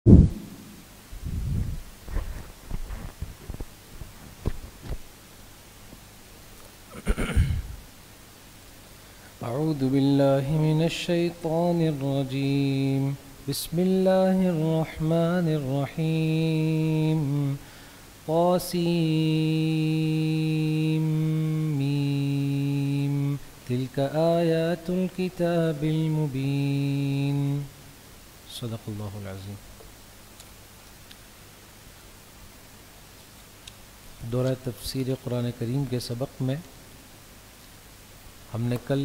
اعوذ باللہ من الشیطان الرجیم بسم اللہ الرحمن الرحیم طاسیم میم تلک آیات الکتاب المبین صدق اللہ العظیم۔ دورہ تفسیر قرآن کریم کے سبق میں ہم نے کل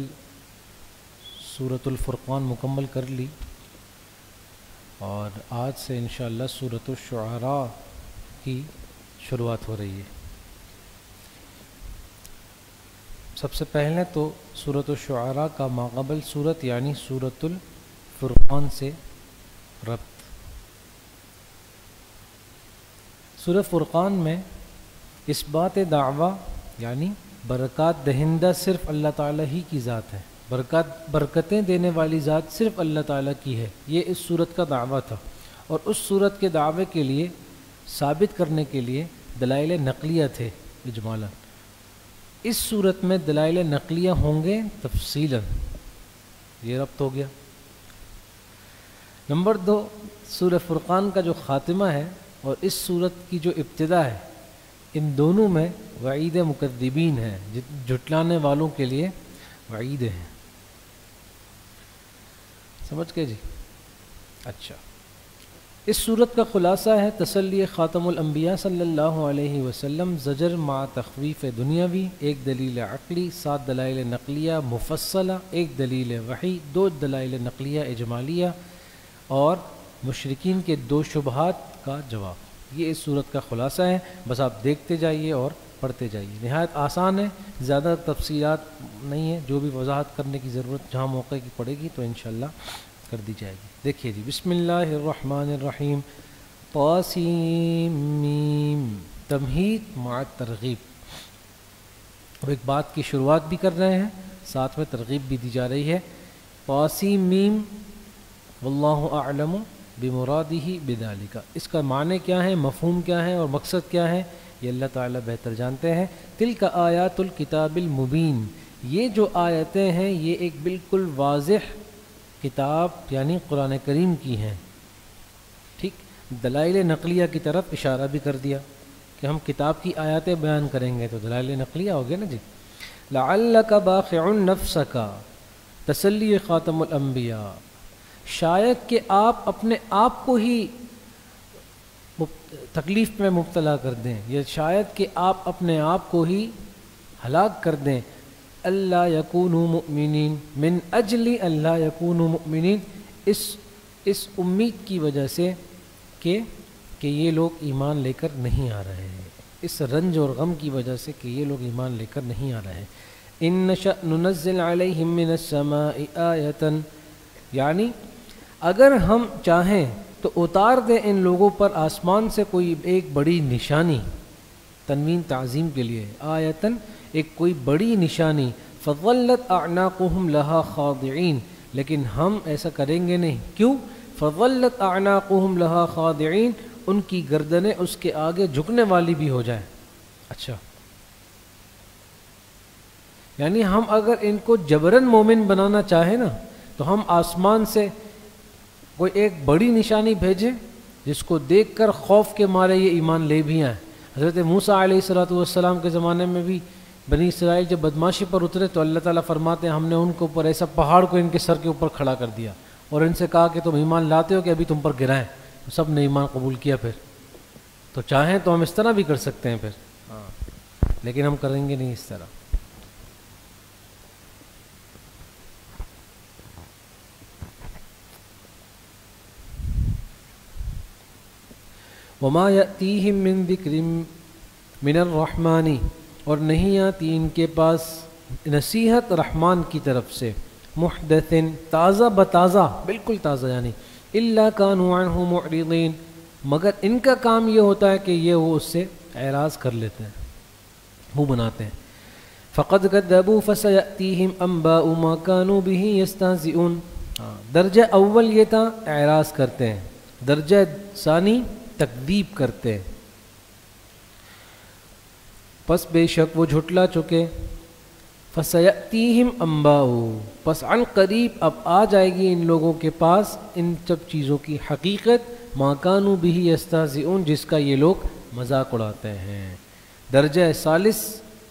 سورۃ الفرقان مکمل کر لی اور آج سے انشاءاللہ سورۃ الشعراء کی شروعات ہو رہی ہے۔ سب سے پہلے تو سورۃ الشعراء کا ماقبل سورت یعنی سورۃ الفرقان سے ربط۔ سورۃ فرقان میں اس بات دعویٰ یعنی برکات دہندہ صرف اللہ تعالیٰ ہی کی ذات ہے، برکتیں دینے والی ذات صرف اللہ تعالیٰ کی ہے، یہ اس صورت کا دعویٰ تھا۔ اور اس صورت کے دعوے کے لیے ثابت کرنے کے لیے دلائل نقلیہ تھے اجمالاً۔ اس صورت میں دلائل نقلیہ ہوں گے تفصیلاً، یہ ربط ہو گیا۔ نمبر 2، سورہ فرقان کا جو خاتمہ ہے اور اس صورت کی جو ابتدا ہے، ان دونوں میں وعید مکذبین ہے، جھٹلانے والوں کے لیے وعید ہیں۔ سمجھ گئے جی؟ اچھا، اس صورت کا خلاصہ ہے تسلی خاتم الانبیاء صلی اللہ علیہ وسلم، زجر مع تخویف دنیاوی، ایک دلیل عقلی، 7 دلائل نقلیہ مفصلہ، ایک دلیل وحی، 2 دلائل نقلیہ اجمالیہ اور مشرکین کے 2 شبہات کا جواب۔ یہ اس صورت کا خلاصہ ہے، بس آپ دیکھتے جائیے اور پڑھتے جائیے۔ نہایت آسان ہے، زیادہ تفصیلات نہیں ہے، جو بھی وضاحت کرنے کی ضرورت جہاں موقع کی پڑے گی تو انشاءاللہ کر دی جائے گی۔ دیکھیے جی، بسم اللہ الرحمن الرحیم، طاسیم میم، تمہید مع ترغیب۔ اب ایک بات کی شروعات بھی کر رہے ہیں، ساتھ میں ترغیب بھی دی جا رہی ہے۔ طاسیم میم واللہ اعلم بمرادہ بذالک، اس کا معنی کیا ہے، مفہوم کیا ہے اور مقصد کیا ہے، یہ اللہ تعالیٰ بہتر جانتے ہیں۔ تلک آیات الکتاب المبین، یہ جو آیتیں ہیں یہ ایک بالکل واضح کتاب یعنی قرآن کریم کی ہیں۔ ٹھیک، دلائل نقلیہ کی طرف اشارہ بھی کر دیا کہ ہم کتاب کی آیاتیں بیان کریں گے تو دلائل نقلیہ ہو گیا نا جی۔ لعلک باخع نفسک، تسلی خاتم الانبیاء، شاید کہ آپ اپنے آپ کو ہی تکلیف میں مبتلا کر دیں، یا شاید کہ آپ اپنے آپ کو ہی ہلاک کر دیں۔ اللہ یکونوا مؤمنین، من اجل اللہ یکونوا مؤمنین، اس امید کی وجہ سے کہ یہ لوگ ایمان لے کر نہیں آ رہے ہیں، اس رنج اور غم کی وجہ سے کہ یہ لوگ ایمان لے کر نہیں آ رہے ہیں۔ ان نشأ ننزل علیہم من السماء آیۃ، یعنی اگر ہم چاہیں تو اتار دیں ان لوگوں پر آسمان سے کوئی ایک بڑی نشانی، تنوین تعظیم کے لیے، آیتن ایک کوئی بڑی نشانی، فظلت اعناقهم لها خاضعین، لیکن ہم ایسا کریں گے نہیں۔ کیوں؟ فظلت اعناقهم لها خاضعین، ان کی گردنیں اس کے آگے جھکنے والی بھی ہو جائیں۔ اچھا، یعنی ہم اگر ان کو جبراً مومن بنانا چاہیں نا تو ہم آسمان سے کوئی ایک بڑی نشانی بھیجیں جس کو دیکھ کر خوف کے مارے یہ ایمان لے بھی آئیں۔ حضرت موسیٰ علیہ السلام کے زمانے میں بھی بنی اسرائیل جب بدماشی پر اترے تو اللہ تعالیٰ فرماتے ہیں ہم نے ان کے اوپر ایسا پہاڑ کو ان کے سر کے اوپر کھڑا کر دیا اور ان سے کہا کہ تم ایمان لاتے ہو کہ ابھی تم پر گرائیں، سب نے ایمان قبول کیا۔ پھر تو چاہیں تو ہم اس طرح بھی کر سکتے ہیں پھر، لیکن ہم کریں گے نہیں اس طرح۔ وما یأتیہم من ذکر من الرحمن، اور نہیں آتی ان کے پاس نصیحت رحمان کی طرف سے، محدث تازہ بتازہ، بالکل تازہ، یعنی الا کانوا عنہ معرضین، مگر ان کا کام یہ ہوتا ہے کہ یہ وہ اس سے اعراض کر لیتے ہیں، منہ بناتے ہیں۔ فقد کذبوا فسیأتیہم انباء ما کانوا به یستہزئون، درجہ اول یہ تھا اعراض کرتے ہیں، درجہ ثانی تکذیب کرتے ہیں، پس بے شک وہ جھٹلا چکے، فَسَيَأْتِيهِمْ أَنْبَاؤُ پس عن قریب اب آ جائے گی ان لوگوں کے پاس ان سب چیزوں کی حقیقت، مَا كَانُوا بِهِ يَسْتَهْزِئُونَ جس کا یہ لوگ مذاق اڑاتے ہیں۔ درجہ ثالث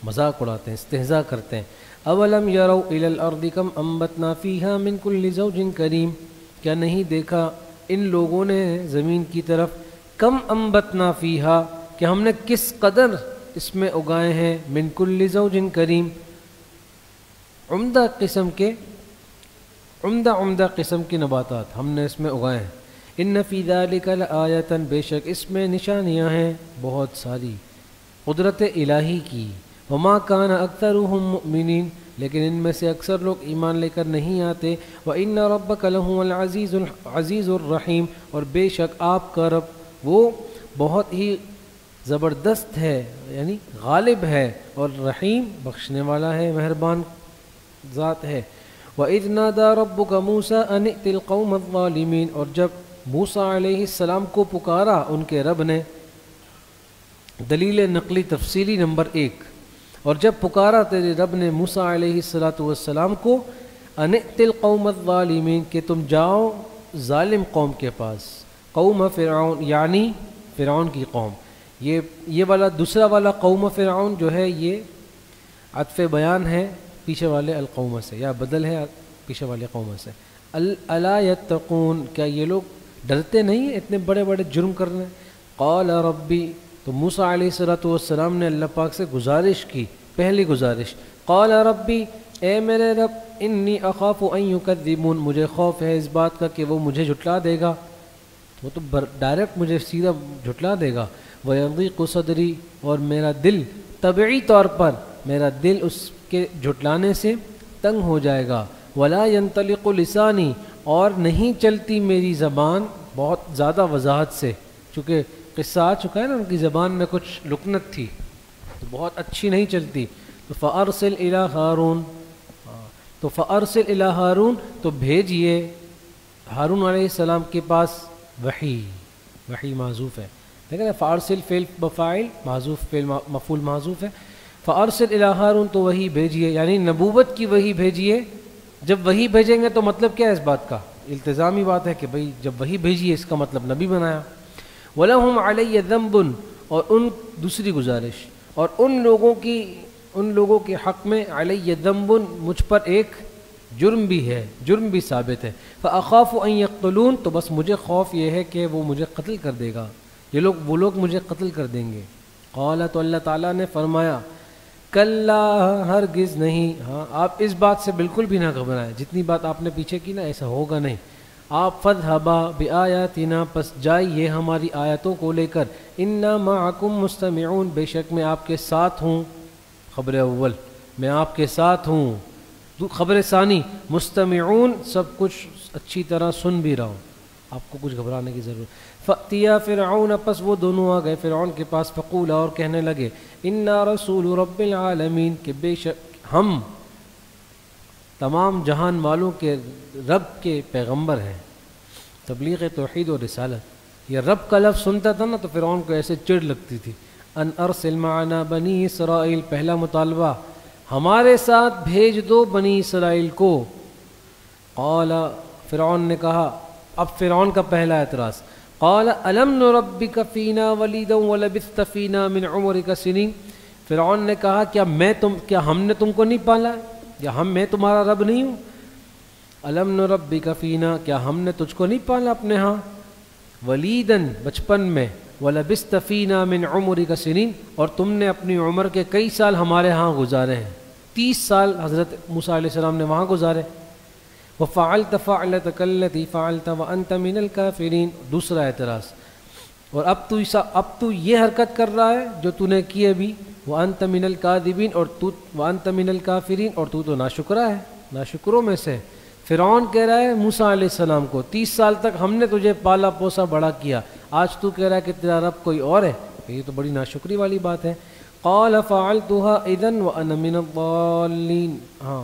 مذاق اڑاتے ہیں، استہزاء کرتے ہیں۔ اولم یروا الی الارض کم انبتنا فیہا من کل زوج کریم کیا نہیں دیکھا ان لوگوں نے زمین کی طرف، کم انبتنا فیہا کہ ہم نے کس قدر اس میں اگائے ہیں، من کل زوج کریم عمدہ قسم کے نباتات ہم نے اس میں اگائے ہیں۔ ان فی ذلک لآیۃ بے شک اس میں نشانیاں ہیں بہت ساری قدرت الہی کی، وما کان اکثرهم مؤمنین لیکن ان میں سے اکثر لوگ ایمان لے کر نہیں آتے، وان ربک لہو العزیز الرحیم اور بے شک آپ کا رب وہ بہت ہی زبردست ہے یعنی غالب ہے، اور رحیم بخشنے والا ہے، مہربان ذات ہے۔ وَإِذْ نَادَى رَبُّكَ مُوسَىٰ أَنِ ائْتِ الْقَوْمَ الظَّالِمِينَ اور جب موسیٰ علیہ السلام کو پکارا ان کے رب نے، دلیل نقلی تفصیلی نمبر 1، اور جب پکارا تیرے رب نے موسیٰ علیہ السلام کو، أَنِ ائْتِ الْقَوْمَ الظَّالِمِينَ کہ تم جاؤ ظالم قوم کے پاس، قوم فرعون یعنی فرعون کی قوم، یہ والا دوسرا والا قوم فرعون جو ہے یہ عطف بیان ہے پیچھے والے القوم سے، یا بدل ہے پیچھے والے قوم سے۔ الا یتقون کیا یہ لوگ ڈرتے نہیں ہیں اتنے بڑے بڑے جرم کرنے؟ قال ربی تو موسیٰ علیہ السلام نے اللہ پاک سے گزارش کی، پہلی گزارش، قال ربی اے میرے رب انی اخاف ان یکذبون مجھے خوف ہے اس بات کا کہ وہ مجھے جھٹلا دے گا، وہ تو ڈائریکٹ مجھے سیدھا جھٹلا دے گا، وَيَضِيقُ صَدْرِي اور میرا دل طبعی طور پر میرا دل اس کے جھٹلانے سے تنگ ہو جائے گا، وَلَا يَنْطَلِقُ لِسَانِي اور نہیں چلتی میری زبان بہت زیادہ وضاحت سے، چونکہ قصہ آ چکا ہے نا ان کی زبان میں کچھ لکنت تھی تو بہت اچھی نہیں چلتی، تو فَأَرْسِلْ إِلَىٰ هَارُونَ تو فَأَرْسِلْ إِلَىٰ هَارُونَ تو بھیجئے ہارون علیہ السلام کے پاس وحی معذوف ہے، دیکھیں فارسل فعل بفاعل محذوف فعل مفعول محذوف ہے، فارسل الی ہارون تو وہی بھیجیے یعنی نبوت کی وہی بھیجیے، جب وہی بھیجیں گے تو مطلب کیا ہے اس بات کا، التزامی بات ہے کہ بھئی جب وہی بھیجیے اس کا مطلب نبی بنایا، وَلَهُمْ عَلَيَّ ذَنْبٌ اور ان دوسری گزارش اور ان لوگوں کے حق میں علیہ ذنب مجھ پر ایک جرم بھی ہے، جرم بھی ثابت ہے، فَأَخَافُ أَن يَقْتُلُونَ تو بس مجھے خوف یہ ہے کہ وہ مجھے قتل کر دے گا، وہ لوگ مجھے قتل کر دیں گے۔ قال تو اللہ تعالیٰ نے فرمایا کلا ہرگز نہیں، ہاں آپ اس بات سے بالکل بھی نہ گھبرائیں، جتنی بات آپ نے پیچھے کی نا ایسا ہوگا نہیں، آپ فَاذْهَبَا بِآيَاتِنَا پس جائیے ہماری آیتوں کو لے کر، اِنَّا مَعَكُمْ مُسْتَمِعُونَ بے شک میں آپ کے ساتھ ہوں، خبر اول میں آپ کے ساتھ ہوں، خبر ثانی مستمعون سب کچھ اچھی طرح سن بھی رہا ہوں، آپ کو کچھ گھبرانے کی ضرورت۔ فَأْتِيَا فِرْعَوْنَ پس وہ دونوں آ گئے فرعون کے پاس، فقولا اور کہنے لگے اِنَّا رَسُولُ رَبِّ الْعَالَمِينَ کہ بے شک ہم تمام جہان والوں کے رب کے پیغمبر ہیں، تبلیغ توحید و رسالت، یہ رب کا لفظ سنتا تھا نا تو فرعون کو ایسے چڑ لگتی تھی، ان ارسل معنا بنی اسرائیل پہلا مطالبہ ہمارے ساتھ بھیج دو بنی اسرائیل کو، قال فرعون نے کہا، اب فرعون کا پہلا اعتراض، قال الم نربک فینا ولیدا ولبثت فینا من عمرک سنین، فرعون نے کہا کیا ہم نے تم کو نہیں پالا، یا میں تمہارا رب نہیں ہوں، الم نربک فینا کیا ہم نے تجھ کو نہیں پالا اپنے ہاں، ولیدن بچپن میں، وَلَبِثْتَ فِينَا مِنْ عُمُرِكَ سِنِينَ اور تم نے اپنی عمر کے کئی سال ہمارے ہاں گزارے ہیں، 30 سال حضرت موسیٰ علیہ السلام نے وہاں گزارے، وَفَعَلْتَ فَعْلَتَكَ الَّتِي فَعَلْتَ وَأَنْتَ مِنَ الْكَافِرِينَ دوسرا اعتراض، اور اب تو یہ حرکت کر رہا ہے جو تو نے کی ابھی، وَأَنْتَ مِنَ الْكَاذِبِينَ اور وَأَنْتَ مِنَ الْكَافِرِينَ اور تو ناشکرا ہے، ناشکروں میں سے۔ فرعون کہہ رہا ہے موسیٰ علیہ السلام کو 30 سال تک ہم نے تجھے پالا پوسا بڑا کیا، آج تو کہہ رہا ہے کہ تیرا رب کوئی اور ہے، یہ تو بڑی ناشکری والی بات ہے۔ قال فعلتها اذا وانا من الضالین، ہاں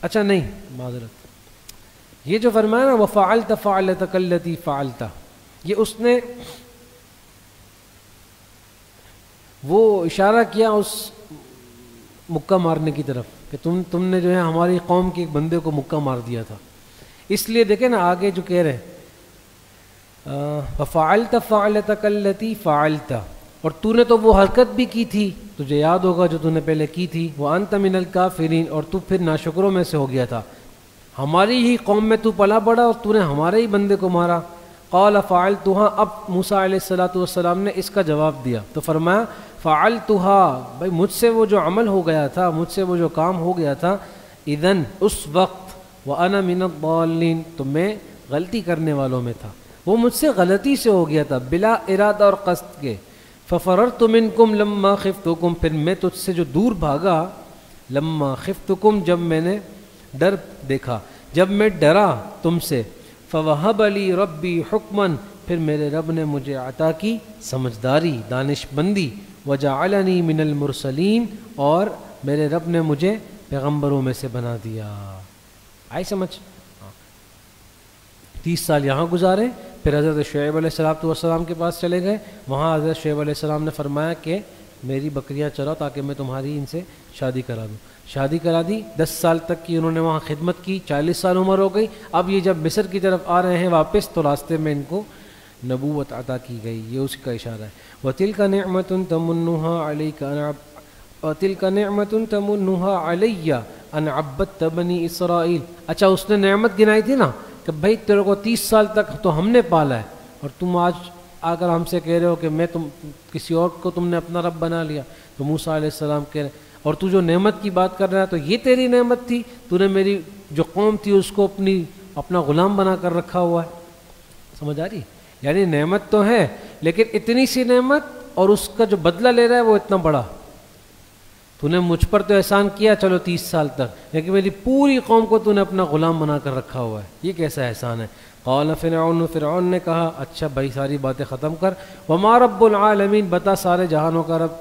اچھا نہیں معذرت، یہ جو فرمایا نا وفعلت فعلتك التي فعلت، یہ اس نے وہ اشارہ کیا اس مکہ مارنے کی طرف کہ تم نے جو ہے ہماری قوم کے ایک بندے کو مکہ مار دیا تھا. اس لیے دیکھیں نا آگے جو کہہ رہے ہیں فَفَعَلْتَ فَعْلَتَكَ الَّتِي فَعَلْتَ، اور تو نے تو وہ حرکت بھی کی تھی، تجھے یاد ہوگا جو تو نے پہلے کی تھی، وَأَنْتَ مِنَ الْكَافِرِينَ، اور تو پھر ناشکروں میں سے ہو گیا تھا. ہماری ہی قوم میں تو پلا بڑا اور تو نے ہمارے ہی بندے کو مارا. قال فعلتها، اب موسیٰ علیہ السلام نے اس کا جواب دیا تو فرمایا فعلتها، بھائی مجھ سے وہ جو عمل ہو گیا تھا، مجھ سے وہ جو کام ہو گیا تھا، اذن اس وقت، وانا من الضالین، تو میں غلطی کرنے والوں میں تھا، وہ مجھ سے غلطی سے ہو گیا تھا بلا ارادہ اور قصد کے. ففررت منکم لما خفتکم، پھر میں تجھ سے جو دور بھاگا، لما خفتکم، جب میں نے ڈر دیکھا، جب میں ڈرا تم سے، فوہب لی ربی حکمن، پھر میرے رب نے مجھے عطا کی سمجھداری، دانش مندی، وجعلنی من المرسلین، اور میرے رب نے مجھے پیغمبروں میں سے بنا دیا. آئی سمجھ؟ 30 سال یہاں گزارے، پھر حضرت شعیب علیہ السلام کے پاس چلے گئے. وہاں حضرت شعیب علیہ السلام نے فرمایا کہ میری بکریاں چراؤ تاکہ میں تمہاری ان سے شادی کرا دوں. شادی کرا دی. 10 سال تک کی انہوں نے وہاں خدمت کی، 40 سال عمر ہو گئی. اب یہ جب مصر کی طرف آ رہے ہیں واپس تو راستے میں ان کو نبوت عطا کی گئی. یہ اس کا اشارہ ہے. وَتِلْكَ نِعْمَةٌ تَمُنُّهَا عَلَيْكَ وَتِلْكَ نِعْمَةٌ تَمُنُّهَا عَلَيَّ أَنْ عَبَّدْتَ بَنِي إِسْرَائِيل. اچھا اس نے نعمت گنائی تھی نا کہ بھائی تیرے کو 30 سال تک تو ہم نے پالا ہے اور تم آج آ کر ہم سے کہہ رہے ہو کہ میں کسی اور کو تم نے اپنا رب بنا لیا. تو موسیٰ علیہ السلام کہہ رہے اور تو جو نعمت کی بات کر رہا ہے تو یہ تیری نعمت تھی، تو نے میری جو قوم تھی اس کو اپنا غلام بنا کر رکھا ہوا ہے. سمجھ آ رہی؟ یعنی نعمت تو ہے لیکن اتنی سی نعمت اور اس کا جو بدلہ لے رہا ہے وہ اتنا بڑا. تو نے مجھ پر تو احسان کیا چلو 30 سال تک، لیکن میری پوری قوم کو تو نے اپنا غلام بنا کر رکھا ہوا ہے. یہ کیسا احسان ہے؟ قال فرعون نے کہا اچھا بھائی ساری باتیں ختم کر. وما رب العالمین، بتا سارے جہانوں کا رب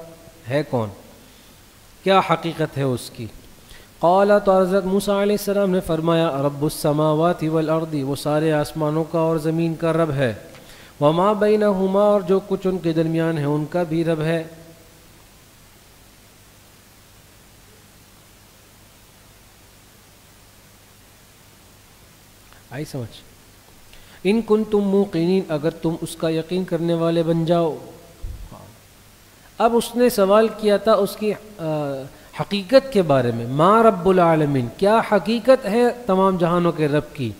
ہے کون، کیا حقیقت ہے اس کی. قال، تو حضرت موسیٰ علیہ السلام نے فرمایا رب السماوات والارض، وہ سارے آسمانوں کا اور زمین کا رب ہے. وما بینہما، اور جو کچھ ان کے درمیان ہے ان کا بھی رب ہے. آئی سمجھ؟ ان کنتم موقنین، اگر تم اس کا یقین کرنے والے بن جاؤ. اب اس نے سوال کیا تھا اس کی حقیقت کے بارے میں، ما رب العالمین، کیا حقیقت ہے تمام جہانوں کے رب کی.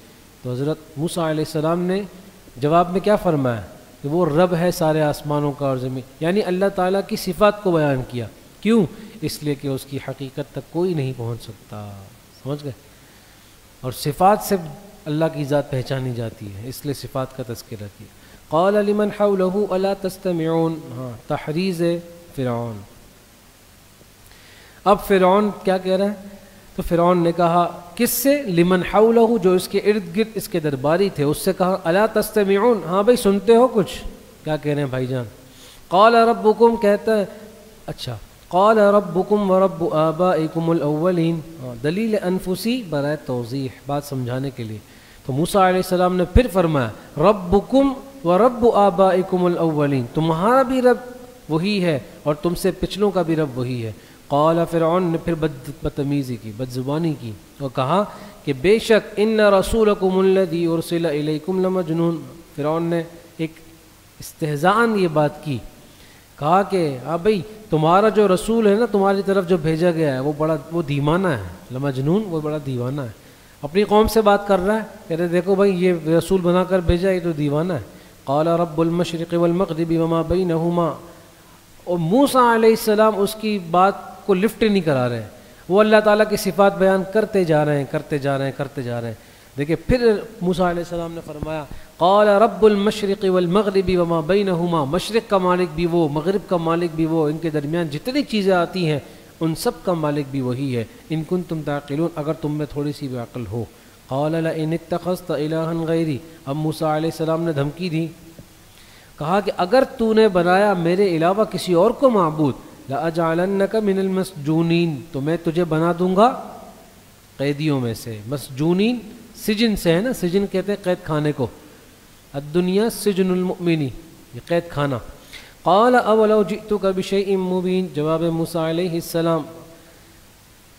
تو حضرت موسیٰ علیہ السلام نے جواب میں کیا فرمایا کہ وہ رب ہے سارے آسمانوں کا اور زمین، یعنی اللہ تعالیٰ کی صفات کو بیان کیا. کیوں؟ اس لیے کہ اس کی حقیقت تک کوئی نہیں پہنچ سکتا. سمجھ گئے؟ اور صفات سے اللہ کی ذات پہچانی جاتی ہے، اس لیے صفات کا تذکرہ کیا. قال لمن حوله الا تستمعون، تحریض فرعون. اب فرعون کیا کہہ رہا ہے؟ تو فرعون نے کہا کس سے؟ لمن حوله، جو اس کے ارد گرد اس کے درباری تھے، اس سے کہا الا تستمعون، ہاں بھائی سنتے ہو کچھ کیا کہہ رہے ہیں بھائی جان. قال ربکم، کہتا ہے اچھا قال ربکم ورب آبائکم الاولین، دلیل انفسی برائے توضیح، بات سمجھانے کے لیے. تو موسیٰ علیہ السلام نے پھر فرمایا ربکم ورب آبائکم الاولین، تمہارا بھی رب وہی ہے اور تم سے پچھلوں کا بھی رب وہی ہے. قال، فرعون نے پھر بدتمیزی کی، بد زبانی کی اور کہا کہ بے شک ان رسولکم الذی ارسل الیکم لمجنون. فرعون نے ایک استہزاءً یہ بات کی، کہا کہ ہاں بھئی تمہارا جو رسول ہے نا تمہاری طرف جو بھیجا گیا ہے وہ دیوانہ ہے. لمجنون، وہ بڑا دیوانہ ہے. اپنی قوم سے بات کر رہا ہے، کہہ رہے دیکھو بھائی یہ رسول بنا کر بھیجا، یہ تو دیوانہ ہے. قال رب المشرق والمغرب وما بینہما، اور موسیٰ علیہ السلام اس کی بات کو لفٹ نہیں کرا رہے ہیں، وہ اللہ تعالیٰ کی صفات بیان کرتے جا رہے ہیں. دیکھیں پھر موسیٰ علیہ السلام نے فرمایا قال رب المشرق والمغرب وما بینہما، مشرق کا مالک بھی وہ، مغرب کا مالک بھی وہ، ان کے درمیان جتنی چیزیں آتی ہیں ان سب کا مالک بھی وہی ہے. ان کنتم تعقلون، اگر تم میں تھوڑی سی بھی عقل ہو. قال لئن اتخذت الہا غیری، اب موسیٰ علیہ السلام نے دھمکی دی، کہا کہ اگر تو نے بنایا میرے علاوہ کسی اور کو معبود، لأجعلنک من المسجونین، تو میں تجھے بنا دوں گا قیدیوں میں سے. مسجونین سجن سے ہے نا، سجن کہتے ہیں قید خانے کو. الدنیا سجن المؤمنی، یہ قید خانہ. قال اولو جئتک بشیء مبین، جواب موسیٰ علیہ السلام.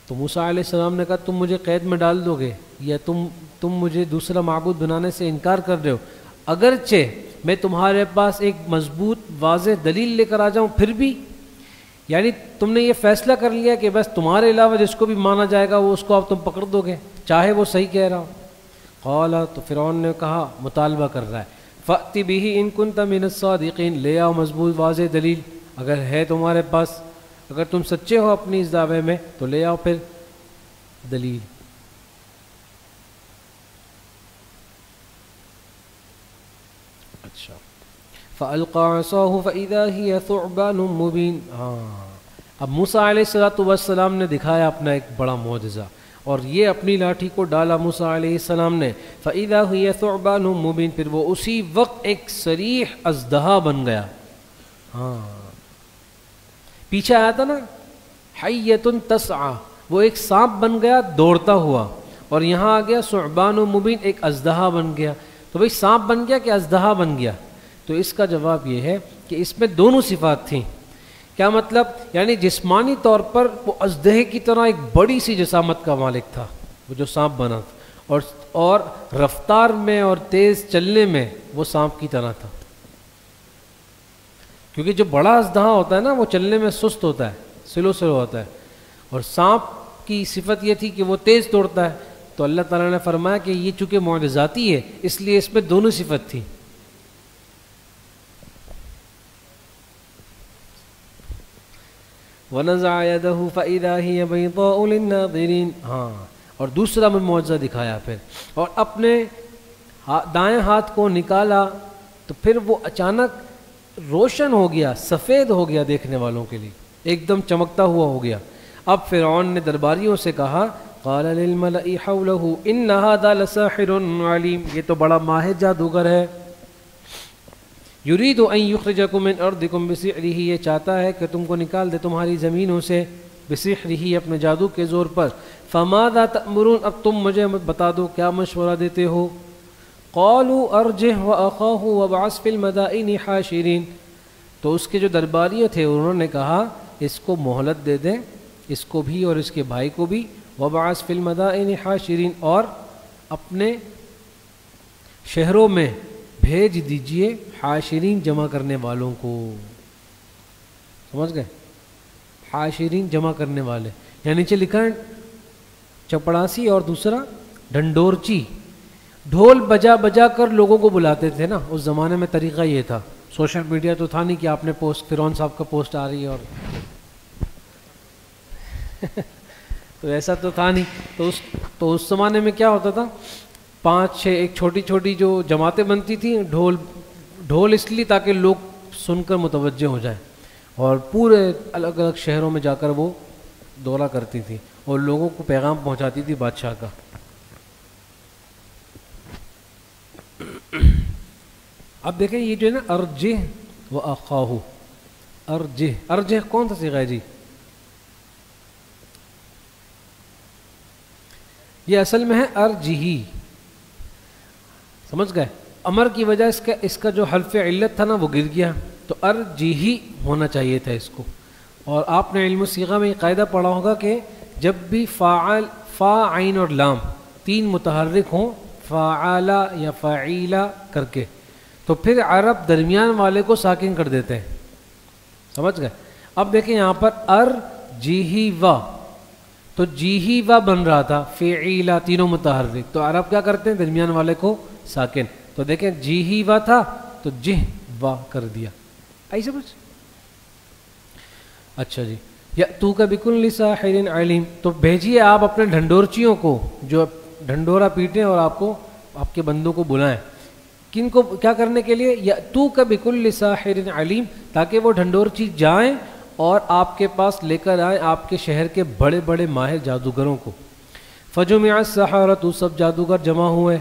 تو موسیٰ علیہ السلام نے کہا تم مجھے قید میں ڈال دو گے یا تم مجھے دوسرا معبود بنانے سے انکار کر رہے ہو؟ اگرچہ میں تمہارے پاس ایک مضبوط واضح دلیل لے کر آ جاؤں پھر بھی، یعنی تم نے یہ فیصلہ کر لیا کہ بس تمہارے علاوہ جس کو بھی مانا جائے گا وہ اس کو آپ تم پکڑ دو گے چاہے وہ صحیح کہہ رہا ہو. قال، تو فرعون نے کہا، مطالبہ کر رہا ہے، فأت بہ ان کنت من الصادقین، لے آؤ مضبوط واضح دلیل اگر ہے تمہارے پاس، اگر تم سچے ہو اپنی اس دعوے میں تو لے آؤ پھر دلیل. اچھا، فألقى عصاه فإذا هي ثعبان مبين. اب موسیٰ علیہ السلام نے دکھایا اپنا ایک بڑا معجزہ، اور یہ اپنی لاٹھی کو ڈالا موسیٰ علیہ السلام نے، فإذا هي ثعبان مبين، پھر وہ اسی وقت ایک صریح اژدہا بن گیا. پیچھے آیا تھا نا حیۃ تسعی، وہ ایک سانپ بن گیا دوڑتا ہوا، اور یہاں آ گیا ثعبان مبین، ایک اژدہا بن گیا. تو بھئی سانپ بن گیا کہ اژدہا بن گیا؟ تو اس کا جواب یہ ہے کہ اس میں دونوں صفات تھیں. کیا مطلب؟ یعنی جسمانی طور پر وہ اژدہے کی طرح ایک بڑی سی جسامت کا مالک تھا وہ جو سانپ بنا تھا، اور رفتار میں اور تیز چلنے میں وہ سانپ کی طرح تھا. کیونکہ جو بڑا اژدہا ہوتا ہے نا وہ چلنے میں سست ہوتا ہے، سلو ہوتا ہے، اور سانپ کی صفت یہ تھی کہ وہ تیز دوڑتا ہے. تو اللہ تعالیٰ نے فرمایا کہ یہ چونکہ معجزاتی ہے اس لیے اس میں دونوں صفت تھی. وَنَزَعَ يَدَهُ فَإِذَا هِيَ بَيْضَاءُ لِلنَّاظِرِينَ. اور دوسرا میں معجزہ دکھایا پھر، اور اپنے دائیں ہاتھ کو نکالا تو پھر وہ اچانک روشن ہو گیا، سفید ہو گیا دیکھنے والوں کے لیے، ایک دم چمکتا ہوا ہو گیا. اب فرعون نے درباریوں سے کہا، قال للملئ حوله ان هذا لساحر علیم، یہ تو بڑا ماہر جادوگر ہے. یرید ان یخرجکم من ارضکم بسحرہ، یہ چاہتا ہے کہ تم کو نکال دے تمہاری زمینوں سے، بسحرہ، اپنے جادو کے زور پر. فماذا تأمرون، اب تم مجھے بتا دو کیا مشورہ دیتے ہو. قالوا ارجہ واخاہ وابعث فی المدائن حاشرین، تو اس کے جو درباریوں تھے انہوں نے کہا اس کو مہلت دے دیں، اس کو بھی اور اس کے بھائی کو بھی، وابعث فی المدائن حاشرین، اور اپنے شہروں میں بھیج دیجئے حاشرین، جمع کرنے والوں کو. سمجھ گئے؟ حاشرین جمع کرنے والے، یعنی نیچے لکھا ہے چپڑاسی اور دوسرا ڈھنڈورچی. ڈھول بجا بجا کر لوگوں کو بلاتے تھے نا اس زمانے میں، طریقہ یہ تھا. سوشل میڈیا تو تھا نہیں کہ آپ نے پوسٹ، فرعون صاحب کا پوسٹ آ رہی ہے اور تو ایسا تو تھا نہیں. تو اس زمانے میں کیا ہوتا تھا، 5-6 ایک چھوٹی چھوٹی جو جماعتیں بنتی تھیں، ڈھول اس لیے تاکہ لوگ سن کر متوجہ ہو جائیں، اور پورے الگ الگ شہروں میں جا کر وہ دورہ کرتی تھی اور لوگوں کو پیغام پہنچاتی تھی بادشاہ کا. اب دیکھیں یہ جو ہے نا ارجہ و اخاہ، ارجہ کون سا صیغہ ہے جی؟ یہ اصل میں ہے ارجہی. سمجھ گئے؟ امر کی وجہ اس کا جو حرف علت تھا نا وہ گر گیا، تو ارجہی ہونا چاہیے تھا اس کو. اور آپ نے علم الصیغہ میں یہ قاعدہ پڑھا ہوگا کہ جب بھی فاعل، فا، عین اور لام 3 متحرک ہوں، فاعلا یا فاعیلا کر کے، تو پھر عرب درمیان والے کو ساکن کر دیتے ہیں. سمجھ گئے؟ اب دیکھیں یہاں پر ارجہی و، تو جیہی و بن رہا تھا، فعیلا تینوں متحرک، تو عرب کیا کرتے ہیں درمیان والے کو ساکن. تو دیکھیں جیہی و تھا تو جہ و کر دیا. ایسے بس. اچھا جی، یأتوک بکل ساحر علیم، تو بھیجیے آپ اپنے ڈھنڈورچیوں کو جو ڈھنڈورا پیٹیں اور آپ کو، آپ کے بندوں کو بلائیں. کن کو کیا کرنے کے لیے؟ یأتوک بکل ساحر علیم، تاکہ وہ ڈھنڈورچی جائیں اور آپ کے پاس لے کر آئیں آپ کے شہر کے بڑے بڑے ماہر جادوگروں کو. فجمع السحرۃ، سب جادوگر جمع ہوئے،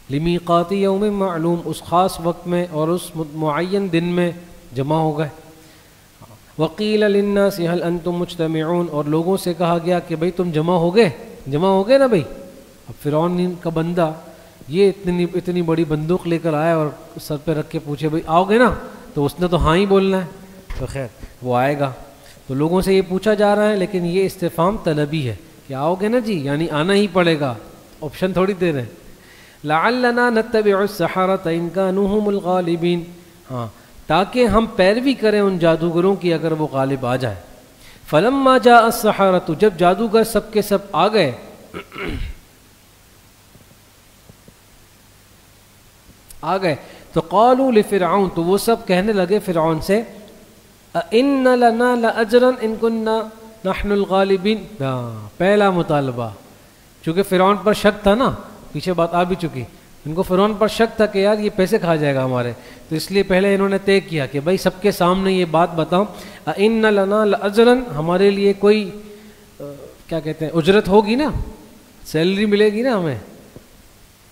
لمیقات یوم معلوم، اس خاص وقت میں اور اس معین دن میں جمع ہو گئے. وقیل للناس هل انتم مجتمعون، اور لوگوں سے کہا گیا کہ بھئی تم جمع ہو گئے نا بھئی. اب فرعون کا بندہ یہ اتنی بڑی بندوق لے کر آیا اور سر پہ رکھ کے پوچھے بھائی آؤ گے نا، تو اس نے تو ہاں ہی بولنا ہے، تو خیر وہ آئے گا۔ تو لوگوں سے یہ پوچھا جا رہا ہے، لیکن یہ استفہام طلبی ہے کہ آؤ گے نا جی، یعنی آنا ہی پڑے گا، آپشن تھوڑی دے رہے ہیں۔ لعلنا نتبع السحرة ان كانوا هم الغالبین، ہاں تاکہ ہم پیروی کریں ان جادوگروں کی اگر وہ غالب آ جائے۔ فلما جاء السحرة، جب جادوگر سب کے سب آ گئے، تو قالوا لفرعون، تو وہ سب کہنے لگے فرعون سے، ان لنا لاجرا ان كنا نحن الغالبین، پہلا مطالبہ، چونکہ فرعون پر شک تھا نا، پیچھے بات آ بھی چکی، ان کو فرعون پر شک تھا کہ یار یہ پیسے کھا جائے گا ہمارے، تو اس لیے پہلے انہوں نے طے کیا کہ بھائی سب کے سامنے یہ بات بتاؤ، ان لنا لاجرا، ہمارے لیے کوئی کیا کہتے ہیں اجرت ہوگی نا، سیلری ملے گی نا، ہمیں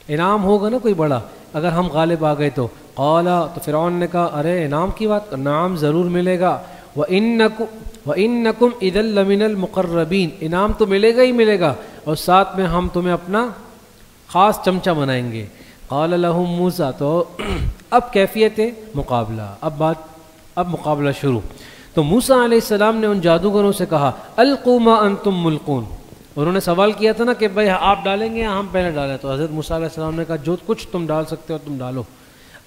انعام ہوگا نا کوئی بڑا اگر ہم غالب آ گئے تو۔ قالا، تو فرعون نے کہا ارے انعام کی بات، نعم ضرور ملے گا، وَإِنَّكُمْ إِذًا لَّمِنَ الْمُقَرَّبِينَ، انعام تو ملے گا ہی ملے گا، اور ساتھ میں ہم تمہیں اپنا خاص چمچہ بنائیں گے۔ قال لهم موسیٰ، تو اب کیفیت مقابلہ، اب مقابلہ شروع۔ تو موسیٰ علیہ السلام نے ان جادوگروں سے کہا القوا ما انتم ملقون، انہوں نے سوال کیا تھا نا کہ بھائی آپ ڈالیں گے یا ہم پہلے ڈالیں، تو حضرت موسیٰ علیہ السلام نے کہا جو کچھ تم ڈال سکتے ہو تم ڈالو،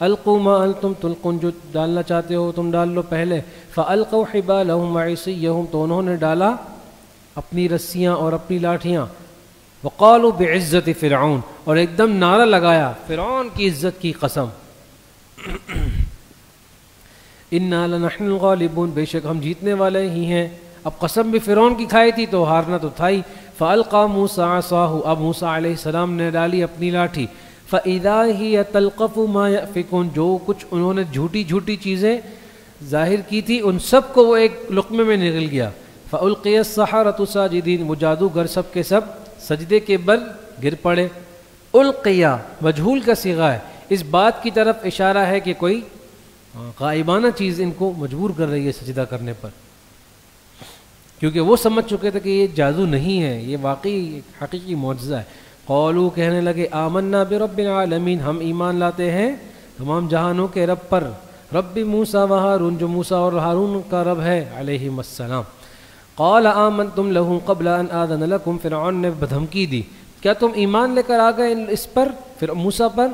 القوا ما انتم تلقون، جو ڈالنا چاہتے ہو تم ڈال لو پہلے۔ فالقوا حبالهم وعصیهم، تو انہوں نے ڈالا اپنی رسیاں اور اپنی لاٹھیاں، وقالوا بعزت فرعون، اور ایک دم نعرہ لگایا فرعون کی عزت کی قسم، انا لنحن الغالبون، بے شک ہم جیتنے والے ہی ہیں۔ اب قسم بھی فرعون کی کھائی تھی تو ہارنا تو تھا ہی۔ فالقى موسیٰ عصاہ، اب موسیٰ علیہ السلام نے ڈالی اپنی لاٹھی، فاذا ہی تلقف ما یأفکون، جو کچھ انہوں نے جھوٹی چیزیں ظاہر کی تھی ان سب کو وہ ایک لقمے میں نگل گیا۔ فالقی السحرۃ ساجدین، وہ جادوگر سب کے سب سجدے کے بل گر پڑے۔ القیا مجہول کا صیغہ ہے، اس بات کی طرف اشارہ ہے کہ کوئی غائبانہ چیز ان کو مجبور کر رہی ہے سجدہ کرنے پر، کیونکہ وہ سمجھ چکے تھے کہ یہ جادو نہیں ہے، یہ واقعی حقیقی معجزہ ہے۔ قولوا، کہنے لگے آمنا برب العالمین، ہم ایمان لاتے ہیں تمام جہانوں کے رب پر، رب موسیٰ و ہارون، جو موسیٰ اور ہارون کا رب ہے علیہم السلام۔ قال آمنتم له قبل ان آذن لكم، فرعون نے دھمکی دی کیا تم ایمان لے کر آ گئے اس پر، پھر موسیٰ پر،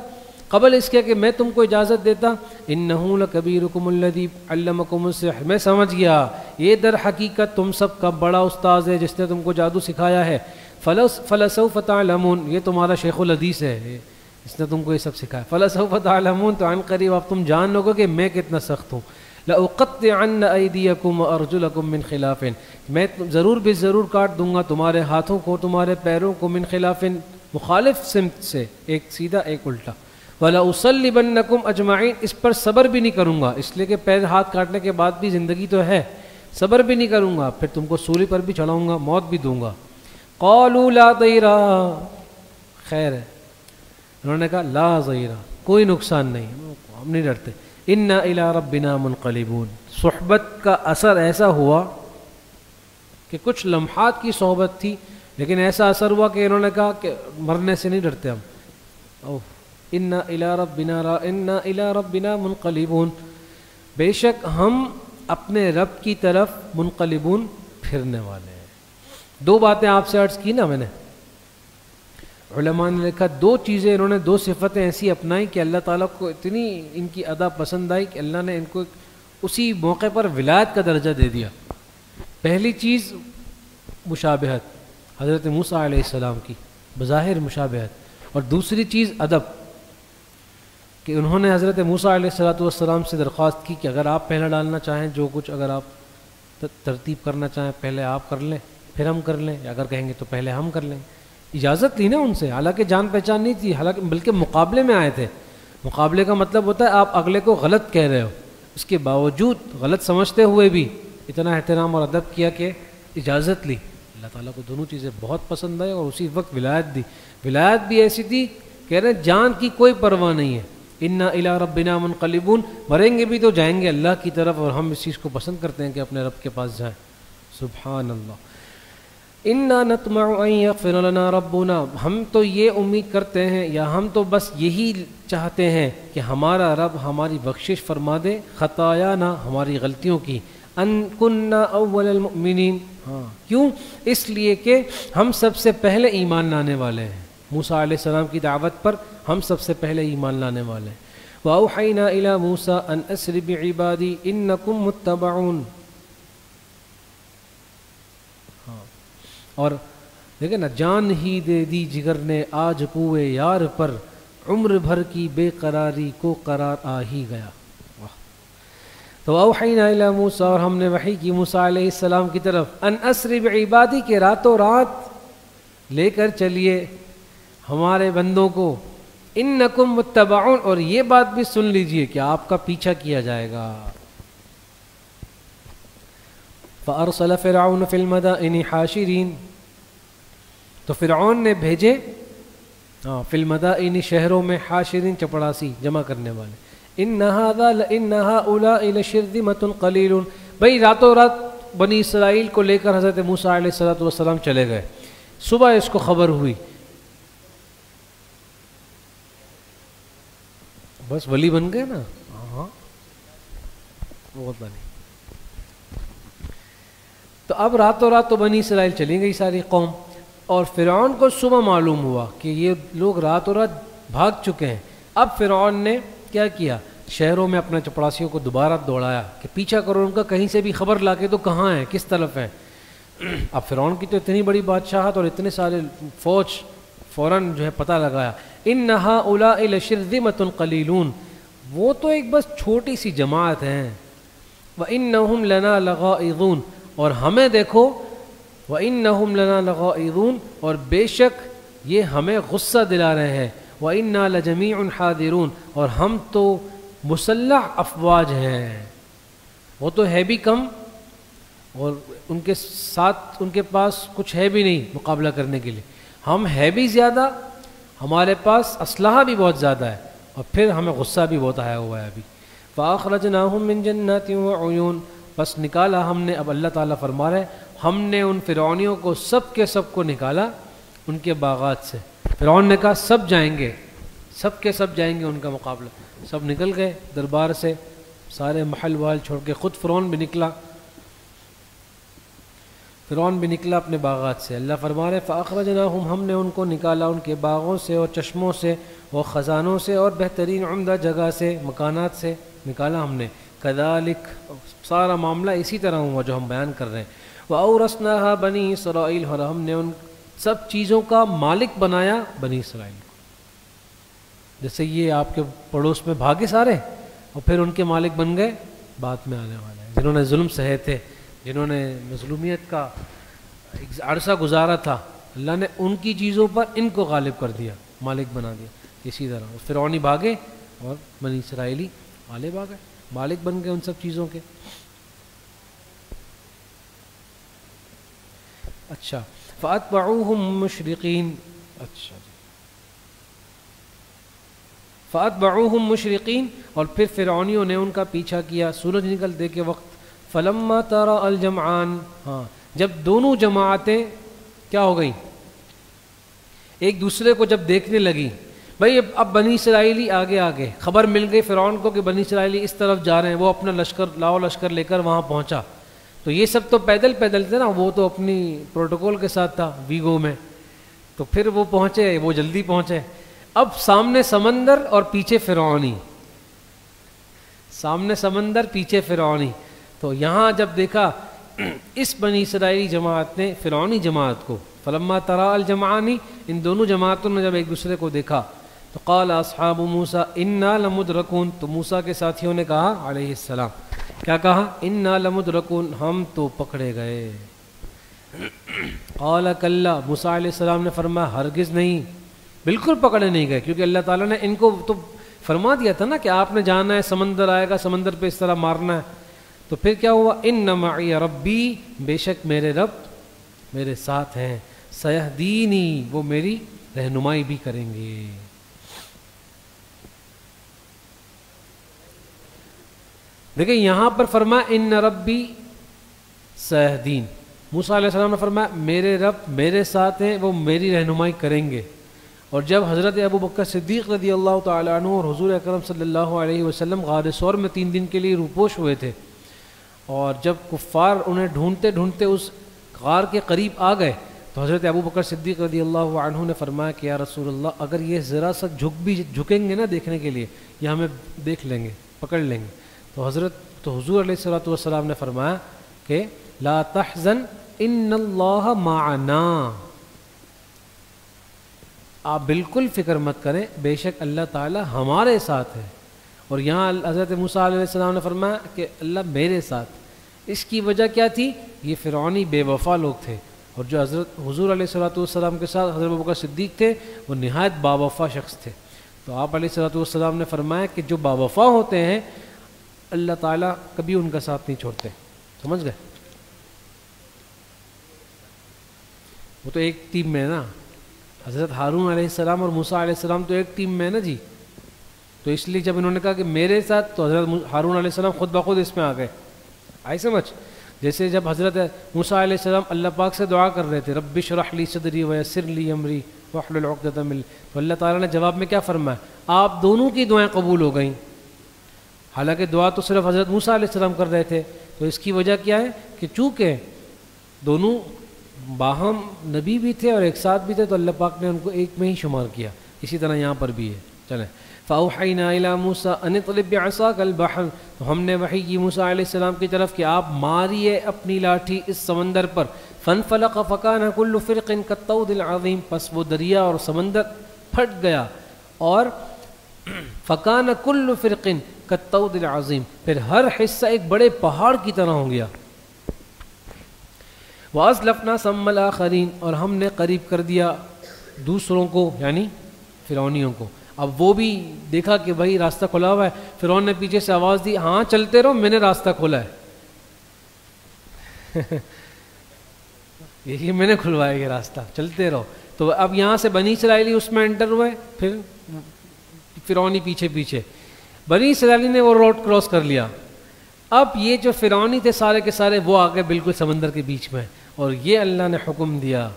قبل اس کے کہ میں تم کو اجازت دیتا؟ انہ لکبیرکم الذی علمکم السحر، میں سمجھ گیا یہ در حقیقت تم سب کا بڑا استاذ ہے جس نے تم کو جادو سکھایا ہے، فلسوف تعلمون، یہ تمہارا شیخ الحدیث ہے، اس نے تم کو یہ سب سکھایا، فلسوف تعلمون، تو عن قریب اب تم جان لو گے کہ میں کتنا سخت ہوں، لأقطعن ایدیکم وارجلکم من خلاف، میں ضرور بھی ضرور کاٹ دوں گا تمہارے ہاتھوں کو تمہارے پیروں کو، من خلاف مخالف سمت سے، ایک سیدھا ایک الٹا، وَلَأُصَلِّبَنَّكُمْ أَجْمَعِينَ، اس پر صبر بھی نہیں کروں گا، اس لیے کہ پیر ہاتھ کاٹنے کے بعد بھی زندگی تو ہے، صبر بھی نہیں کروں گا، پھر تم کو سولی پر بھی چڑھاؤں گا، موت بھی دوں گا۔ قَالُوا لَا ضَيْرَ، خیر ہے، انہوں نے کہا لا ضَيْرَ، کوئی نقصان نہیں، ہم نہیں ڈرتے، اِنَّا إِلَىٰ رَبِّنَا مُنْقَلِبُونَ، صحبت کا اثر ایسا ہوا کہ کچھ لمحات کی صحبت تھی لیکن ایسا اثر ہوا کہ انہوں نے کہا کہ مرنے سے نہیں ڈرتے ہم، اِنَّا إِلَىٰ رَبِّنَا مُنْقَلِبُونَ، بے شک ہم اپنے رب کی طرف منقلبون، پھرنے والے ہیں۔ دو باتیں آپ سے عرض کی نا میں نے، علماء نے لکھا دو چیزیں، انہوں نے دو صفتیں ایسی اپنائی کہ اللہ تعالیٰ کو اتنی ان کی ادا پسند آئی کہ اللہ نے ان کو اسی موقع پر ولایت کا درجہ دے دیا۔ پہلی چیز مشابہت، حضرت موسیٰ علیہ السلام کی بظاہر مشابہت، اور دوسری چیز ادب، کہ انہوں نے حضرت موسیٰ علیہ السلام سے درخواست کی کہ اگر آپ پہلے ڈالنا چاہیں جو کچھ، اگر آپ ترتیب کرنا چاہیں پہلے آپ کر لیں پھر ہم کر لیں، یا اگر کہیں گے تو پہلے ہم کر لیں، اجازت لی نا ان سے، حالانکہ جان پہچان نہیں تھی، حالانکہ بلکہ مقابلے میں آئے تھے۔ مقابلے کا مطلب ہوتا ہے آپ اگلے کو غلط کہہ رہے ہو، اس کے باوجود غلط سمجھتے ہوئے بھی اتنا احترام اور ادب کیا کہ اجازت لی۔ اللہ تعالیٰ کو دونوں چیزیں بہت پسند آئی اور اسی وقت ولایت دی۔ ولایت بھی ایسی تھی کہہ رہے جان کی کوئی پرواہ نہیں ہے، اِنَّا إِلَىٰ رَبِّنَا مُنْقَلِبُونَ، مریں گے بھی تو جائیں گے اللہ کی طرف، اور ہم اس چیز کو پسند کرتے ہیں کہ اپنے رب کے پاس جائیں۔ سبحان اللہ۔ انا نطمع ان یغفر لنا ربنا، ہم تو یہ امید کرتے ہیں یا ہم تو بس یہی چاہتے ہیں کہ ہمارا رب ہماری بخشش فرما دے، خطایانا ہماری غلطیوں کی، ان کننا اول المؤمنین، ہاں کیوں؟ اس لیے کہ ہم سب سے پہلے ایمان لانے والے ہیں، موسیٰ علیہ السلام کی دعوت پر ہم سب سے پہلے ایمان لانے والے ہیں۔ وَأَوْحَيْنَا إِلَى مُوسَىٰ أَنْ أَسْرِ بِعِبَادِي إِنَّكُمْ مُتَّبَعُونَ، اور دیکھیں نا، جان ہی دے دی جگر نے آج کوئے یار پر، عمر بھر کی بے قراری کو قرار آ ہی گیا۔ تو اوحینا الی موسیٰ، اور ہم نے وحی کی موسیٰ علیہ السلام کی طرف، ان اسری بعبادی، کے راتوں رات لے کر چلیے ہمارے بندوں کو، انکم متبعون، اور یہ بات بھی سن لیجئے کہ آپ کا پیچھا کیا جائے گا۔ فارسل فرعون فی المدائن حاشرین، تو فرعون نے بھیجے فی المدائن، شہروں میں، حاشرین چپڑاسی، جمع کرنے والے، ان هؤلاء لشرذمة قلیلون، بھئی راتوں رات بنی اسرائیل کو لے کر حضرت موسیٰ علیہ السلام چلے گئے، صبح اس کو خبر ہوئی، بس ولی بن گئے نا، ہاں بہت بنی۔ تو اب راتوں رات تو بنی اسرائیل چلی گئی ساری قوم، اور فرعون کو صبح معلوم ہوا کہ یہ لوگ راتوں رات بھاگ چکے ہیں۔ اب فرعون نے کیا کیا، شہروں میں اپنے چپڑاسیوں کو دوبارہ دوڑایا کہ پیچھا کرو ان کا، کہیں سے بھی خبر لا کے تو کہاں ہیں، کس طرف ہیں۔ اب فرعون کی تو اتنی بڑی بادشاہت اور اتنے سارے فوج، فوراً جو ہے پتہ لگایا، ان هؤلاء لشرذمة قلیلون، وہ تو ایک بس چھوٹی سی جماعت ہیں، وانہم لنا لغائظون، اور ہمیں دیکھو، وانہم لنا لغائظون، اور بے شک یہ ہمیں غصہ دلا رہے ہیں، وانا لجمیع حاضرون، اور ہم تو مسلح افواج ہیں، وہ تو ہے بھی کم اور ان کے ساتھ ان کے پاس کچھ ہے بھی نہیں مقابلہ کرنے کے لیے، ہم ہے بھی زیادہ، ہمارے پاس اسلحہ بھی بہت زیادہ ہے، اور پھر ہمیں غصہ بھی بہت آیا ہوا ہے ابھی۔ فاخرجناہم من جنات وعیون، بس نکالا ہم نے، اب اللہ تعالیٰ فرما رہے ہیں، ہم نے ان فرعونیوں کو سب کے سب کو نکالا ان کے باغات سے۔ فرعون نے کہا سب جائیں گے، سب کے سب جائیں گے ان کا مقابلہ، سب نکل گئے دربار سے، سارے محل وال چھوڑ کے، خود فرعون بھی نکلا، فرعون بھی نکلا اپنے باغات سے۔ اللہ فرما رہے فاخرجناہم، ہم نے ان کو نکالا ان کے باغوں سے اور چشموں سے اور خزانوں سے اور بہترین عمدہ جگہ سے، مکانات سے نکالا ہم نے۔ کذالک، سارا معاملہ اسی طرح ہوا جو ہم بیان کر رہے ہیں۔ وَأَوْرَثْنَاهَا بَنِي اسرائیل، اور ہم نے ان سب چیزوں کا مالک بنایا بنی اسرائیل کو۔ جیسے یہ آپ کے پڑوس میں بھاگے سارے اور پھر ان کے مالک بن گئے، بعد میں آنے والے ہیں، جنہوں نے ظلم سہے تھے، جنہوں نے مظلومیت کا عرصہ گزارا تھا، اللہ نے ان کی چیزوں پر ان کو غالب کر دیا، مالک بنا دیا۔ اسی طرح فرعونی بھاگے اور بنی اسرائیلی غالب آ گئے، مالک بن گئے ان سب چیزوں کے۔ اچھا، فَأَتْبَعُوهُمْ مُشْرِقِينَ، اچھا جی، فَأَتْبَعُوهُمْ مُشْرِقِينَ، اور پھر فرعونیوں نے ان کا پیچھا کیا سورج نکلتے کے وقت۔ فَلَمَّا تَرَى الْجَمْعَانِ، ہاں جب دونوں جماعتیں کیا ہو گئیں، ایک دوسرے کو جب دیکھنے لگی، بھئی اب بنی اسرائیلی آگے آگے، خبر مل گئی فرعون کو کہ بنی اسرائیلی اس طرف جا رہے ہیں، وہ اپنا لشکر لاؤ لشکر لے کر وہاں پہنچا، تو یہ سب تو پیدل پیدل تھے نا، وہ تو اپنی پروٹوکول کے ساتھ تھا ویگو میں، تو پھر وہ پہنچے، وہ جلدی پہنچے۔ اب سامنے سمندر اور پیچھے فرعونی، سامنے سمندر پیچھے فرعونی، تو یہاں جب دیکھا اس بنی اسرائیلی جماعت نے فرعونی جماعت کو، فلما ترى الجمعان، ان دونوں جماعتوں نے جب ایک دوسرے کو دیکھا، تو قال اصحاب موسیٰ انا لمدرکون، تو موسیٰ کے ساتھیوں نے کہا علیہ السلام، کیا کہا، انا لمدرکون، ہم تو پکڑے گئے۔ قال کلا، موسیٰ علیہ السلام نے فرمایا ہرگز نہیں، بالکل پکڑے نہیں گئے، کیونکہ اللہ تعالیٰ نے ان کو تو فرما دیا تھا نا کہ آپ نے جانا ہے، سمندر آئے گا، سمندر پہ اس طرح مارنا ہے، تو پھر کیا ہوا، ان معی ربی، بے شک میرے رب میرے ساتھ ہیں، سیہدینی، وہ میری رہنمائی بھی کریں گے۔ دیکھیں یہاں پر فرمایا ان ربی سیہدین، موسیٰ علیہ السلام نے فرمایا میرے رب میرے ساتھ ہیں، وہ میری رہنمائی کریں گے۔ اور جب حضرت ابو بکر صدیق رضی اللہ تعالیٰ عنہ اور حضور اکرم صلی اللہ علیہ وسلم غار ثور میں 3 دن کے لیے روپوش ہوئے تھے، اور جب کفار انہیں ڈھونڈتے ڈھونڈتے اس غار کے قریب آ گئے تو حضرت ابو بکر صدیق رضی اللہ عنہ نے فرمایا کہ یا رسول اللہ اگر یہ ذرا سا جھکیں گے نا دیکھنے کے لیے، یہ ہمیں دیکھ لیں گے، پکڑ لیں گے۔ تو حضور علیہ الصلوۃ والسلام نے فرمایا کہ لا تحزن ان اللہ معنا، آپ بالکل فکر مت کریں، بے شک اللہ تعالی ہمارے ساتھ ہے۔ اور یہاں حضرت موسیٰ علیہ السلام نے فرمایا کہ اللہ میرے ساتھ۔ اس کی وجہ کیا تھی؟ یہ فرعونی بے وفا لوگ تھے، اور جو حضرت حضور علیہ الصلوۃ والسلام کے ساتھ حضرت ابوبکر صدیق تھے وہ نہایت باوفا شخص تھے۔ تو آپ علیہ الصلوۃ والسلام نے فرمایا کہ جو باوفا ہوتے ہیں اللہ تعالیٰ کبھی ان کا ساتھ نہیں چھوڑتے۔ سمجھ گئے؟ وہ تو ایک ٹیم میں ہے نا، حضرت ہارون علیہ السلام اور موسیٰ علیہ السلام تو ایک ٹیم میں ہے نا جی۔ تو اس لیے جب انہوں نے کہا کہ میرے ساتھ، تو حضرت ہارون علیہ السلام خود بخود اس میں آ گئے۔ آئی سمجھ؟ جیسے جب حضرت موسیٰ علیہ السلام اللہ پاک سے دعا کر رہے تھے رب اشرح لی صدری ویسر لی امری واحلل عقدۃ من، تو اللہ تعالیٰ نے جواب میں کیا فرمایا؟ آپ دونوں کی دعائیں قبول ہو گئیں۔ حالانکہ دعا تو صرف حضرت موسیٰ علیہ السلام کر رہے تھے، تو اس کی وجہ کیا ہے کہ چونکہ دونوں باہم نبی بھی تھے اور ایک ساتھ بھی تھے، تو اللہ پاک نے ان کو ایک میں ہی شمار کیا۔ اسی طرح یہاں پر بھی ہے۔ چلیں، فَأَوْحَيْنَا إِلَىٰ مُوسَىٰ أَنِ اضْرِب بِّعَصَاكَ الْبَحْرَ، تو ہم نے وحی کی موسیٰ علیہ السلام کی طرف کہ آپ ماریے اپنی لاٹھی اس سمندر پر، فَانْفَلَقَ فَكَانَ كُلُّ فِرْقٍ كَالطَّوْدِ الْعَظِيمِ، پس وہ دریا اور سمندر پھٹ گیا، اور فَكَانَ كُلُّ فِرْقٍ كَالطَّوْدِ الْعَظِيمِ، پھر ہر حصہ ایک بڑے پہاڑ کی طرح ہو گیا۔ وَأَزْلَفْنَا ثَمَّ الْآخَرِينَ، اور ہم نے قریب کر دیا دوسروں کو، یعنی فرعونیوں کو۔ اب وہ بھی دیکھا کہ بھائی راستہ کھلا ہوا ہے، فرعون نے پیچھے سے آواز دی ہاں چلتے رہو، میں نے راستہ کھولا ہے یہی میں نے کھلوایا یہ راستہ، چلتے رہو۔ تو اب یہاں سے بنی اسرائیلی اس میں انٹر ہوئے، پھر فرعونی پیچھے پیچھے، بنی اسرائیلی نے وہ روڈ کراس کر لیا۔ اب یہ جو فرعونی تھے سارے کے سارے وہ آگے بالکل سمندر کے بیچ میں، اور یہ اللہ نے حکم دیا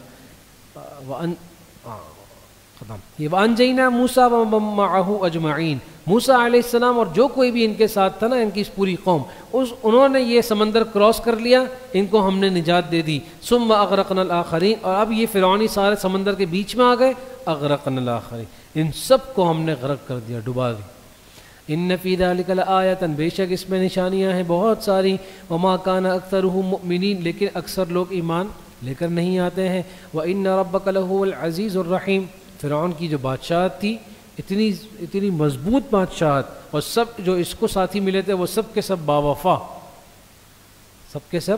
یہ وَأَنْجَيْنَا مُوسَىٰ وَمَن مَّعَهُ أَجْمَعِينَ، موسیٰ علیہ السلام اور جو کوئی بھی ان کے ساتھ تھا نا، ان کی پوری قوم، انہوں نے یہ سمندر کراس کر لیا، ان کو ہم نے نجات دے دی۔ ثُمَّ أَغْرَقْنَا الْآخَرِينَ، اور اب یہ فرعونی سارے سمندر کے بیچ میں آ گئے، أَغْرَقْنَا الْآخَرِينَ، ان سب کو ہم نے غرق کر دیا، ڈبا دی۔ إِنَّ فِي ذَلِكَ لَآيَةً، بے شک اس میں نشانیاں ہیں بہت ساری، وَمَا كَانَ أَكْثَرُهُم مُؤْمِنِينَ، لیکن اکثر لوگ ایمان لے کر نہیں آتے ہیں۔ وَإِنَّ رَبَّكَ لَهُوَ الْعَزِيزُ الرَّحِيمُ، فرعون کی جو بادشاہت تھی اتنی مضبوط بادشاہت، اور سب جو اس کو ساتھی ملے تھے وہ سب کے سب باوفا، سب کے سب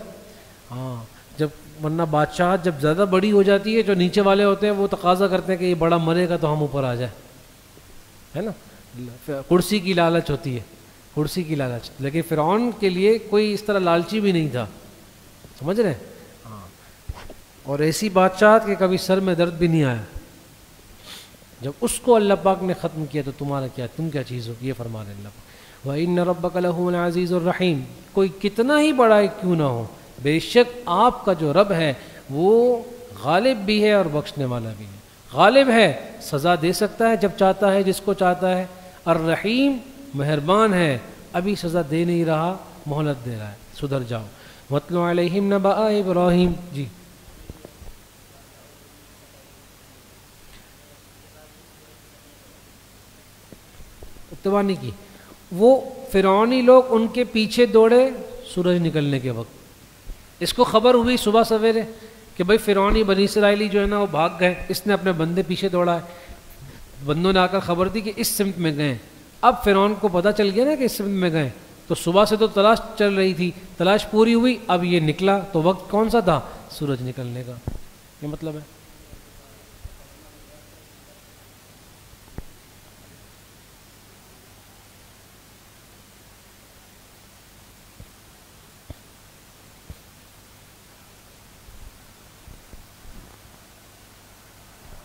ہاں۔ جب ورنہ بادشاہت جب زیادہ بڑی ہو جاتی ہے، جو نیچے والے ہوتے ہیں وہ تقاضا کرتے ہیں کہ یہ بڑا مرے گا تو ہم اوپر آ جائیں، ہے نا، کرسی کی لالچ ہوتی ہے، کرسی کی لالچ۔ لیکن فرعون کے لیے کوئی اس طرح لالچی بھی نہیں تھا، سمجھ رہے ہیں؟ ہاں، اور ایسی بادشاہت کہ کبھی سر میں درد بھی نہیں آیا۔ جب اس کو اللہ پاک نے ختم کیا تو تمہارا کیا، تم کیا چیز ہو، یہ فرما رہے اللہ پاک۔ وَإِنَّ رَبَّكَ لَهُوَ الْعَزِيزُ الرَّحِيمُ، کوئی کتنا ہی بڑا کیوں نہ ہو، بے شک آپ کا جو رب ہے وہ غالب بھی ہے اور بخشنے والا بھی ہے۔ غالب ہے، سزا دے سکتا ہے جب چاہتا ہے، جس کو چاہتا ہے۔ الرحیم، مہربان ہے، ابھی سزا دے نہیں رہا، مہلت دے رہا ہے، سدھر جاؤ۔ وَاتْلُ عَلَيْهِمْ نَبَأَ إِبْرَاهِيمَ، جی اتباع نہیں کی۔ وہ فرعونی لوگ ان کے پیچھے دوڑے سورج نکلنے کے وقت، اس کو خبر ہوئی صبح سویرے کہ بھائی فرعونی بنی اسرائیلی جو ہے نا وہ بھاگ گئے، اس نے اپنے بندے پیچھے دوڑا ہے۔ بندوں نے آ کر خبر دی کہ اس سمت میں گئے۔ اب فرعون کو پتہ چل گیا نا کہ اس سمت میں گئے، تو صبح سے تو تلاش چل رہی تھی، تلاش پوری ہوئی، اب یہ نکلا تو وقت کون سا تھا؟ سورج نکلنے کا، یہ مطلب ہے۔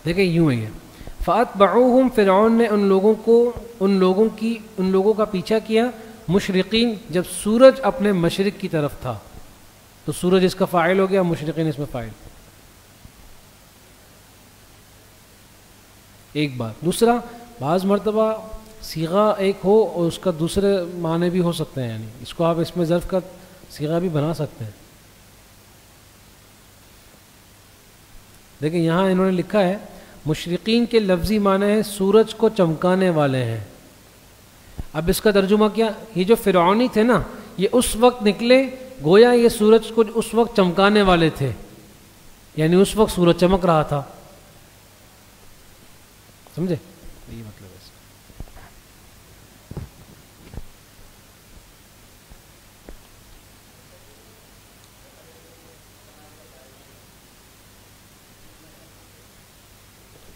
دیکھیں یوں ہی ہے، فَأَتْبَعُوهُمْ، فرعون نے ان لوگوں کا پیچھا کیا، مشرقین، جب سورج اپنے مشرق کی طرف تھا، تو سورج اس کا فاعل ہو گیا، مشرقین اس میں فاعل. ایک بات. دوسرا، بعض مرتبہ صیغہ ایک ہو اور اس کا دوسرے معنی بھی ہو سکتے ہیں، یعنی اس کو آپ اس میں ظرف کا صیغہ بھی بنا سکتے ہیں. دیکھیں یہاں انہوں نے لکھا ہے مشرقین کے لفظی معنی ہے سورج کو چمکانے والے ہیں. اب اس کا ترجمہ کیا؟ یہ جو فرعونی تھے نا، یہ اس وقت نکلے گویا یہ سورج کو اس وقت چمکانے والے تھے، یعنی اس وقت سورج چمک رہا تھا. سمجھے؟ یہ مطلب ہے اس کا.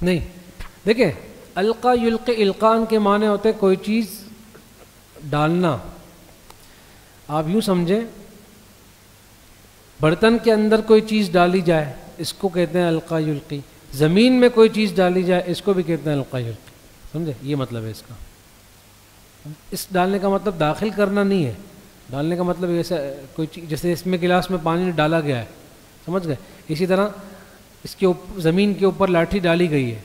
نہیں دیکھیں، القا یلقی القان کے معنی ہوتے کوئی چیز ڈالنا. آپ یوں سمجھیں برتن کے اندر کوئی چیز ڈالی جائے اس کو کہتے ہیں القا یلقی، زمین میں کوئی چیز ڈالی جائے اس کو بھی کہتے ہیں القا یلقی. سمجھے؟ یہ مطلب ہے اس کا. اس ڈالنے کا مطلب داخل کرنا نہیں ہے، ڈالنے کا مطلب ایسا کوئی چیز جیسے اس میں گلاس میں پانی ڈالا گیا ہے، سمجھ گئے؟ اسی طرح اس کے زمین کے اوپر لاٹھی ڈالی گئی ہے.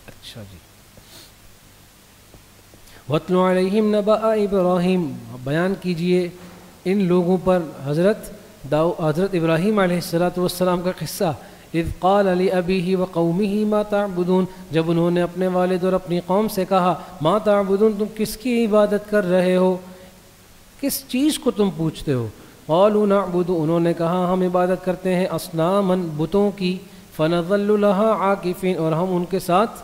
اچھا جی. وَاتْلُ عَلَيْهِمْ نَبَأَ إِبْرَاهِيمَ، بیان کیجئے ان لوگوں پر حضرت ابراہیم علیہ السلام کا قصہ. اذ قال لأبیہ وقومہ ما تعبدون، جب انہوں نے اپنے والد اور اپنی قوم سے کہا ما تعبدون، تم کس کی عبادت کر رہے ہو، کس چیز کو تم پوچھتے ہو. قالوا نعبد، انہوں نے کہا ہم عبادت کرتے ہیں اصناما، بتوں کی. فنظل لها عاکفین، اور ہم ان کے ساتھ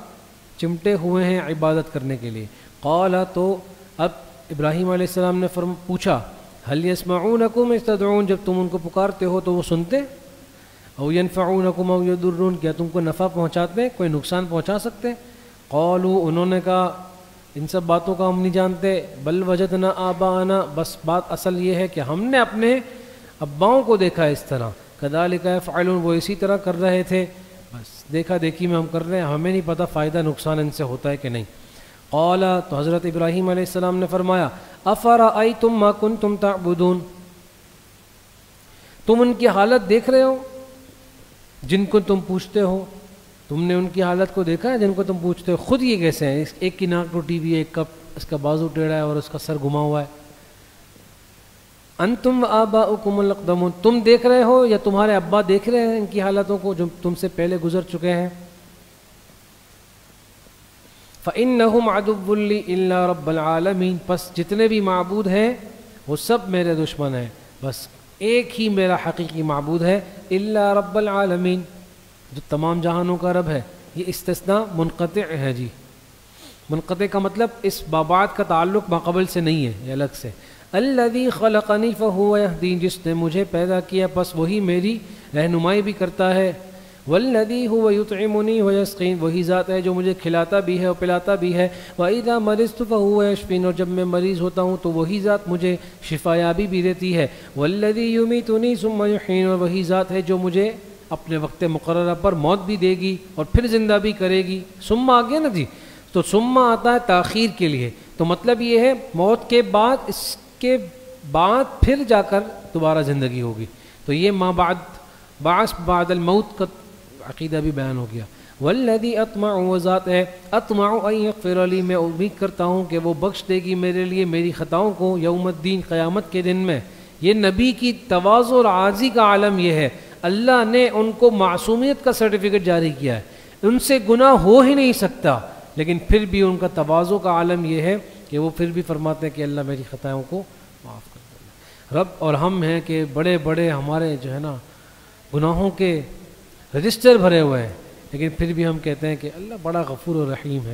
چمٹے ہوئے ہیں عبادت کرنے کے لیے. قال، تو اب ابراہیم علیہ السلام نے پوچھا هل يسمعونکم اذ تدعون، جب تم ان کو پکارتے ہو تو وہ سنتے؟ او ينفعونکم او یضرون، کیا تم کو نفع پہنچاتے کوئی نقصان پہنچا سکتے؟ قالوا، انہوں نے کہا ان سب باتوں کا ہم نہیں جانتے. بل وجدنا آباءنا، بس بات اصل یہ ہے کہ ہم نے اپنے اباؤں کو دیکھا اس طرح. کذالک یفعلون، وہ اسی طرح کر رہے تھے، بس دیکھا دیکھی میں ہم کر رہے ہیں، ہمیں نہیں پتہ فائدہ نقصان ان سے ہوتا ہے کہ نہیں. قال، تو حضرت ابراہیم علیہ السلام نے فرمایا افرأیتم ما کنتم تعبدون، تم ان کی حالت دیکھ رہے ہو جن کو تم پوچھتے ہو؟ تم نے ان کی حالت کو دیکھا ہے جن کو تم پوچھتے ہو؟ خود یہ کیسے ہیں؟ ایک کی ناک ٹوٹی ہوئی ہے، ایک کا اس کا بازو ٹیڑھا ہے اور اس کا سر گھما ہوا ہے. انتم وآباؤکم الاقدمون، تم دیکھ رہے ہو یا تمہارے ابا دیکھ رہے ہیں ان کی حالتوں کو جو تم سے پہلے گزر چکے ہیں؟ فإنہم عدو لی الا رب العالمین، پس جتنے بھی معبود ہیں وہ سب میرے دشمن ہیں، بس ایک ہی میرا حقیقی معبود ہے، الا رب العالمین، جو تمام جہانوں کا رب ہے. یہ استثناء منقطع ہے جی. منقطع کا مطلب اس بابات کا تعلق ماقبل سے نہیں ہے، یہ الگ سے. الذی خلقنی فہو یہدین، جس نے مجھے پیدا کیا پس وہی میری رہنمائی بھی کرتا ہے. والذی هو یطعمنی ویسقین، وہی ذات ہے جو مجھے کھلاتا بھی ہے اور پلاتا بھی ہے. وَإِذَا مَرِضْتُ فَهُوَ یشفین، اور جب میں مریض ہوتا ہوں تو وہی ذات مجھے شفا یابی بھی دیتی ہے. والذی یمیتنی ثم یحیین، اور وہی ذات ہے جو مجھے اپنے وقت مقررہ پر موت بھی دے گی اور پھر زندہ بھی کرے گی. ثم آ گیا نا جی، تو ثم آتا ہے تاخیر کے لیے، تو مطلب یہ ہے موت کے بعد، اس کے بعد پھر جا کر دوبارہ زندگی ہوگی. تو یہ ما بعد بعث بعد الموت کا عقیدہ بھی بیان ہو گیا. والذی اطمع، وہ ذات ہے اطمع ان یغفر لی، میں امید کرتا ہوں کہ وہ بخش دے گی میرے لیے میری خطاؤں کو یوم الدین، قیامت کے دن میں. یہ نبی کی تواضع اور عاجزی کا عالم یہ ہے، اللہ نے ان کو معصومیت کا سرٹیفکیٹ جاری کیا ہے، ان سے گناہ ہو ہی نہیں سکتا، لیکن پھر بھی ان کا تواضع کا عالم یہ ہے کہ وہ پھر بھی فرماتے ہیں کہ اللہ میری خطاؤں کو معاف کر دے. رب اور ہم ہیں کہ بڑے بڑے ہمارے جو ہے نا گناہوں کے رجسٹر بھرے ہوئے ہیں، لیکن پھر بھی ہم کہتے ہیں کہ اللہ بڑا غفور و رحیم ہے.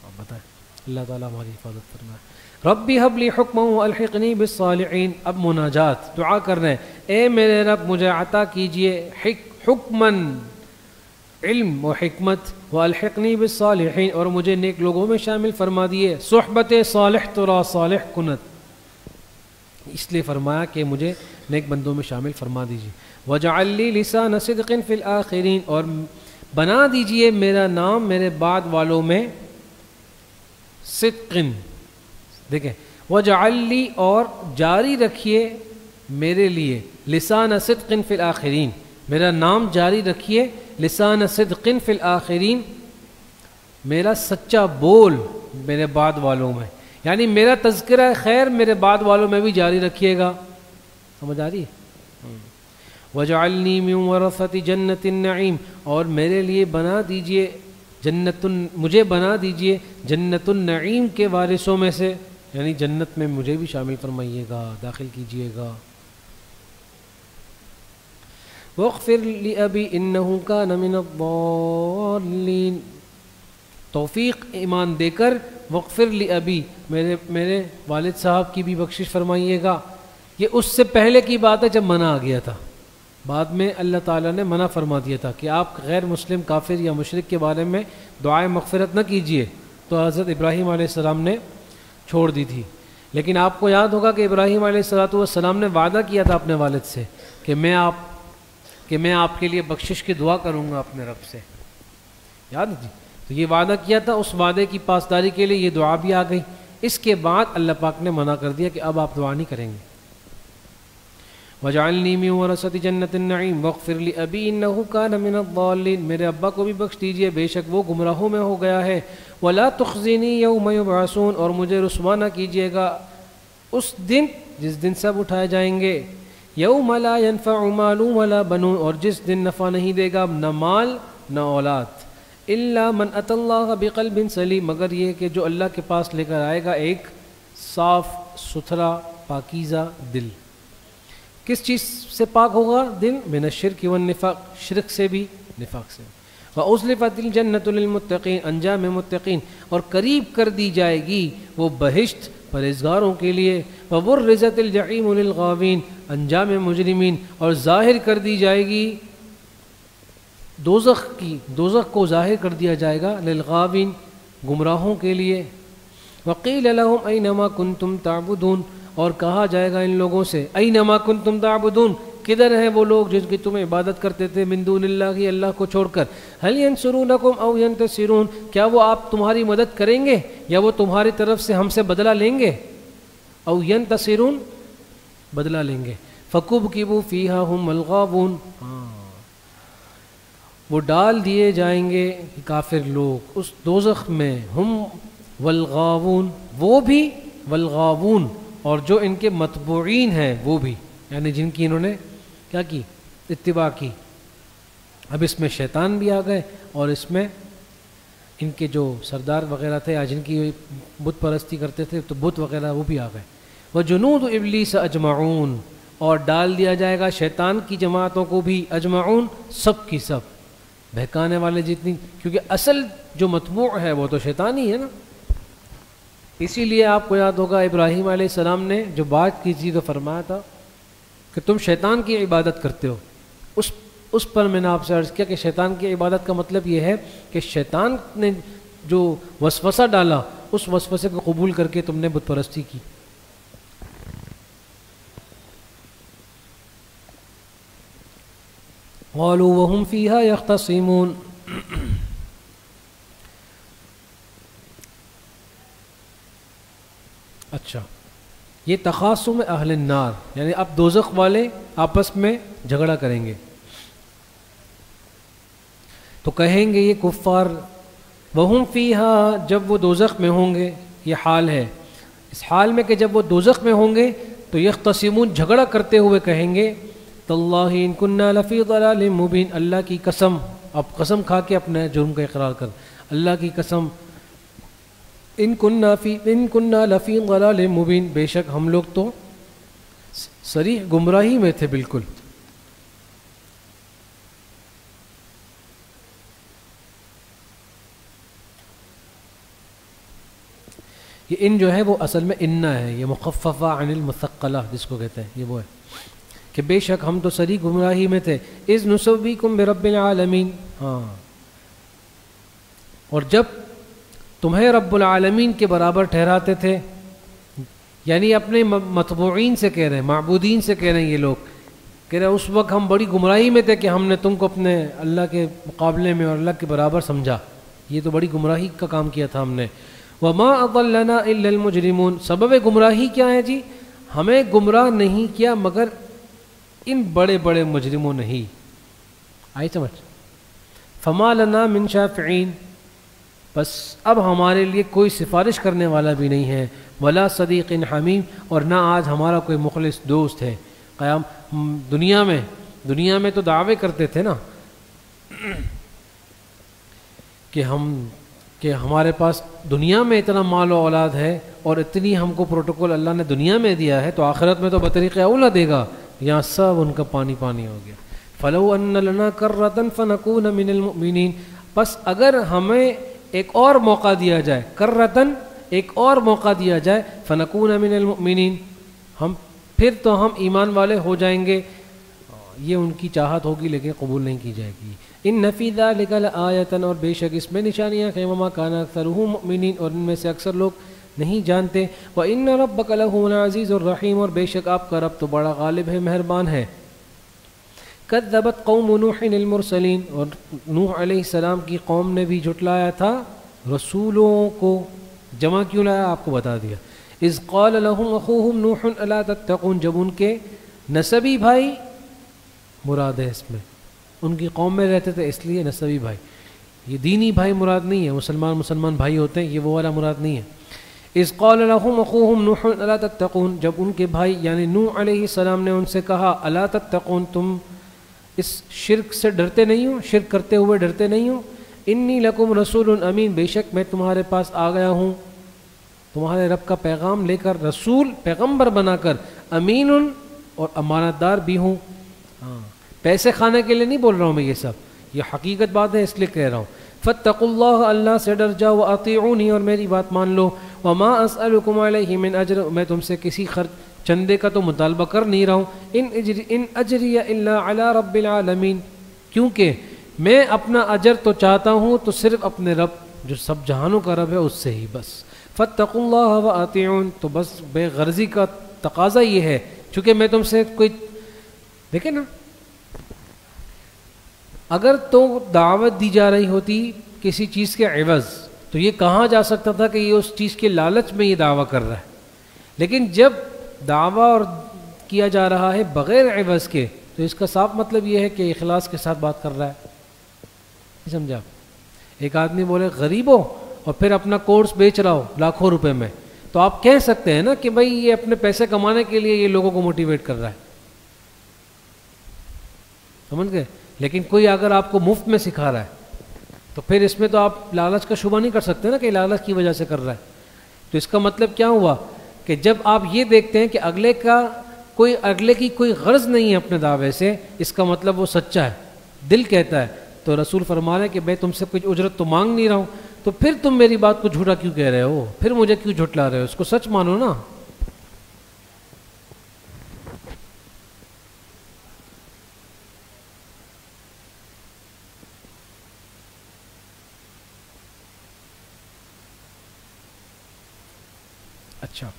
آپ بتائیں، اللہ تعالیٰ ہماری حفاظت فرمائے. ربی حب لی حکما والحقنی بالصالحین، اب مناجات دعا کر رہے ہیں، اے میرے رب مجھے عطا کیجئے حکمن، علم و حکمت، والحقنی بالصالحین، اور مجھے نیک لوگوں میں شامل فرما دیے. صحبت صالح ترا صالح کنت، اس لیے فرمایا کہ مجھے نیک بندوں میں شامل فرما دیجیے. وجعل لی لسان صدق فی الآخرین، اور بنا دیجئے میرا نام میرے بعد والوں میں صدق. دیکھیں وجعل لی اور جاری رکھیے میرے لیے لسان صدق فی الآخرین، میرا نام جاری رکھیے لسان صدق فی الآخرین، میرا سچا بول میرے بعد والوں میں، یعنی میرا تذکرہ خیر میرے بعد والوں میں بھی جاری رکھیے گا. سمجھ آ رہی ہے؟ وجعلنی من ورثۃ جنت النعیم، اور میرے لیے بنا دیجئے مجھے بنا دیجئے جنت النعیم کے وارثوں میں سے، یعنی جنت میں مجھے بھی شامل فرمائیے گا، داخل کیجئے گا. واغفر لأبی انہ کان من الضالین، توفیق ایمان دے کر واغفر لأبی، میرے والد صاحب کی بھی بخشش فرمائیے گا. یہ اس سے پہلے کی بات ہے جب منع آ گیا تھا، بعد میں اللہ تعالیٰ نے منع فرما دیا تھا کہ آپ غیر مسلم کافر یا مشرک کے بارے میں دعائے مغفرت نہ کیجیے، تو حضرت ابراہیم علیہ السلام نے چھوڑ دی تھی. لیکن آپ کو یاد ہوگا کہ ابراہیم علیہ السلام نے وعدہ کیا تھا اپنے والد سے کہ میں آپ کے لیے بخشش کی دعا کروں گا اپنے رب سے، یاد ہے جی؟ تو یہ وعدہ کیا تھا، اس وعدے کی پاسداری کے لیے یہ دعا بھی آ گئی. اس کے بعد اللہ پاک نے منع کر دیا کہ اب آپ دعا نہیں کریں گے. وجعلنی من ورثۃ جنت النعیم واغفر لأبی انہ کان من الضالین، میرے ابا کو بھی بخش دیجئے، بے شک وہ گمراہوں میں ہو گیا ہے. ولا تخزنی یوم یبعثون، اور مجھے رسوا نہ کیجیے گا اس دن جس دن سب اٹھائے جائیں گے. یوم لا ینفع مال ولا بنون، اور جس دن نفع نہیں دے گا نہ مال نہ اولاد. الا من اتى اللہ بقلب سلیم، مگر یہ کہ جو اللہ کے پاس لے کر آئے گا ایک صاف ستھرا پاکیزہ دل. کس چیز سے پاک ہوگا دل؟ من الشرک والنفاق، شرک سے بھی نفاق سے. وَأُزْلِفَتِ الْجَنَّةُ لِلْمُتَّقِينَ، انجام متقین، اور قریب کر دی جائے گی وہ بہشت پرہیزگاروں کے لیے. وَبُرِّزَتِ الْجَحِيمُ لِلْغَاوِينَ، انجام مجرمین، اور ظاہر کر دی جائے گی دوزخ کو ظاہر کر دیا جائے گا للغاوین، گمراہوں کے لیے. وَقِيلَ لَهُمْ أَيْنَمَا كُنْتُمْ تَعْبُدُونَ، اور کہا جائے گا ان لوگوں سے أَيْنَمَا كُنْتُمْ تَعْبُدُونَ، کدھر ہیں وہ لوگ جن کی تم عبادت کرتے تھے من دون اللہ، اللہ کو چھوڑ کر. هَلْ يَنْصُرُونَكُمْ أَوْ يَنْتَصِرُونَ، کیا وہ آپ تمہاری مدد کریں گے یا وہ تمہاری طرف سے ہم سے بدلہ لیں گے؟ أَوْ يَنْتَصِرُونَ، بدلہ لیں گے. فَكُبْكِبُوا فِيهَا هُمْ الْغَاوُونَ، وہ ڈال دیے جائیں گے کافر لوگ اس دوزخ میں. ہم والغاوون، وہ بھی، والغاوون، اور جو ان کے متبوعین ہیں وہ بھی، یعنی جن کی انہوں نے کیا کی؟ اتباع کی. اب اس میں شیطان بھی آ گئے اور اس میں ان کے جو سردار وغیرہ تھے یا جن کی بت پرستی کرتے تھے تو بت وغیرہ وہ بھی آ گئے. وجنود ابلیس اجمعون، اور ڈال دیا جائے گا شیطان کی جماعتوں کو بھی، اجمعون، سب کی سب، بہکانے والے جتنی، کیونکہ اصل جو متبوع ہے وہ تو شیطان ہی ہے نا. اسی لیے آپ کو یاد ہوگا ابراہیم علیہ السلام نے جو بات کی تھی تو فرمایا تھا کہ تم شیطان کی عبادت کرتے ہو. اس پر میں نے آپ سے عرض کیا کہ شیطان کی عبادت کا مطلب یہ ہے کہ شیطان نے جو وسوسہ ڈالا اس وسوسے کو قبول کر کے تم نے بت پرستی کی. قالوا وهم فيها يختصمون، اچھا یہ تخاصم اہل النار، یعنی اب دوزخ والے آپس میں جھگڑا کریں گے تو کہیں گے یہ کفار، وہم فیہا، جب وہ دوزخ میں ہوں گے، یہ حال ہے، اس حال میں کہ جب وہ دوزخ میں ہوں گے تو یختصمون، جھگڑا کرتے ہوئے کہیں گے تاللہ ان کننا لفی ضلال مبین، اللہ کی قسم، اب قسم کھا کے اپنے جرم کا اقرار کر، اللہ کی قسم، ان کننا لفی ضلال مبین، بے شک ہم لوگ تو صریح گمراہی میں تھے بالکل. یہ ان جو ہے وہ اصل میں اننا ہے، یہ مخففہ عن المثقلہ جس کو کہتے ہیں، یہ وہ ہے کہ بے شک ہم تو صریح گمراہی میں تھے. اذ نسویکم برب العالمین، ہاں، اور جب تمہیں رب العالمین کے برابر ٹھہراتے تھے، یعنی اپنے متبوعین سے کہہ رہے ہیں، معبودین سے کہہ رہے ہیں یہ لوگ، کہہ رہے ہیں اس وقت ہم بڑی گمراہی میں تھے کہ ہم نے تم کو اپنے اللہ کے مقابلے میں اور اللہ کے برابر سمجھا، یہ تو بڑی گمراہی کا کام کیا تھا ہم نے. وما اضلنا الا المجرمون، سبب گمراہی کیا ہے جی؟ ہمیں گمراہ نہیں کیا مگر ان بڑے بڑے مجرموں نے ہی. آئی سمجھ؟ فما لنا من شافعین، بس اب ہمارے لیے کوئی سفارش کرنے والا بھی نہیں ہے. ولا صدیق حمیم، اور نہ آج ہمارا کوئی مخلص دوست ہے. قیام دنیا میں تو دعوے کرتے تھے نا کہ ہمارے پاس دنیا میں اتنا مال و اولاد ہے اور اتنی ہم کو پروٹوکول اللہ نے دنیا میں دیا ہے، تو آخرت میں تو بطریق اولا دے گا. یہاں سب ان کا پانی پانی ہو گیا. فلو ان لنا کرۃ فنکون من المؤمنین، بس اگر ہمیں ایک اور موقع دیا جائے، کرۃ ایک اور موقع دیا جائے، فنکون من المؤمنین، پھر تو ہم ایمان والے ہو جائیں گے. یہ ان کی چاہت ہوگی لیکن قبول نہیں کی جائے گی. ان فی ذلک لآیۃ، اور بے شک اس میں نشانیاں ہیں. وما کان اکثرهم مؤمنین، اور ان میں سے اکثر لوگ نہیں جانتے. وان ربک لہو العزیز الرحیم، اور بے شک آپ کا رب تو بڑا غالب ہے، مہربان ہے. کذبت قوم نوح المرسلین، اور نوح علیہ السلام کی قوم نے بھی جھٹلایا تھا رسولوں کو. جمع کیوں لایا آپ کو بتا دیا. اذ قال لهم اخوهم نوح الا تتقون، جب ان کے نسبی بھائی مراد ہے، اس میں ان کی قوم میں رہتے تھے اس لیے نسبی بھائی، یہ دینی بھائی مراد نہیں ہے. مسلمان بھائی ہوتے ہیں، یہ وہ والا مراد نہیں ہے. اذ قال لهم اخوهم نوح الا تتقون، جب ان کے بھائی یعنی نوح علیہ السلام نے ان سے کہا الا تتقون، تم اس شرک سے ڈرتے نہیں ہو، شرک کرتے ہوئے ڈرتے نہیں ہو. انی لکم رسول امین، بے شک میں تمہارے پاس آ گیا ہوں تمہارے رب کا پیغام لے کر، رسول پیغمبر بنا کر، امین اور امانت دار بھی ہوں. پیسے کھانے کے لیے نہیں بول رہا ہوں میں، یہ سب یہ حقیقت بات ہے اس لیے کہہ رہا ہوں. فاتقوا اللہ، اللہ سے ڈر جاؤ، واطیعونی، اور میری بات مان لو. وما اسألکم علیہ من اجر، میں تم سے کسی چندے کا تو مطالبہ کر نہیں رہا ہوں. ان اجری الا علی رب العالمین، کیونکہ میں اپنا اجر تو چاہتا ہوں تو صرف اپنے رب جو سب جہانوں کا رب ہے اس سے ہی بس. فاتقوا اللہ واطیعون، تو بس بے غرضی کا تقاضا یہ ہے، چونکہ میں تم سے کوئی دیکھیں نا، اگر تو دعوت دی جا رہی ہوتی کسی چیز کے عوض تو یہ کہا جا سکتا تھا کہ یہ اس چیز کے لالچ میں یہ دعویٰ کر رہا ہے. لیکن جب دعویٰ اور کیا جا رہا ہے بغیر عوض کے، تو اس کا صاف مطلب یہ ہے کہ اخلاص کے ساتھ بات کر رہا ہے. سمجھا؟ ایک آدمی بولے غریب ہو اور پھر اپنا کورس بیچ رہا ہو لاکھوں روپے میں، تو آپ کہہ سکتے ہیں نا کہ بھائی یہ اپنے پیسے کمانے کے لیے یہ لوگوں کو موٹیویٹ کر رہا ہے. سمجھ گئے؟ لیکن کوئی اگر آپ کو مفت میں سکھا رہا ہے تو پھر اس میں تو آپ لالچ کا شبہ نہیں کر سکتے نا کہ لالچ کی وجہ سے کر رہا ہے. تو اس کا مطلب کیا ہوا کہ جب آپ یہ دیکھتے ہیں کہ اگلے کی کوئی غرض نہیں ہے اپنے دعوے سے، اس کا مطلب وہ سچا ہے، دل کہتا ہے. تو رسول فرما رہے ہیں کہ میں تم سے کچھ اجرت تو مانگ نہیں رہا ہوں، تو پھر تم میری بات کو جھوٹا کیوں کہہ رہے ہو، پھر مجھے کیوں جھٹلا رہے ہو، اس کو سچ مانو نا. اچھا،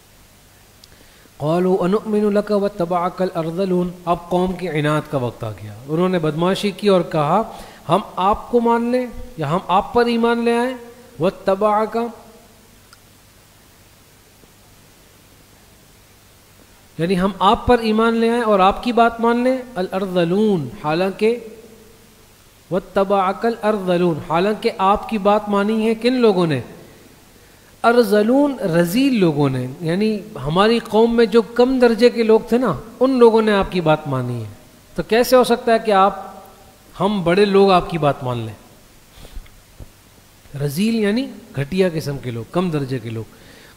قالوا انؤمن لك واتبعك الارذلون، اب قوم کی عناد کا وقت آ گیا. انہوں نے بدمعاشی کی اور کہا ہم آپ کو مان لیں یا ہم آپ پر ایمان لے آئیں. واتبعك، یعنی ہم آپ پر ایمان لے آئیں اور آپ کی بات مان لیں. الارذلون، حالانکہ واتبعك الارذلون، حالانکہ آپ کی بات مانی ہے کن لوگوں نے؟ ارذلون، رذیل لوگوں نے، یعنی ہماری قوم میں جو کم درجے کے لوگ تھے نا، ان لوگوں نے آپ کی بات مانی ہے. تو کیسے ہو سکتا ہے کہ ہم بڑے لوگ آپ کی بات مان لیں؟ رذیل یعنی گھٹیا قسم کے لوگ، کم درجے کے لوگ.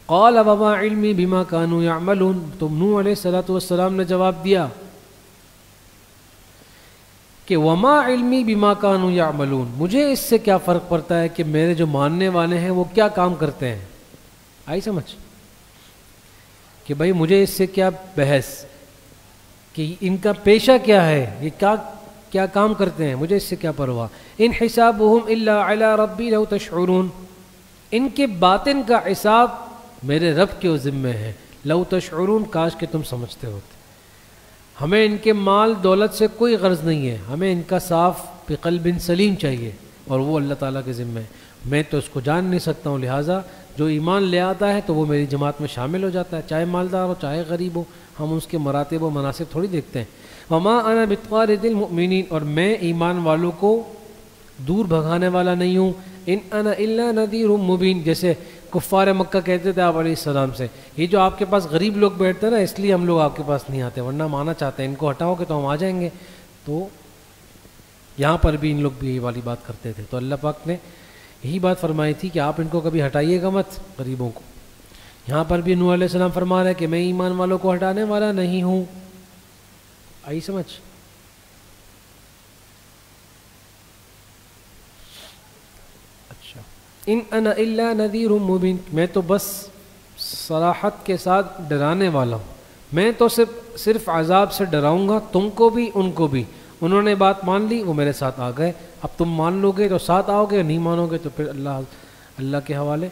قال وما علمی بما كانوا يعملون، تو نوح علیہ السلام نے جواب دیا کہ وما علمی بما كانوا يعملون، مجھے اس سے کیا فرق پڑتا ہے کہ میرے جو ماننے والے ہیں وہ کیا کام کرتے ہیں. آئی سمجھ؟ کہ بھائی مجھے اس سے کیا بحث کہ ان کا پیشہ کیا ہے، یہ کیا کام کرتے ہیں، مجھے اس سے کیا پرواہ. ان حسابهم الا علی ربی لو تشعرون، ان کے باطن کا حساب میرے رب کے ذمہ ہے. لو تشعرون، کاش کہ تم سمجھتے ہوتے. ہمیں ان کے مال دولت سے کوئی غرض نہیں ہے، ہمیں ان کا صاف بقلب سلیم چاہیے، اور وہ اللہ تعالیٰ کے ذمہ ہے. میں تو اس کو جان نہیں سکتا ہوں، لہٰذا جو ایمان لے آتا ہے تو وہ میری جماعت میں شامل ہو جاتا ہے، چاہے مالدار ہو چاہے غریب ہو، ہم اس کے مراتب و مناسب تھوڑی دیکھتے ہیں۔ وما انا بطارد المؤمنین، اور میں ایمان والوں کو دور بھگانے والا نہیں ہوں، ان انا الا نذیر مبین، جیسے کفار مکہ کہتے تھے آپ علیہ السلام سے، یہ جو آپ کے پاس غریب لوگ بیٹھتے ہیں نا اس لیے ہم لوگ آپ کے پاس نہیں آتے، ورنہ ہم آنا چاہتے ہیں، ان کو ہٹاؤ گے تو ہم آ جائیں گے۔ تو یہاں پر بھی ان لوگ بھی یہی والی بات کرتے تھے، تو اللہ پاک نے یہی بات فرمائی تھی کہ آپ ان کو کبھی ہٹائیے گا مت غریبوں کو۔ یہاں پر بھی نوح علیہ السلام فرما رہے ہیں کہ میں ایمان والوں کو ہٹانے والا نہیں ہوں۔ آئی سمجھ؟ اچھا، ان انا الا نذیر مبین، میں تو بس صراحت کے ساتھ ڈرانے والا ہوں، میں تو صرف عذاب سے ڈراؤں گا، تم کو بھی ان کو بھی۔ انہوں نے بات مان لی، وہ میرے ساتھ آ گئے، اب تم مان لو گے تو ساتھ آؤ گے، نہیں مانو گے تو پھر اللہ کے حوالے۔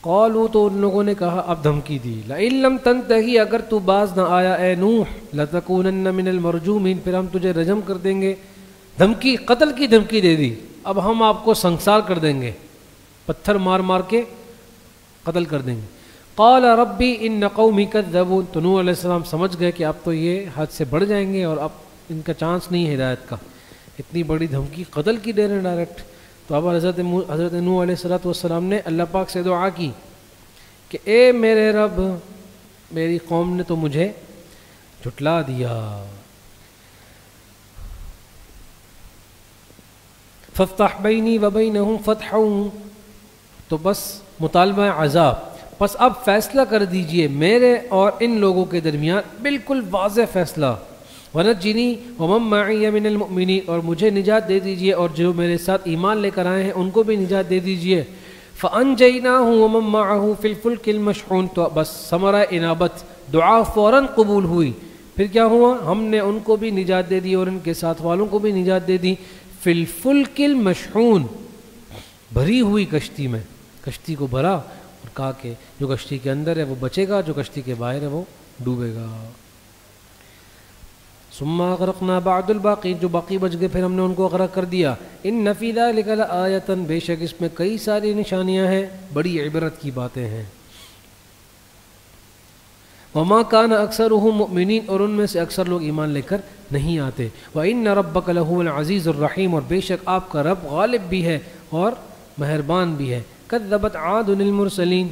قالوا، تو ان لوگوں نے کہا، اب دھمکی دی، لئن لم تنتہی، اگر تو باز نہ آیا اے نوح، لتکونن من المرجومین، پھر ہم تجھے رجم کر دیں گے۔ دھمکی، قتل کی دھمکی دے دی، اب ہم آپ کو سنسار کر دیں گے، پتھر مار مار کے قتل کر دیں گے۔ قال ربی ان قومی کذبون، تو نوح علیہ السلام سمجھ گئے کہ اب تو یہ حد سے بڑھ جائیں گے اور اب ان کا چانس نہیں ہے ہدایت کا، اتنی بڑی دھمکی قتل کی دے رہے ہیں ڈائریکٹ۔ تو اب حضرت نوح علیہ السلام نے اللہ پاک سے دعا کی کہ اے میرے رب، میری قوم نے تو مجھے جھٹلا دیا، فافتح بینی وبینہم فتحا، تو بس مطالبہ عذاب، بس اب فیصلہ کر دیجئے میرے اور ان لوگوں کے درمیان، بالکل واضح فیصلہ، ونجنی ومن معی من المؤمنین، اور مجھے نجات دے دیجئے اور جو میرے ساتھ ایمان لے کر آئے ہیں ان کو بھی نجات دے دیجئے۔ فانجیناہ ومن معہ فی الفلک المشحون، تو بس ثمرہ انابت، دعا فوراً قبول ہوئی۔ پھر کیا ہوا؟ ہم نے ان کو بھی نجات دے دی اور ان کے ساتھ والوں کو بھی نجات دے دی، فی الفلک المشحون، بھری ہوئی کشتی میں، کشتی کو بھرا اور کہا کہ جو کشتی کے اندر ہے وہ بچے گا، جو کشتی کے باہر ہے وہ ڈوبے گا۔ ثم اغرقنا بعد الباقی، جو باقی بچ گئے پھر ہم نے ان کو غرق کر دیا۔ ان فی ذلک لآیۃ، بے شک اس میں کئی ساری نشانیاں ہیں، بڑی عبرت کی باتیں ہیں۔ وما کان اکثرهم مؤمنین، اور ان میں سے اکثر لوگ ایمان لے کر نہیں آتے۔ وان ربک لہو العزیز الرحیم، اور بے شک آپ کا رب غالب بھی ہے اور مہربان بھی ہے۔ کذبت عاد المرسلین،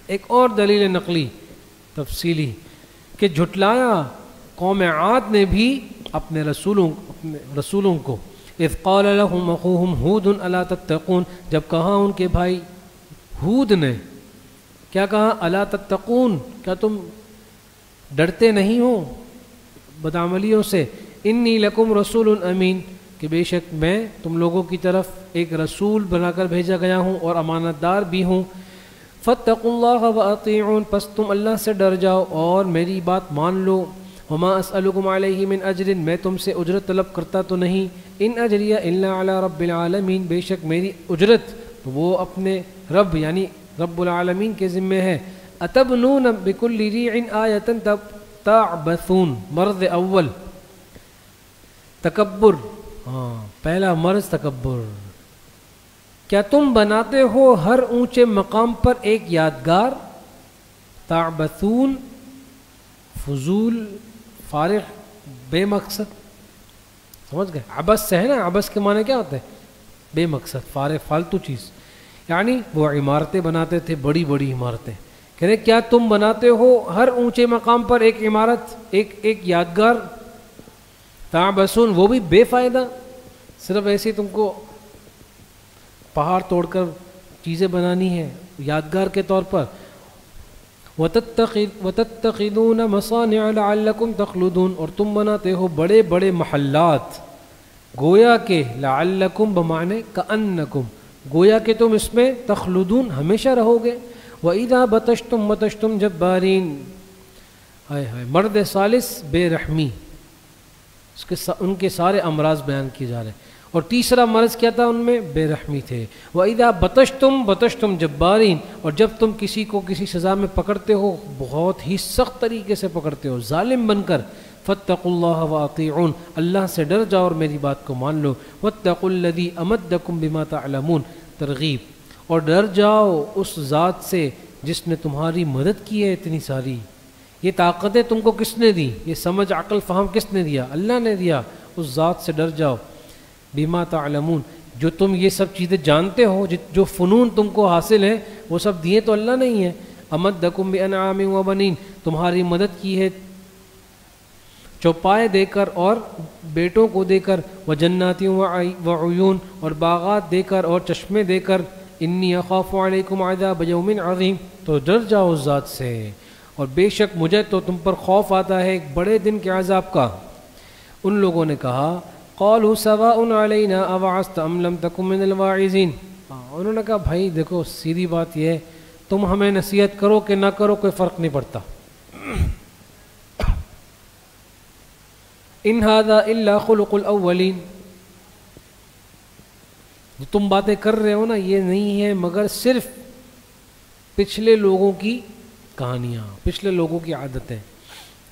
ایک اور دلیل نقلی تفصیلی کہ جھٹلایا قوم عاد نے بھی اپنے رسولوں کو، اذ قال لهم اخوهم ہود الا تتقون، جب کہا ان کے بھائی ہود نے کیا کہا؟ الا تتقون، کیا تم ڈرتے نہیں ہو بدعملیوں سے؟ انی لکم رسول امین، کہ بے شک میں تم لوگوں کی طرف ایک رسول بنا کر بھیجا گیا ہوں اور امانت دار بھی ہوں۔ فاتقوا اللہ واطیعون، پس تم اللہ سے ڈر جاؤ اور میری بات مان لو۔ وما اسألکم علیہ من اجر، میں تم سے اجرت طلب کرتا تو نہیں، ان اجری الا علی رب العالمین، بے شک میری اجرت وہ اپنے رب یعنی رب العالمین کے ذمے ہے۔ اتبنون بکل ریع آیۃ تعبثون، مرض اول تکبر، پہلا مرض تکبر، کیا تم بناتے ہو ہر اونچے مقام پر ایک یادگار؟ تعبثون، فضول، فارغ، بے مقصد، سمجھ گئے؟ عبث سے ہے نا، عبث کے معنی کیا ہوتے ہیں؟ بے مقصد، فارغ، فالتو چیز، یعنی وہ عمارتیں بناتے تھے، بڑی بڑی عمارتیں، کہہ رہے کیا تم بناتے ہو ہر اونچے مقام پر ایک عمارت، ایک یادگار؟ تعبثون، وہ بھی بے فائدہ، صرف ایسے تم کو پہاڑ توڑ کر چیزیں بنانی ہیں یادگار کے طور پر۔ وَتَتَّخِذُونَ مَصَانِعَ لَعَلَّكُمْ تَخْلُدُونَ، اور تم بناتے ہو بڑے بڑے محلات، گویا کہ لَعَلَّكُمْ بمعنی كَأَنَّكُمْ، گویا کہ تم اس میں تخلدون، ہمیشہ رہو گے۔ وَإِذَا بَطَشْتُمْ بَطَشْتُمْ جَبَّارِينَ، ہائے ہائے، مرد ثالث بے رحمی، ان کے سارے امراض بیان کیے جا رہے ہیں، اور تیسرا مرض کیا تھا ان میں؟ بے رحمی تھے۔ وَإِذَا بَطَشْتُمْ بَطَشْتُمْ جَبَّارِينَ، اور جب تم کسی کو کسی سزا میں پکڑتے ہو بہت ہی سخت طریقے سے پکڑتے ہو، ظالم بن کر، فَاتَّقُوا اللَّهَ وَأَطِيعُونَ، اللہ سے ڈر جاؤ اور میری بات کو مان لو۔ وَاتَّقُوا الَّذِي أَمَدَّكُمْ بِمَا تَعْلَمُونَ، ترغیب، اور ڈر جاؤ اس ذات سے جس نے تمہاری مدد کی ہے اتنی ساری. یہ طاقتیں تم کو کس نے دی؟ یہ سمجھ عقل فہم کس نے دیا؟ اللہ نے دیا. اس ذات سے ڈر جاؤ. بما تعلمون، جو تم یہ سب چیزیں جانتے ہو، جو فنون تم کو حاصل ہیں وہ سب دیے تو اللہ نہیں ہے. امدکم بانعام و بنین، تمہاری مدد کی ہے چوپائے دے کر اور بیٹوں کو دے کر، وجنات وعیون، اور باغات دے کر اور چشمے دے کر. انی اخاف علیکم عذاب یوم عظیم، تو ڈر جاؤ اس ذات سے، اور بے شک مجھے تو تم پر خوف آتا ہے ایک بڑے دن کے عذاب کا. ان لوگوں نے کہا قالوا سواء علینا اوعظت ام لم تکن من الواعظین. انہوں نے کہا بھائی دیکھو سیدھی بات یہ ہے، تم ہمیں نصیحت کرو کہ نہ کرو کوئی فرق نہیں پڑتا. ان ھذا الا خلق الاولین، جو تم باتیں کر رہے ہو نا یہ نہیں ہے مگر صرف پچھلے لوگوں کی کہانیاں، پچھلے لوگوں کی عادتیں.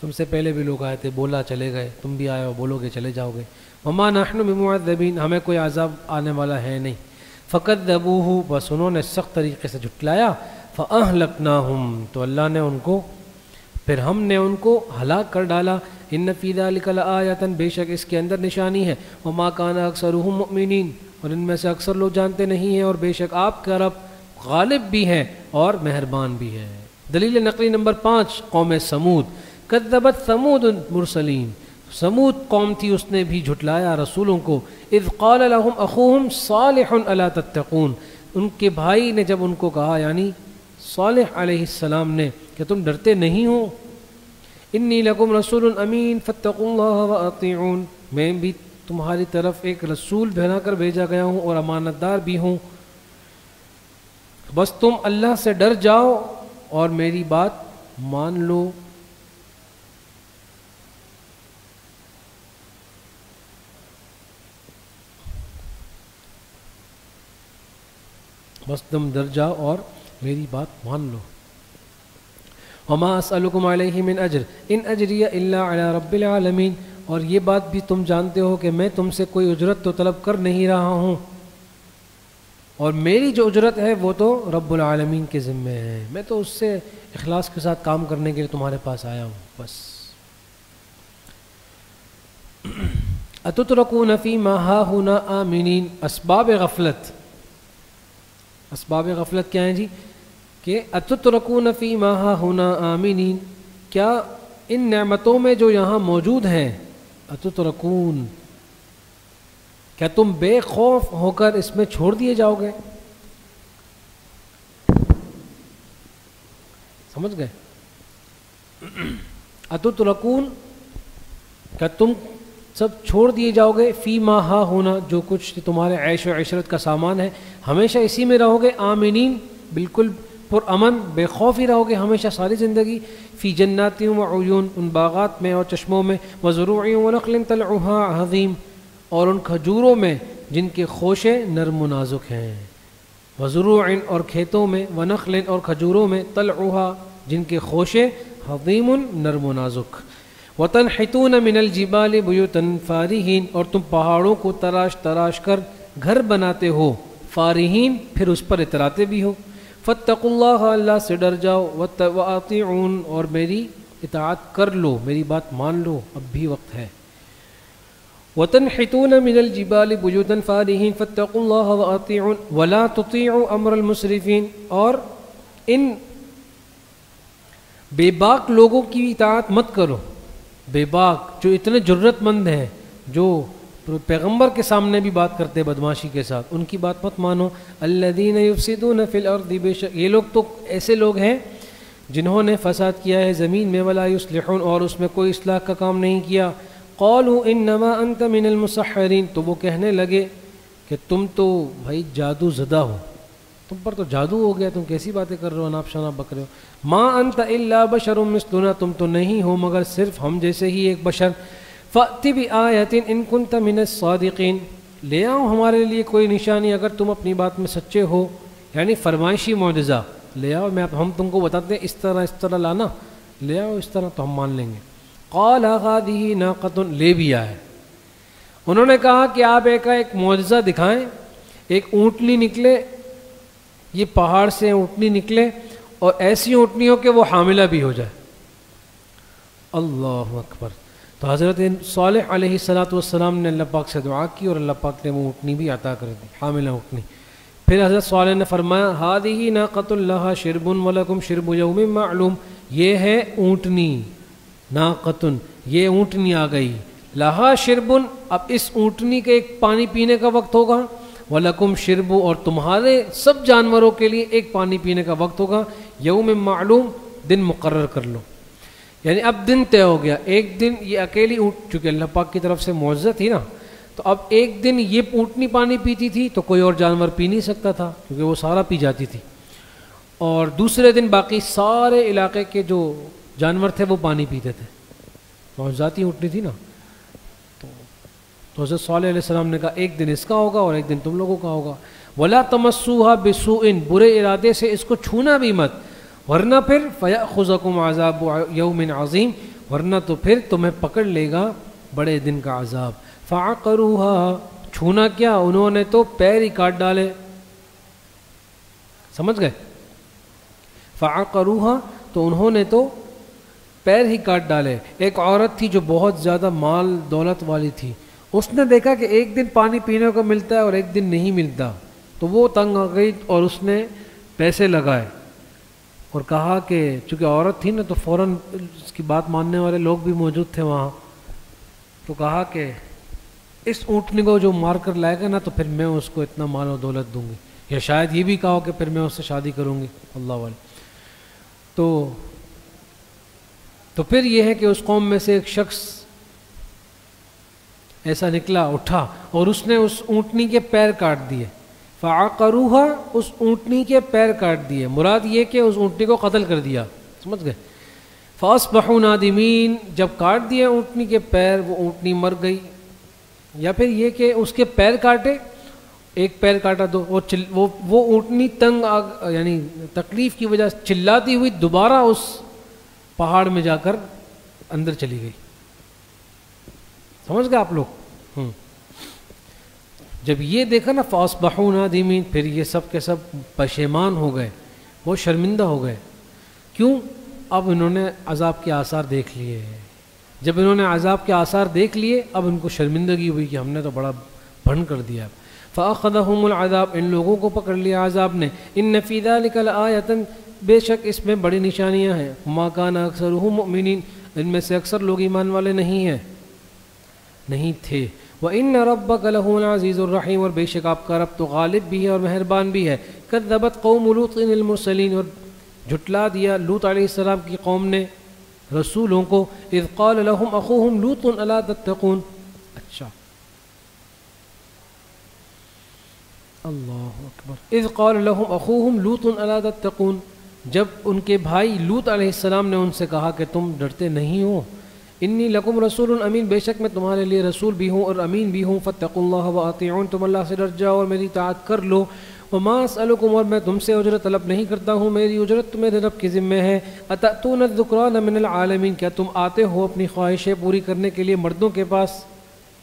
تم سے پہلے بھی لوگ آئے تھے، بولا چلے گئے، تم بھی آئے ہو بولو گے چلے جاؤ گے. وما نحن بمعذبین، ہمیں کوئی عذاب آنے والا ہے نہیں. فکذبوہ، بس انہوں نے سخت طریقے سے جھٹلایا. فاہلکناہم، تو اللہ نے ان کو، پھر ہم نے ان کو ہلاک کر ڈالا. ان فی ذلک لآیۃ، بے شک اس کے اندر نشانی ہے. وما کان اکثرهم مؤمنین، اور ان میں سے اکثر لوگ جانتے نہیں ہیں، اور بے شک آپ کا رب غالب بھی ہے اور مہربان بھی ہے. دلیل نقلی نمبر 5، قوم سمود. کذبت ثمود المرسلین، سمود قوم تھی اس نے بھی جھٹلایا رسولوں کو. اذ قال لهم اخوهم صالح الا تتقون، ان کے بھائی نے جب ان کو کہا، یعنی صالح علیہ السلام نے، کہ تم ڈرتے نہیں ہو. انی لکم رسول امین فاتقوا اللہ واطیعون، میں بھی تمہاری طرف ایک رسول بھیجا کر بھیجا گیا ہوں اور امانت دار بھی ہوں، بس تم اللہ سے ڈر جاؤ اور میری بات مان لو. بس تم ڈر جاؤ اور میری بات مان لو. وما اسألکم علیہ من اجر ان اجری الا علی رب العالمین، اور یہ بات بھی تم جانتے ہو کہ میں تم سے کوئی اجرت تو طلب کر نہیں رہا ہوں، اور میری جو اجرت ہے وہ تو رب العالمین کے ذمہ ہے. میں تو اس سے اخلاص کے ساتھ کام کرنے کے لیے تمہارے پاس آیا ہوں بس. اتترکون فیما ہاہنا آمنین، اسباب غفلت. اسباب غفلت کیا ہیں جی؟ کہ اتترکون فیما ہاہنا آمنین، کیا ان نعمتوں میں جو یہاں موجود ہیں، اتترکون، کیا تم بے خوف ہو کر اس میں چھوڑ دیے جاؤ گے؟ سمجھ گئے؟ اتترکون، کیا تم سب چھوڑ دیے جاؤ گے، فی ما ہا ہونا، جو کچھ تمہارے عیش و عشرت کا سامان ہے، ہمیشہ اسی میں رہو گے. آمنین، بالکل پر امن، بے خوف ہی رہو گے ہمیشہ ساری زندگی. فی جنات و عیون، ان باغات میں اور چشموں میں. وزروع ونخل طلعها عظیم، اور ان کھجوروں میں جن کے خوشے نرم و نازک ہیں. وزروع، اور کھیتوں میں. ونخل، اور کھجوروں میں. طلعها، جن کے خوشے عظیم نرم و نازک. وتنحتون من الجبال بیوتا فارہین، اور تم پہاڑوں کو تراش تراش کر گھر بناتے ہو. فارہین، پھر اس پر اتراتے بھی ہو. فاتقوا اللہ، اللہ سے ڈر جاؤ. واطیعون، اور میری اطاعت کر لو، میری بات مان لو، اب بھی وقت ہے. وتنحتون من الجبال بیوتا فارہین فاتقوا اللہ واطیعون ولا تطیعوا امر المسرفین، اور ان بے باک لوگوں کی اطاعت مت کرو. بے باک جو اتنے جرت مند ہیں، جو پیغمبر کے سامنے بھی بات کرتے بدماشی کے ساتھ، ان کی بات مت مانو. الذین یفسدون فی الارض، بے شک یہ لوگ تو ایسے لوگ ہیں جنہوں نے فساد کیا ہے زمین میں. ولا یصلحون، اور اس میں کوئی اصلاح کا کام نہیں کیا. قالوا انما انت من المسحرین، تو وہ کہنے لگے کہ تم تو بھائی جادو زدہ ہو، تم پر تو جادو ہو گیا، تم کیسی باتیں کر رہے ہو، اناپ شناپ بک رہے ہو. ما انت الا بشر مثلنا، تم تو نہیں ہو مگر صرف ہم جیسے ہی ایک بشر. فأت بآیۃ ان کنت من الصادقین، لے آؤ ہمارے لیے کوئی نشانی اگر تم اپنی بات میں سچے ہو، یعنی فرمائشی معجزہ لے آؤ. ہم تم کو بتاتے ہیں اس طرح لانا، لے آؤ اس طرح تو ہم مان لیں گے. قال هذه ناقۃ، لے بھی آئے. انہوں نے کہا کہ آپ ایک معجزہ دکھائیں. ایک اونٹنی نکلے یہ پہاڑ سے اونٹنی نکلے اور ایسی اونٹنی ہو کہ وہ حاملہ بھی ہو جائے. اللہ اکبر. تو حضرت صالح علیہ السلام نے اللہ پاک سے دعا کی اور اللہ پاک نے وہ اونٹنی بھی عطا کر دی, حاملہ اونٹنی. پھر حضرت صالح نے فرمایا ہذہ ناقۃ لہا شرب ولکم شرب یوم معلوم, یہ ہے اونٹنی, ناقۃ یہ اونٹنی آ گئی, لہا شرب اب اس اونٹنی کے ایک پانی پینے کا وقت ہوگا, وَلَكُمْ شِرْبُ اور تمہارے سب جانوروں کے لیے ایک پانی پینے کا وقت ہوگا, یوم معلوم دن مقرر کر لو. یعنی اب دن طے ہو گیا, ایک دن یہ اکیلی اونٹ, چونکہ اللہ پاک کی طرف سے معجزہ تھی نا, تو اب ایک دن یہ اونٹنی پانی پیتی تھی تو کوئی اور جانور پی نہیں سکتا تھا کیونکہ وہ سارا پی جاتی تھی, اور دوسرے دن باقی سارے علاقے کے جو جانور تھے وہ پانی پیتے تھے, معجزاتی اونٹنی تھی نا. تو حضرت صالح علیہ السلام نے کہا ایک دن اس کا ہوگا اور ایک دن تم لوگوں کا ہوگا. وَلَا تَمَسُّوهَا بِسُوءٍ برے ارادے سے اس کو چھونا بھی مت, ورنہ پھر فَيَأْخُذَكُمْ عَذَابُ يَوْمٍ عَظِيمٍ ورنہ تو پھر تمہیں پکڑ لے گا بڑے دن کا عذاب. فَعَقَرُوهَا چھونا کیا, انہوں نے تو پیر ہی کاٹ ڈالے. سمجھ گئے؟ فَعَقَرُوهَا تو انہوں نے تو پیر ہی کاٹ ڈالے. ایک عورت تھی جو بہت زیادہ مال دولت والی تھی, اس نے دیکھا کہ ایک دن پانی پینے کو ملتا ہے اور ایک دن نہیں ملتا, تو وہ تنگ آ گئی اور اس نے پیسے لگائے اور کہا کہ چونکہ عورت تھی نا تو فوراً اس کی بات ماننے والے لوگ بھی موجود تھے وہاں, تو کہا کہ اس اونٹنی کو جو مار کر لائے گا نا تو پھر میں اس کو اتنا مال و دولت دوں گی, یا شاید یہ بھی کہا کہ پھر میں اس سے شادی کروں گی, اللہ والے. تو پھر یہ ہے کہ اس قوم میں سے ایک شخص ایسا نکلا, اٹھا اور اس نے اس اونٹنی کے پیر کاٹ دیے. فَعَقَرُوهَا اس اونٹنی کے پیر کاٹ دیے, مراد یہ کہ اس اونٹنی کو قتل کر دیا. سمجھ گئے؟ فَأَصْبَحُوا نَادِمِينَ جب کاٹ دیا اونٹنی کے پیر وہ اونٹنی مر گئی. یا پھر یہ کہ اس کے پیر کاٹے, ایک پیر کاٹا تو وہ اونٹنی تنگ یعنی تکلیف کی وجہ سے چلاتی ہوئی دوبارہ اس پہاڑ میں جا کر اندر چلی گئی. سمجھ گئے آپ لوگ؟ جب یہ دیکھا نا فَأَصْبَحُوا نَادِمِينَ پھر یہ سب کے سب پشیمان ہو گئے, وہ شرمندہ ہو گئے. کیوں؟ اب انہوں نے عذاب کے آثار دیکھ لیے. جب انہوں نے عذاب کے آثار دیکھ لیے اب ان کو شرمندگی ہوئی کہ ہم نے تو بڑا بھن کر دیا. فَأَخَذَهُمُ الْعَذَابُ ان لوگوں کو پکڑ لیا عذاب نے. إِنَّ فِي ذَلِكَ لَآيَةً بے شک اس میں بڑی نشانیاں ہیں. مَا كَانَ أَكْثَرُهُم مُؤْمِنِينَ ان میں سے اکثر لوگ ایمان والے نہیں تھے. وَإِنَّ رَبَّكَ لَهُوَ الْعَزِيزُ الرَّحِيمُ اور بے شک آپ کا رب تو غالب بھی ہے اور مہربان بھی ہے. كَذَّبَتْ قَوْمُ لُوطٍ الْمُرْسَلِينَ اور جھٹلا دیا لوط علیہ السلام کی قوم نے رسولوں کو. اذ قال لهم اخوهم لوط الا تتقون. اچھا اللہ اکبر. اذ قال لهم اخوهم لوط الا تتقون جب ان کے بھائی لوط علیہ السلام نے ان سے کہا کہ تم ڈرتے نہیں ہو. انی لکم رسول امین بے شک میں تمہارے لیے رسول بھی ہوں اور امین بھی ہوں. فاتقوا اللہ واطیعون تم اللہ سے ڈر جاؤ اور میری اطاعت کر لو. وما اسألکم اور میں تم سے اجرت طلب نہیں کرتا ہوں, میری اجرت میرے رب کے ذمہ ہے. اتأتون الذکران من العالمین کیا تم آتے ہو اپنی خواہشیں پوری کرنے کے لیے مردوں کے پاس,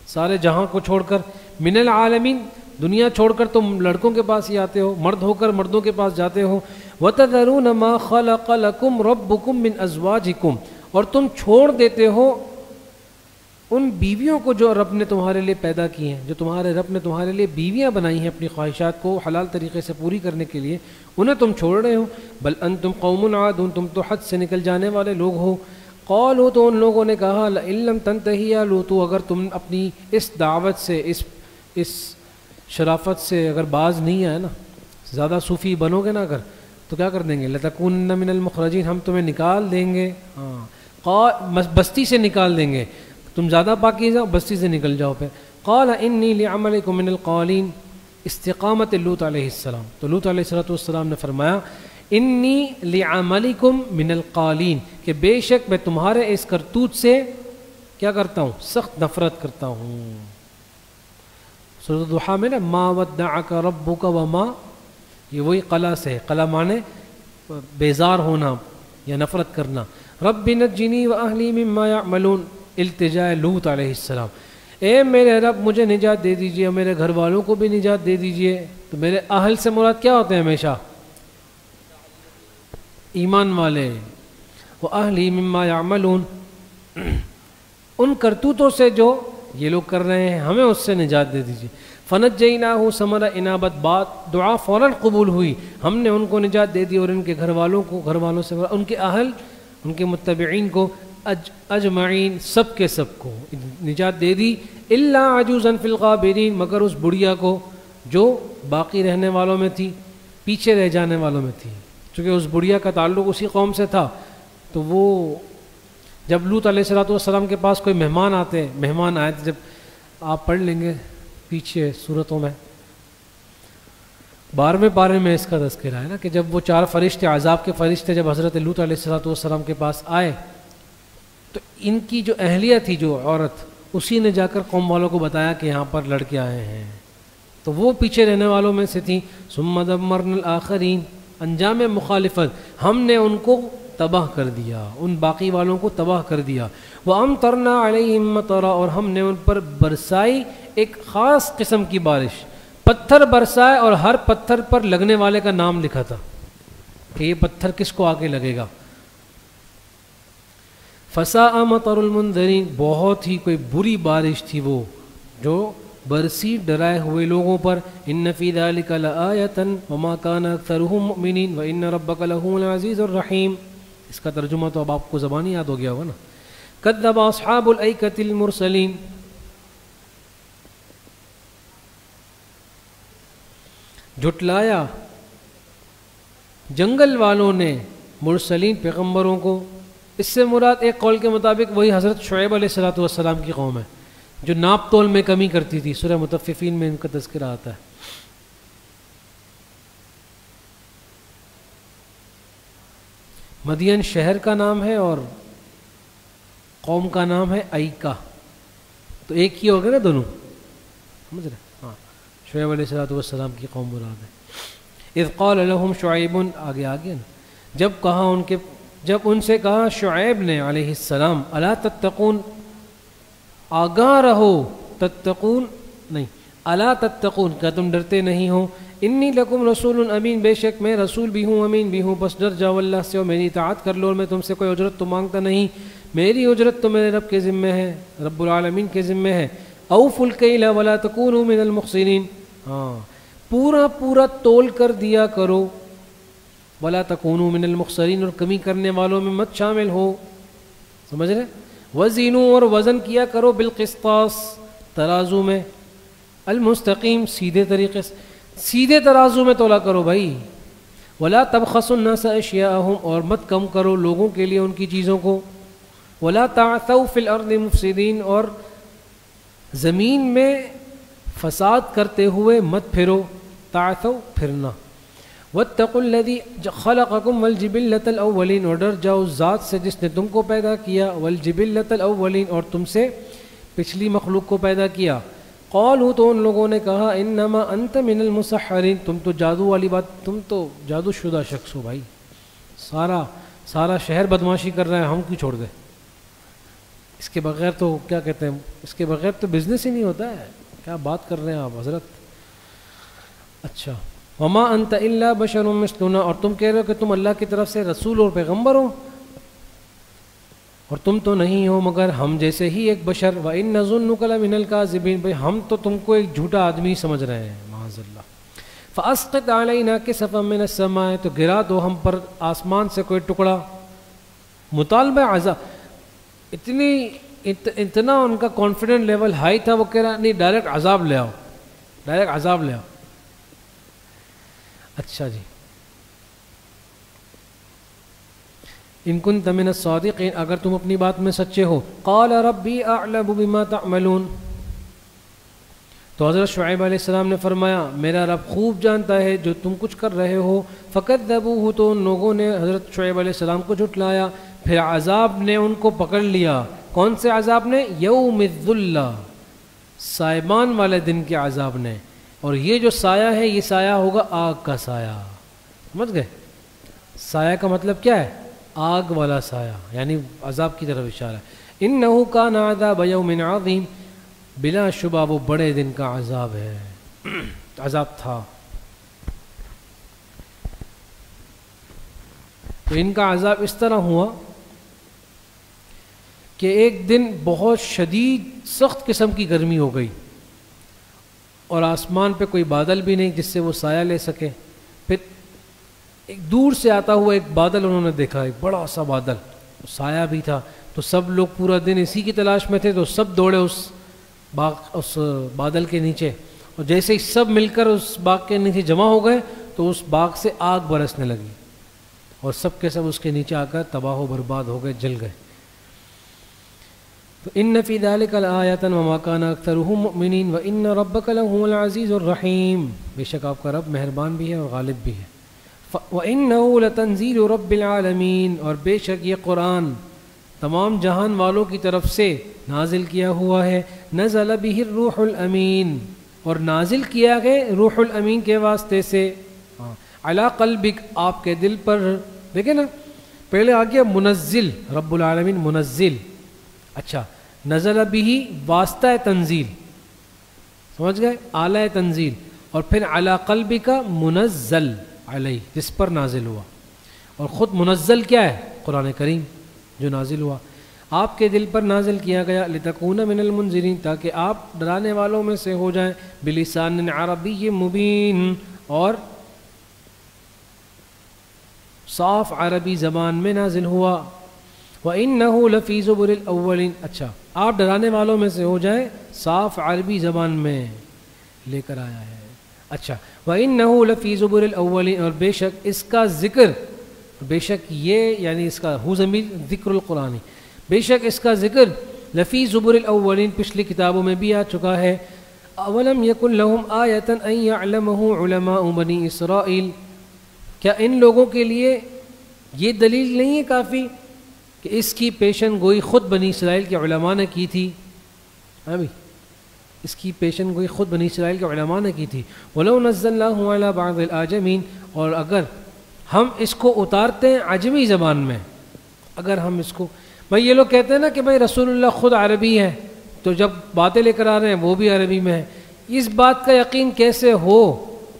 سارے جہاں کو چھوڑ کر. من العالمین دنیا چھوڑ کر تم لڑکوں کے پاس ہی آتے ہو, مرد ہو کر مردوں کے پاس جاتے ہو. وتذرون ما خلق لکم ربکم من ازواجکم اور تم چھوڑ دیتے ہو ان بیویوں کو جو رب نے تمہارے لیے پیدا کی ہیں, جو تمہارے رب نے تمہارے لیے بیویاں بنائی ہیں اپنی خواہشات کو حلال طریقے سے پوری کرنے کے لیے, انہیں تم چھوڑ رہے ہو. بل انتم قوم عادون تم تو حد سے نکل جانے والے لوگ ہو. قالوا تو ان لوگوں نے کہا لئن لم تنتہی یا لوط اگر تم اپنی اس دعوت سے اس شرافت سے اگر باز نہیں آئے نا, زیادہ صوفی بنو گے نا اگر تو کیا کر دیں گے. لتکونن من المخرجین ہم تمہیں نکال دیں گے, بستی سے نکال دیں گے. تم زیادہ پاکیزہ بستی سے نکل جاؤ. پہ قال انی لعملکم من القالین استقامت لوط علیہ السلام. تو لوط علیہ السلام نے فرمایا انی لعملکم من القالین کہ بے شک میں تمہارے اس کرتوت سے کیا کرتا ہوں, سخت نفرت کرتا ہوں. سورۃ الضحیٰ میں نا ما ودعک ربک وما, یہ وہی قلا سے, قلا مانے بیزار ہونا یا نفرت کرنا. رب نجنی واہلی مما یعملون التجاء لوط علیہ السلام, اے میرے رب مجھے نجات دے دیجئے اور میرے گھر والوں کو بھی نجات دے دیجئے. تو میرے اہل سے مراد کیا ہوتے ہیں ہمیشہ ایمان والے، وَأَهْلِي مِمَّا يَعْمَلُونَ، ان کرتوتوں سے جو یہ لوگ کر رہے ہیں ہمیں اس سے نجات دے دیجیے۔ فَنَجَّيْنَاهُ ثمر انابت، بات دعا فوراً قبول ہوئی، ہم نے ان کو نجات دے دی اور ان کے گھر والوں سے ان کے اہل، ان کے متبعین کو اجمعین، سب کے سب کو نجات دے دی، الا عجوزا فی الغابرین، مگر اس بڑھیا کو جو باقی رہنے والوں میں تھی، پیچھے رہ جانے والوں میں تھی، چونکہ اس بڑھیا کا تعلق اسی قوم سے تھا، تو وہ جب لوط علیہ السلام کے پاس کوئی مہمان آئے تھے، جب آپ پڑھ لیں گے پیچھے صورتوں میں 12ویں پارے میں اس کا تذکرہ ہے نا، کہ جب وہ 4 فرشتے، عذاب کے فرشتے جب حضرت لوط علیہ السلام کے پاس آئے تو ان کی جو اہلیہ تھی، جو عورت، اسی نے جا کر قوم والوں کو بتایا کہ یہاں پر لڑکے آئے ہیں، تو وہ پیچھے رہنے والوں میں سے تھیں۔ ثم دمرنا الآخرین، انجام مخالفت، ہم نے ان کو تباہ کر دیا، ان باقی والوں کو تباہ کر دیا۔ وَأَمْطَرْنَا عَلَيْهِمْ مَطَرًا، اور ہم نے ان پر برسائی ایک خاص قسم کی بارش، پتھر برسائے اور ہر پتھر پر لگنے والے کا نام لکھا تھا کہ یہ پتھر کس کو آ کے لگے گا۔ فَسَاءَ مَطَرُ الْمُنذَرِينَ، بہت ہی کوئی بری بارش تھی وہ جو برسی ڈرائے ہوئے لوگوں پر۔ إِنَّ فِي ذَلِكَ لَآيَةً وَمَا كَانَ أَكْثَرُهُم مُؤْمِنِينَ وَإِنَّ رَبَّكَ لَهُوَ الْعَزِيزُ الرَّحِيمُ۔ اس کا ترجمہ تو اب آپ کو زبانی یاد ہو گیا ہوگا نا۔ كَذَّبَ أَصْحَابُ الْأَيْكَةِ الْمُرْسَلِينَ، جھٹلایا جنگل والوں نے مرسلین، پیغمبروں کو۔ اس سے مراد ایک قول کے مطابق وہی حضرت شعیب علیہ السلام کی قوم ہے جو ناپ تول میں کمی کرتی تھی، سورہ مطففین میں ان کا تذکرہ آتا ہے۔ مدین شہر کا نام ہے اور قوم کا نام ہے ایکا، تو ایک ہی ہو گئے نا دونوں، سمجھ رہے؟ ہاں، شعیب علیہ السلام کی قوم مراد ہے۔ اذ قال لهم شعیب، آگے نا، جب ان سے کہا شعیب نے علیہ السلام، الا تتقون، آگاہ رہو، تتقون نہیں، الا تتقون، کیا تم ڈرتے نہیں ہو، انی لکم رسول امین، بے شک میں رسول بھی ہوں، امین بھی ہوں، بس ڈر جاؤ اللہ سے اور میری اطاعت کر لو، اور میں تم سے کوئی اجرت تو مانگتا نہیں، میری اجرت تو میرے رب کے ذمہ ہے، رب العالمین کے ذمہ ہے۔ اوفوا الکیل ولا تکونوا من المخسرین، ہاں، پورا تول کر دیا کرو، ولا تکونوا من المخسرین، اور کمی کرنے والوں میں مت شامل ہو، سمجھ رہے؟ وزنوا، اور وزن کیا کرو، بالقسطاس، ترازو میں، المستقیم، سیدھے طریقے سے، سیدھے ترازو میں تولا کرو بھائی۔ ولا تبخسوا الناس اشیاءهم، اور مت کم کرو لوگوں کے لیے ان کی چیزوں کو۔ ولا تعثوا فی الارض مفسدین، اور زمین میں فساد کرتے ہوئے مت پھرو، تعثوا پھرنا۔ واتقوا الذی خلقکم والجبلۃ الاولین، اور ڈر جاؤ ذات سے جس نے تم کو پیدا کیا، والجبلۃ الاولین، اور تم سے پچھلی مخلوق کو پیدا کیا۔ قالوا، تو ان لوگوں نے کہا، انما انت من المسحرین، تم تو جادو والی بات، تم تو جادو شدہ شخص ہو بھائی، سارا شہر بدماشی کر رہا ہے، ہم کیوں چھوڑ دیں؟ اس کے بغیر تو کیا کہتے ہیں، اس کے بغیر تو بزنس ہی نہیں ہوتا ہے، کیا بات کر رہے ہیں آپ حضرت۔ اچھا، وما انت الا بشر مثلنا، اور تم کہہ رہے ہو کہ تم اللہ کی طرف سے رسول اور پیغمبر ہو، اور تم تو نہیں ہو مگر ہم جیسے ہی ایک بشر۔ وَإِنَّ نَظُنُّكَ لَمِنَ الْكَاذِبِينَ، بھائی ہم تو تم کو ایک جھوٹا آدمی سمجھ رہے ہیں، معاذ اللہ۔ فَأَسْقِطْ عَلَيْنَا كِسَفًا مِّنَ السَّمَاءِ، تو گرا دو ہم پر آسمان سے کوئی ٹکڑا۔ مطالبہ عذاب، اتنا ان کا کانفیڈنٹ لیول ہائی تھا، وہ کہہ رہا نہیں ڈائریکٹ عذاب لے آؤ، ڈائریکٹ عذاب لے آؤ۔ اچھا جی، ان کنت من الصادقین، اگر تم اپنی بات میں سچے ہو۔ قال ربی اعلم بما تعملون، تو حضرت شعیب علیہ السلام نے فرمایا میرا رب خوب جانتا ہے جو تم کچھ کر رہے ہو۔ فکذبوہ، تو ان لوگوں نے حضرت شعیب علیہ السلام کو جھٹلایا، پھر عذاب نے ان کو پکڑ لیا۔ کون سے عذاب نے؟ یوم الذلہ، سائبان والے دن کے عذاب نے، اور یہ جو سایہ ہے یہ سایہ ہوگا آگ کا سایہ، سمجھ گئے؟ سایہ کا مطلب کیا ہے؟ آگ والا سایہ، یعنی عذاب کی طرف اشارہ ہے۔ انہ کان عذاب یوم عظیم، بلا شبہ وہ بڑے دن کا عذاب ہے، عذاب تھا۔ تو ان کا عذاب اس طرح ہوا کہ ایک دن بہت شدید سخت قسم کی گرمی ہو گئی اور آسمان پہ کوئی بادل بھی نہیں جس سے وہ سایہ لے سکے. پھر ایک دور سے آتا ہوا ایک بادل انہوں نے دیکھا، ایک بڑا سا بادل، سایہ بھی تھا. تو سب لوگ پورا دن اسی کی تلاش میں تھے، تو سب دوڑے اس بادل کے نیچے، اور جیسے ہی سب مل کر اس باغ کے نیچے جمع ہو گئے تو اس باغ سے آگ برسنے لگی اور سب کے سب اس کے نیچے آ کر تباہ و برباد ہو گئے، جل گئے. تو ان فی ذلک لآیۃ وما کان اکثرهم مؤمنین وان ربک لہو العزیز الرحیم. بے شک آپ کا رب مہربان بھی ہے اور غالب بھی ہے. وانہ لتنزیل رب العالمین، اور بے شک یہ قرآن تمام جہان والوں کی طرف سے نازل کیا ہوا ہے. نزل بہ الروح الامین، اور نازل کیا گئے روح الامین کے واسطے سے. علی قلبک، آپ کے دل پر. دیکھیں نا، پہلے آ گیا منزل، رب العالمین منزل. اچھا، نزل بہ واسطہ تنزیل، سمجھ گئے، اعلی تنزیل. اور پھر علی قلبک منزل علیہ، جس پر نازل ہوا. اور خود منزل کیا ہے؟ قرآن کریم جو نازل ہوا آپ کے دل پر نازل کیا گیا. لتکون من المنذرین، تاکہ آپ ڈرانے والوں میں سے ہو جائیں. بلسان عربی مبین، اور صاف عربی زبان میں نازل ہوا. وَإِنَّهُ لَفِي زُبُرِ الْأَوَّلِينَ، اچھا آپ ڈرانے والوں میں سے ہو جائیں، صاف عربی زبان میں لے کر آیا ہے. اچھا، وَإِنَّهُ لَفِي زُبُرِ الْأَوَّلِينَ، اور بے شک اس کا ذکر، بے شک یہ یعنی اس کا ہو ضمیر ذکر القرآنی، بے شک اس کا ذکر لفی زبر الاولین پچھلی کتابوں میں بھی آ چکا ہے. اولم یکن لہم آیۃ ان یعلمہ علماء بنی اسرائیل، کیا ان لوگوں کے لیے یہ دلیل نہیں ہے کافی کہ اس کی پیشن گوئی خود بنی اسرائیل کے علماء نے کی تھی؟ ابھی اس کی پیشن گوئی خود بنی اسرائیل کے علماء نے کی تھی. ولو نزلناہ علی بعض الاعجمین، اور اگر ہم اس کو اتارتے ہیں عجمی زبان میں، اگر ہم اس کو، بھائی یہ لوگ کہتے ہیں نا کہ بھائی رسول اللہ خود عربی ہے، تو جب باتیں لے کر آ رہے ہیں وہ بھی عربی میں ہے. اس بات کا یقین کیسے ہو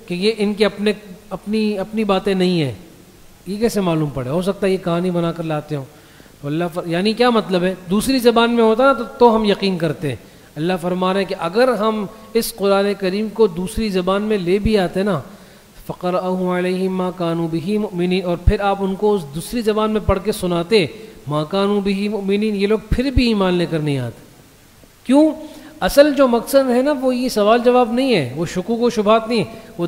کہ یہ ان کے اپنی باتیں نہیں ہیں؟ یہ کیسے معلوم پڑے؟ ہو سکتا ہے یہ کہانی بنا کر لاتے ہوں. اللہ یعنی کیا مطلب ہے؟ دوسری زبان میں ہوتا نا تو ہم یقین کرتے ہیں. اللہ فرما رہے ہیں کہ اگر ہم اس قرآن کریم کو دوسری زبان میں لے بھی آتے نا، فَقَرَأَهُ عَلَيْهِمْ مَا كَانُوا بِهِ مُؤْمِنِينَ، اور پھر آپ ان کو اس دوسری زبان میں پڑھ کے سناتے، مَا كَانُوا بِهِ مُؤْمِنِينَ، یہ لوگ پھر بھی ایمان لے کر نہیں آتے. کیوں؟ اصل جو مقصد ہے نا وہ یہ سوال جواب نہیں ہے، وہ شکوک و شبہات نہیں ہے، وہ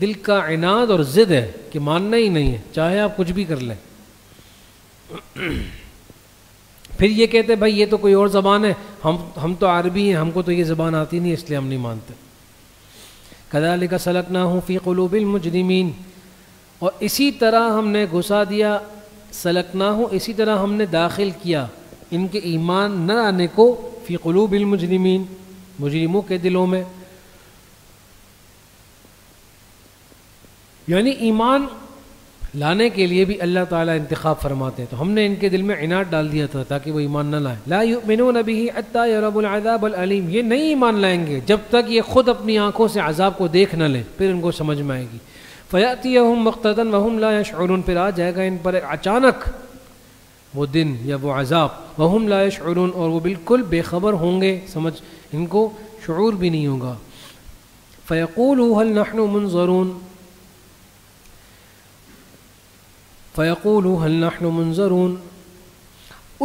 دل کا عناد اور ضد ہے کہ ماننا ہی نہیں ہے، چاہے آپ کچھ بھی کر لیں. پھر یہ کہتے ہیں بھائی یہ تو کوئی اور زبان ہے، ہم تو عربی ہیں، ہم کو تو یہ زبان آتی نہیں، اس لیے ہم نہیں مانتے. کذالک سلکناہ فی قلوب المجرمین، اور اسی طرح ہم نے گھسا دیا، سلکناہ اسی طرح ہم نے داخل کیا ان کے ایمان نہ آنے کو، فی قلوب المجرمین مجرموں کے دلوں میں. یعنی ایمان لانے کے لیے بھی اللہ تعالیٰ انتخاب فرماتے ہیں، تو ہم نے ان کے دل میں عناد ڈال دیا تھا تاکہ وہ ایمان نہ لائیں. لا یؤمنون بہ حتی یروا العذاب العلیم، یہ نہیں ایمان لائیں گے جب تک یہ خود اپنی آنکھوں سے عذاب کو دیکھ نہ لیں، پھر ان کو سمجھ میں آئے گی. فیأتیہم بغتۃ وہم لا یشعرون، پھر آ جائے گا ان پر اچانک وہ دن یا وہ عذاب، وہم لا یشعرون، اور وہ بالکل بے خبر ہوں گے، سمجھ ان کو شعور بھی نہیں ہوگا. فیقولوا هل نحن منظرون، فَيَقُولُوا هَلْ نَحْنُ مُنظَرُونَ،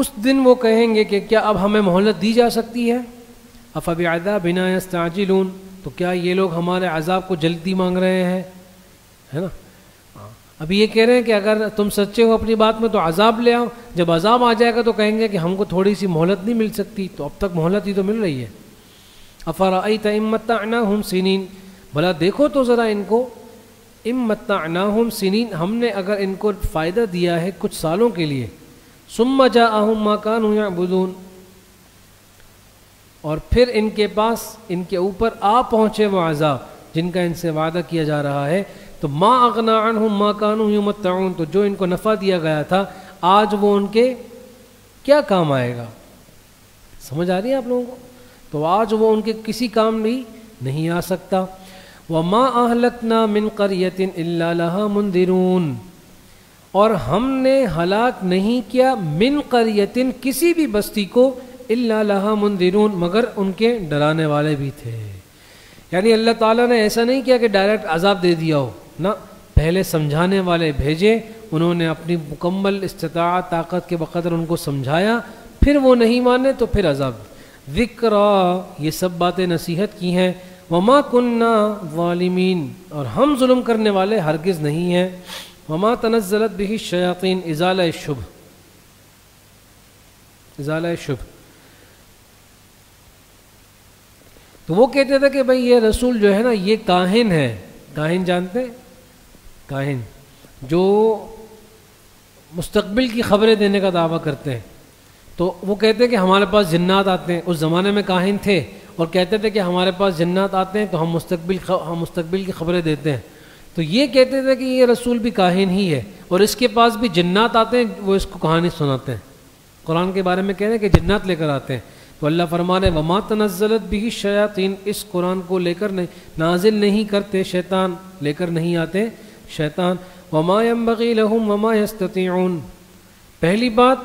اس دن وہ کہیں گے کہ کیا اب ہمیں مہلت دی جا سکتی ہے؟ أَفَبِعَذَابِنَا يَسْتَعْجِلُونَ، تو کیا یہ لوگ ہمارے عذاب کو جلدی مانگ رہے ہیں، ہے نا؟ ابھی یہ کہہ رہے ہیں کہ اگر تم سچے ہو اپنی بات میں تو عذاب لے آؤ، جب عذاب آ جائے گا تو کہیں گے کہ ہم کو تھوڑی سی مہلت نہیں مل سکتی، تو اب تک مہلت ہی تو مل رہی ہے. أَفَرَأَيْتَ إِن مَّتَّعْنَاهُمْ سِنِينَ، بھلا دیکھو تو ذرا ان کو، اِن مَّتَّعْنَاهُمْ سِنِينَ، ہم نے اگر ان کو فائدہ دیا ہے کچھ سالوں کے لیے، ثُمَّ جَاءَهُم مَّا كَانُوا يَعْبُدُونَ، اور پھر ان کے پاس ان کے اوپر آ پہنچے وہ عذاب جن کا ان سے وعدہ کیا جا رہا ہے، تو ما اغنا عنہم ما كانوا یمتعون، تو جو ان کو نفع دیا گیا تھا آج وہ ان کے کیا کام آئے گا؟ سمجھ آ رہی ہے آپ لوگوں کو؟ تو آج وہ ان کے کسی کام بھی نہیں آ سکتا. وما اہلکنا من قریۃ الا لها منذرون، اور ہم نے ہلاک نہیں کیا من قریۃ کسی بھی بستی کو الا لہا منذرون مگر ان کے ڈرانے والے بھی تھے. یعنی اللہ تعالیٰ نے ایسا نہیں کیا کہ ڈائریکٹ عذاب دے دیا ہو، نہ، پہلے سمجھانے والے بھیجے، انہوں نے اپنی مکمل استطاعت طاقت کے بقدر ان کو سمجھایا، پھر وہ نہیں مانے تو پھر عذاب. ذکرا، یہ سب باتیں نصیحت کی ہیں. وما کننا ظالمین، اور ہم ظلم کرنے والے ہرگز نہیں ہیں. وما تنزلت به الشیاطین، ازالہ شبہ، ازالہ شبہ. تو وہ کہتے تھے کہ بھئی یہ رسول جو ہے نا یہ کاہن ہے. کاہن جانتے ہیں؟ کاہن جو مستقبل کی خبریں دینے کا دعویٰ کرتے ہیں. تو وہ کہتے ہیں کہ ہمارے پاس جنات آتے ہیں. اس زمانے میں کاہن تھے اور کہتے تھے کہ ہمارے پاس جنات آتے ہیں تو ہم مستقبل کی خبریں دیتے ہیں. تو یہ کہتے تھے کہ یہ رسول بھی کاہن ہی ہے اور اس کے پاس بھی جنات آتے ہیں، وہ اس کو کہانی سناتے ہیں. قرآن کے بارے میں کہہ رہے ہیں کہ جنات لے کر آتے ہیں. تو اللہ فرما رہے وما تنزلت به الشیاطین، اس قرآن کو لے کر نازل نہیں کرتے شیطان، لے کر نہیں آتے شیطان. وما ينبغي لهم وما يستطيعون، پہلی بات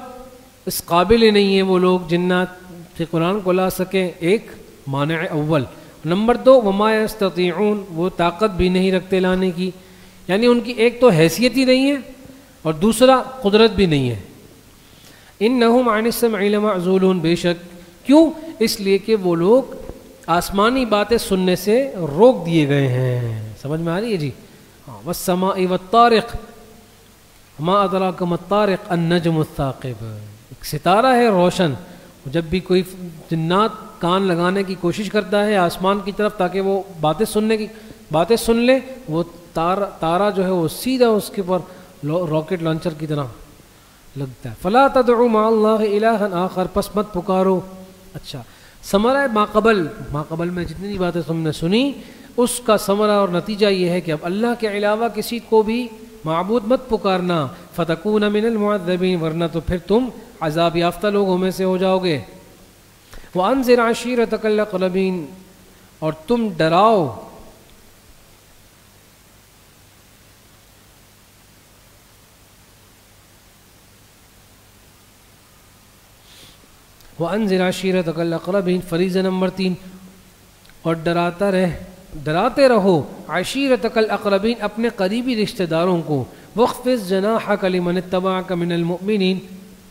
اس قابل ہی نہیں ہیں وہ لوگ جنات سے قرآن کو لا سکیں، ایک مانع اول. نمبر 2 وما يستطيعون، وہ طاقت بھی نہیں رکھتے لانے کی، یعنی ان کی ایک تو حیثیت ہی نہیں ہے اور دوسرا قدرت بھی نہیں ہے. انہم عن السمع لمعزولون، بے شک، کیوں؟ اس لیے کہ وہ لوگ آسمانی باتیں سننے سے روک دیے گئے ہیں. سمجھ میں آ رہی ہے جی؟ والسماء والطارق، ما ادراک ما الطارق النجم الثاقب، ایک ستارہ ہے روشن. جب بھی کوئی جنات کان لگانے کی کوشش کرتا ہے آسمان کی طرف تاکہ وہ باتیں سن لے، وہ تارہ جو ہے وہ سیدھا اس کے اوپر راکٹ لانچر کی طرح لگتا ہے. فلا تدعوا مع اللہ الہا آخر، پس مت پکارو. اچھا، ثمرہ ماقبل میں جتنی باتیں تم نے سنی اس کا ثمرہ اور نتیجہ یہ ہے کہ اب اللہ کے علاوہ کسی کو بھی معبود مت پکارنا. فتکون من المعذبین، ورنہ تو پھر تم عذاب یافتہ لوگوں میں سے ہو جاؤ گے. وانذر عشیرتک الاقربین، اور تم ڈراؤ وانذر عشیرتک الاقربین، فریضہ نمبر 3، اور ڈراتے رہو عشیرتک الاقربین، اپنے قریبی رشتہ داروں کو. واخفض جناحک لمن اتبعک من المؤمنین.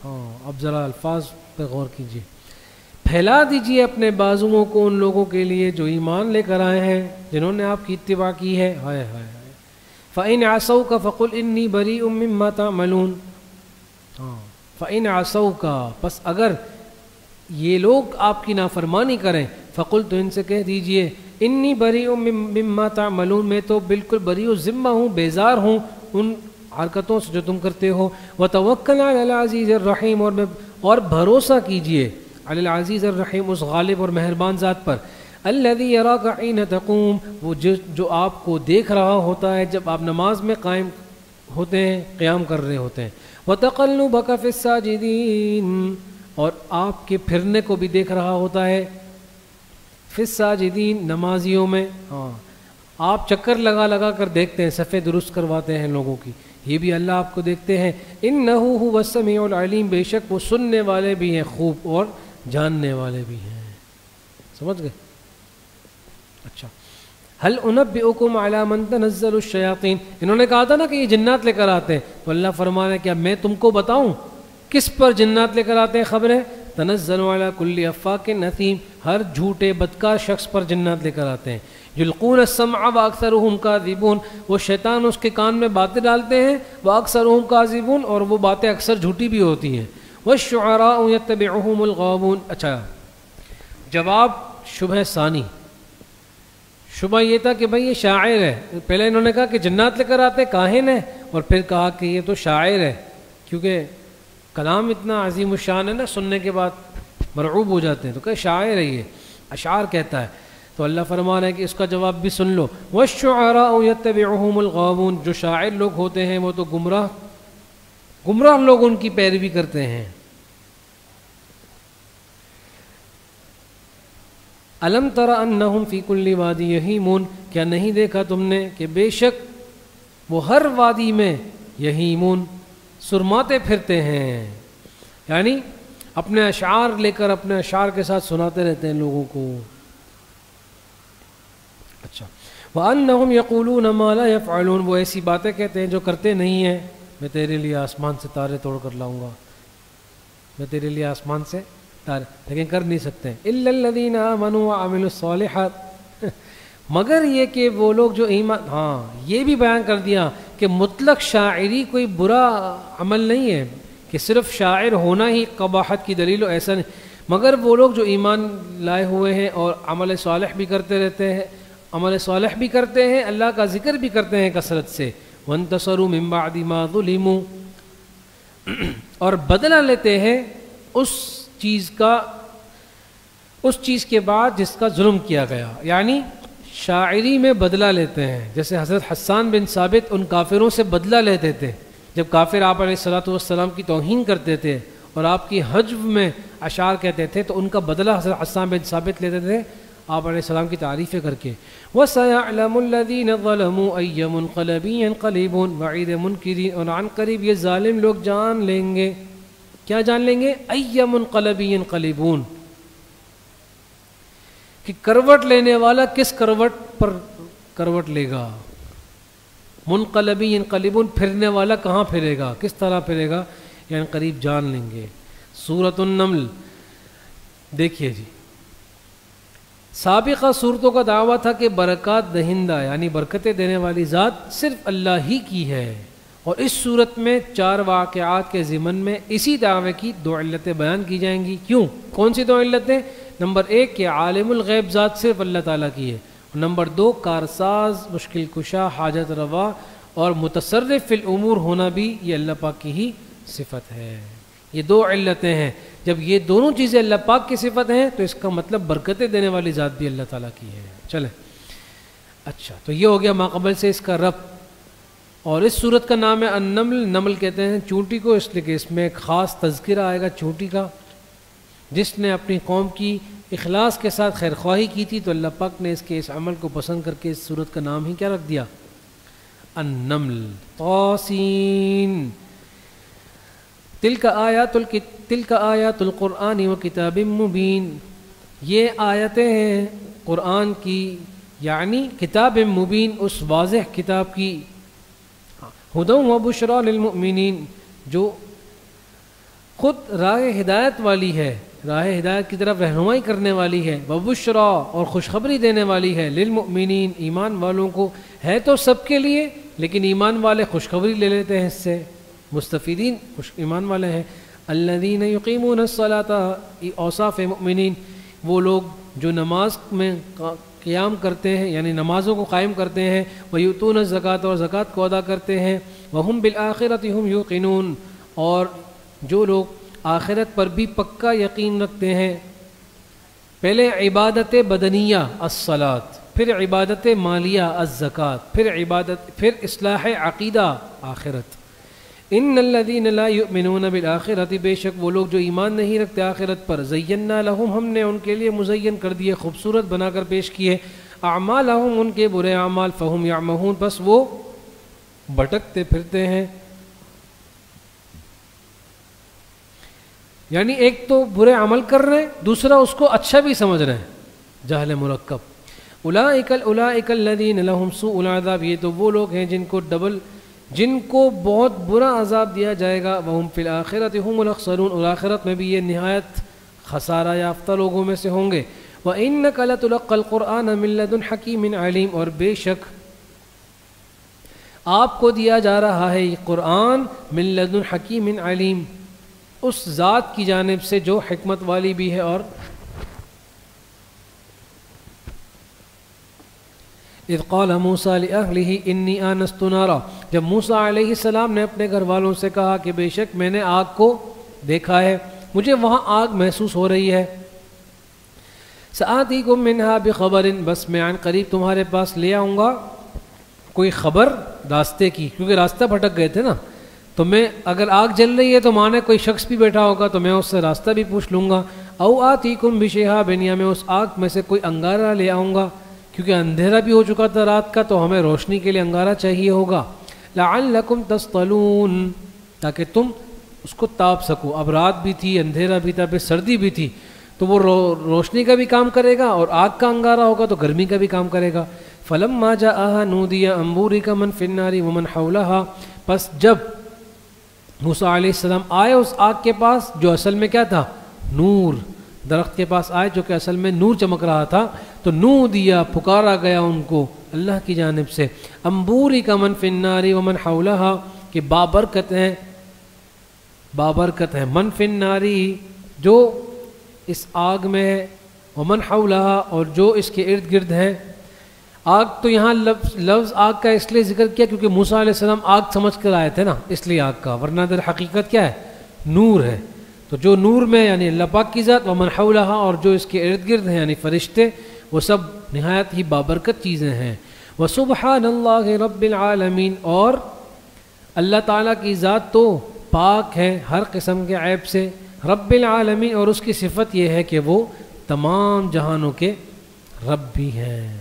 اب ذرا الفاظ پہ غور کیجیے. پھیلا دیجیے اپنے بازوؤں کو ان لوگوں کے لیے جو ایمان لے کر آئے ہیں، جنہوں نے آپ کی اتباع کی ہے. ہائے ہائے ہائے. فإن عصوک فقل انی بریء مما تعملون. فإن عصوک، پس اگر یہ لوگ آپ کی نافرمانی کریں، فقل، تو ان سے کہہ دیجئے، انی بریء مما تعملون، میں تو بالکل بریء ذمہ ہوں، بیزار ہوں ان حرکتوں سے جو تم کرتے ہو. وتوکل علی العزیز الرحیم، اور بھروسہ کیجئے علی العزیز الرحیم، اس غالب اور مہربان ذات پر. الذی یراک حین تقوم، وہ جو آپ کو دیکھ رہا ہوتا ہے جب آپ نماز میں قائم ہوتے ہیں، قیام کر رہے ہوتے ہیں. وتقلبک فی الساجدین، اور آپ کے پھرنے کو بھی دیکھ رہا ہوتا ہے فی الساجدین، نمازیوں میں. آپ چکر لگا کر دیکھتے ہیں، صفیں درست کرواتے ہیں لوگوں کی، یہ بھی اللہ آپ کو دیکھتے ہیں. انہ هو السمیع العلیم، بے شک وہ سننے والے بھی ہیں خوب اور جاننے والے بھی ہیں. سمجھ گئے؟ اچھا، هل انبئکم علی من تنزل الشیاطین، انہوں نے کہا تھا نا کہ یہ جنات لے کر آتے ہیں، تو اللہ فرما رہا ہے کیا میں تم کو بتاؤں کس پر جنات لے کر آتے ہیں خبریں؟ تنزل علی کل افاک نثیم، ہر جھوٹے بدکار شخص پر جنات لے کر آتے ہیں. یلقون السمع واکثرهم کاذبون، وہ شیطان اس کے کان میں باتیں ڈالتے ہیں، واکثرهم کاذبون، اور وہ باتیں اکثر جھوٹی بھی ہوتی ہیں. والشعراء یتبعهم الغاوون. اچھا، جواب شبہ ثانی. شبہ یہ تھا کہ بھئی یہ شاعر ہے. پہلے انہوں نے کہا کہ جنات لے کر آتے کاہن ہے، اور پھر کہا کہ یہ تو شاعر ہے، کیونکہ کلام اتنا عظیم الشان ہے نا، سننے کے بعد مرعوب ہو جاتے ہیں. تو کہ شاعر ہے، یہ اشعار کہتا ہے. تو اللہ فرما رہا ہے کہ اس کا جواب بھی سن لو. والشعراء یتبعهم الغاوون، جو شاعر لوگ ہوتے ہیں وہ تو گمراہ لوگ ان کی پیروی کرتے ہیں. الم تر انہم فی کل وادی یہیمون، کیا نہیں دیکھا تم نے کہ بے شک وہ ہر وادی میں یہیمون سرماتے پھرتے ہیں، یعنی اپنے اشعار لے کر اپنے اشعار کے ساتھ سناتے رہتے ہیں لوگوں کو. اچھا، وَأَنَّهُمْ يَقُولُونَ مَا لَا يَفْعَلُونَ، وہ ایسی باتیں کہتے ہیں جو کرتے نہیں ہیں. میں تیرے لیے آسمان سے تارے توڑ کر لاؤں گا، میں تیرے لیے آسمان سے تارے، لیکن کر نہیں سکتے. إِلَّا الَّذِينَ آمَنُوا وَعَمِلُوا الصَّالِحَاتِ، مگر یہ کہ وہ لوگ جو ایمان، ہاں یہ بھی بیان کر دیا کہ مطلق شاعری کوئی برا عمل نہیں ہے کہ صرف شاعر ہونا ہی قباحت کی دلیل ہو، ایسا نہیں. مگر وہ لوگ جو ایمان لائے ہوئے ہیں اور عمل صالح بھی کرتے رہتے ہیں، عمل صالح بھی کرتے ہیں، اللہ کا ذکر بھی کرتے ہیں کثرت سے. وَانْتَصَرُوا مِن بَعْدِ مَا ظُلِمُوا، اور بدلہ لیتے ہیں اس چیز کے بعد جس کا ظلم کیا گیا، یعنی شاعری میں بدلہ لیتے ہیں. جیسے حضرت حسان بن ثابت ان کافروں سے بدلہ لیتے تھے جب کافر آپ علیہ الصلوۃ والسلام کی توہین کرتے تھے اور آپ کی حجب میں اشعار کہتے تھے، تو ان کا بدلہ حضرت حسان بن ثابت لیتے تھے آپ علیہ السلام کی تعریفیں کر کے. وَسَيَعْلَمُ الَّذِينَ ظَلَمُوا أَيَّ مُنْقَلَبٍ يَنْقَلِبُونَ، وعید منکرین، اور عن قریب یہ ظالم لوگ جان لیں گے. کیا جان لیں گے؟ أَيَّ مُنْقَلَبٍ يَنْقَلِبُونَ، کہ کروٹ لینے والا کس کروٹ پر کروٹ لے گا. منقلبی ینقلبون، پھرنے والا کہاں پھرے گا، کس طرح پھرے گا، یعنی قریب جان لیں گے. سورۃ النمل دیکھیے جی، سابقہ صورتوں کا دعویٰ تھا کہ برکات دہندہ یعنی برکتیں دینے والی ذات صرف اللہ ہی کی ہے، اور اس صورت میں 4 واقعات کے ضمن میں اسی دعوے کی 2 علتیں بیان کی جائیں گی. کیوں؟ کون سی 2 علتیں؟ نمبر 1 کہ عالم الغیب ذات صرف اللہ تعالیٰ کی ہے، اور نمبر 2 کارساز، مشکل کشا، حاجت روا اور متصرف فی الامور ہونا بھی یہ اللہ پاک کی ہی صفت ہے. یہ 2 علتیں ہیں. جب یہ دونوں چیزیں اللہ پاک کی صفت ہیں تو اس کا مطلب برکتیں دینے والی ذات بھی اللہ تعالیٰ کی ہے. چلیں، اچھا تو یہ ہو گیا ماقبل سے اس کا ربط. اور اس صورت کا نام ہے النمل. نمل کہتے ہیں چونٹی کو، اس لیے کہ اس میں ایک خاص تذکرہ آئے گا چونٹی کا. جس نے اپنی قوم کی اخلاص کے ساتھ خیر خواہی کی تھی تو اللہ پاک نے اس عمل کو پسند کر کے اس صورت کا نام ہی کیا رکھ دیا؟ النمل. طاسین، تلک آیات القرآن و کتاب مبین، یہ آیتیں ہیں قرآن کی، یعنی کتاب مبین، اس واضح کتاب کی. ہدی و بشریٰ للمؤمنین، جو خود راہ ہدایت والی ہے، راہ ہدایت کی طرف رہنمائی کرنے والی ہے. وبشریٰ، اور خوشخبری دینے والی ہے. للمؤمنین، ایمان والوں کو. ہے تو سب کے لیے لیکن ایمان والے خوشخبری لے لیتے ہیں اس سے. مستفیدین ایمان والے ہیں. الذین یقیمون الصلاۃ، اوصاف مؤمنین، وہ لوگ جو نماز میں قیام کرتے ہیں یعنی نمازوں کو قائم کرتے ہیں. ویؤتون الزکوٰۃ، اور زکوٰۃ کو ادا کرتے ہیں. وہم بالآخرۃ ہم یوقنون، اور جو لوگ آخرت پر بھی پکا یقین رکھتے ہیں. پہلے عبادت بدنیہ الصلاۃ، پھر عبادت مالیہ الزکوٰۃ، پھر اصلاح عقیدہ آخرت. ان الذین لا یؤمنون بالآخرۃ، بے شک وہ لوگ جو ایمان نہیں رکھتے آخرت پر. زینا لہم، ہم نے ان کے لیے مزین کر دیے، خوبصورت بنا کر پیش کیے. اعمالہم، ان کے برے اعمال. فہم یعمہون، بس وہ بھٹکتے پھرتے ہیں. یعنی ایک تو برے عمل کر رہے ہیں، دوسرا اس کو اچھا بھی سمجھ رہے ہیں. جہل مرکب. اولئک الذین لہم سوء العذاب، یہ تو وہ لوگ ہیں جن کو بہت برا عذاب دیا جائے گا. وہم فی الآخرۃ هم الاخسرون، اور آخرت میں بھی یہ نہایت خسارہ یافتہ لوگوں میں سے ہوں گے. وَإِنَّكَ لَتُلَقَّى الْقُرْآنَ مِن لَّدُنْ حَكِيمٍ عَلِيمٍ، اور بے شک آپ کو دیا جا رہا ہے یہ قرآن من لدن حکیم علیم، اس ذات کی جانب سے جو حکمت والی بھی ہے. اور اذ قال موسیٰ لأہلہ انی آنست نارا، جب موسیٰ علیہ السلام نے اپنے گھر والوں سے کہا کہ بے شک میں نے آگ کو دیکھا ہے، مجھے وہاں آگ محسوس ہو رہی ہے. سآتیکم منہا بخبر، بس میں عن قریب تمہارے پاس لے آؤں گا کوئی خبر راستے کی، کیونکہ راستہ بھٹک گئے تھے نا. تو میں اگر آگ جل رہی ہے تو مانے کوئی شخص بھی بیٹھا ہوگا تو میں اس سے راستہ بھی پوچھ لوں گا. او آتیکم بشہاب، یا میں اس آگ میں سے کوئی انگارہ لے آؤں گا، کیونکہ اندھیرا بھی ہو چکا تھا رات کا تو ہمیں روشنی کے لیے انگارہ چاہیے ہوگا. لعلکم تصطلون، تاکہ تم اس کو تاپ سکو. اب رات بھی تھی, اندھیرا بھی تھا, پھر سردی بھی تھی, تو وہ روشنی کا بھی کام کرے گا اور آگ کا انگارہ ہوگا تو گرمی کا بھی کام کرے گا. فلما جاءها نودي ان بورك من في النار ومن حولها, پس جب موسیٰ علیہ السلام آئے اس آگ کے پاس جو اصل میں کیا تھا, نور, درخت کے پاس آئے جو کہ اصل میں نور چمک رہا تھا, تو نودیا پکارا گیا ان کو اللہ کی جانب سے, ان بورك من في النار ومن حولها, کہ بابرکت ہیں, بابرکت ہے, من فی النار جو اس آگ میں ہے, ومن حولها اور جو اس کے ارد گرد ہے. آگ تو یہاں لفظ آگ کا اس لیے ذکر کیا کیونکہ موسیٰ علیہ السلام آگ سمجھ کر آئے تھے نا, اس لیے آگ کا, ورنہ در حقیقت کیا ہے, نور ہے. تو جو نور میں یعنی اللہ پاک کی ذات, ومن حولها اور جو اس کے ارد گرد ہیں یعنی فرشتے, وہ سب نہایت ہی بابرکت چیزیں ہیں. وسبحان اللہ رب العالمین, اور اللہ تعالیٰ کی ذات تو پاک ہے ہر قسم کے عیب سے, رب العالمین, اور اس کی صفت یہ ہے کہ وہ تمام جہانوں کے رب بھی ہیں.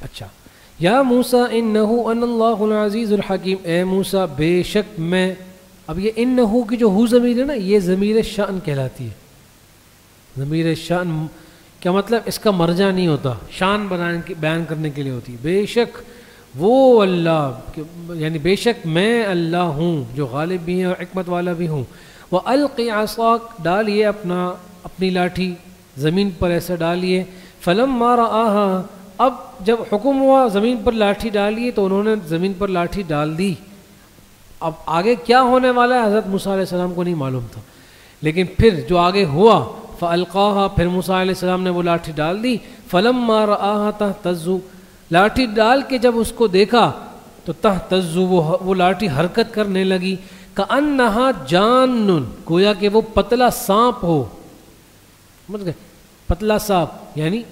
اچھا, یا موسیٰ انہو ان اللہ العزیز الحکیم, اے موسیٰ بے شک میں, اب یہ انہو کی جو ہو ضمیر ہے نا, یہ ضمیر شأن کہلاتی ہے. ضمیر شأن کیا مطلب, اس کا مرجع نہیں ہوتا, شان بیان کرنے کے لیے ہوتی. بے شک وہ اللہ, یعنی بے شک میں اللہ ہوں جو غالب بھی ہے اور حکمت والا بھی ہوں. وَأَلْقِ عَصَاكَ, ڈالیے اپنی لاٹھی زمین پر ایسے ڈالیے. فَلَمَّا رَآهَا, اب جب حکم ہوا زمین پر لاٹھی ڈالیے تو انہوں نے زمین پر لاٹھی ڈال دی. اب آگے کیا ہونے والا ہے حضرت موسیٰ علیہ السلام کو نہیں معلوم تھا, لیکن پھر جو آگے ہوا, فَأَلْقَاهَا, پھر موسیٰ علیہ السلام نے وہ لاٹھی ڈال دی. فَلَمَّا رَآهَا تَهْتَزُّ, لاٹھی ڈال کے جب اس کو دیکھا تو تَهْتَزُّ, وہ لاٹھی حرکت کرنے لگی. كَأَنَّهَا جَانٌ, گویا کہ وہ پتلا سانپ ہو. سمجھ گئے, پتلا سانپ یعنی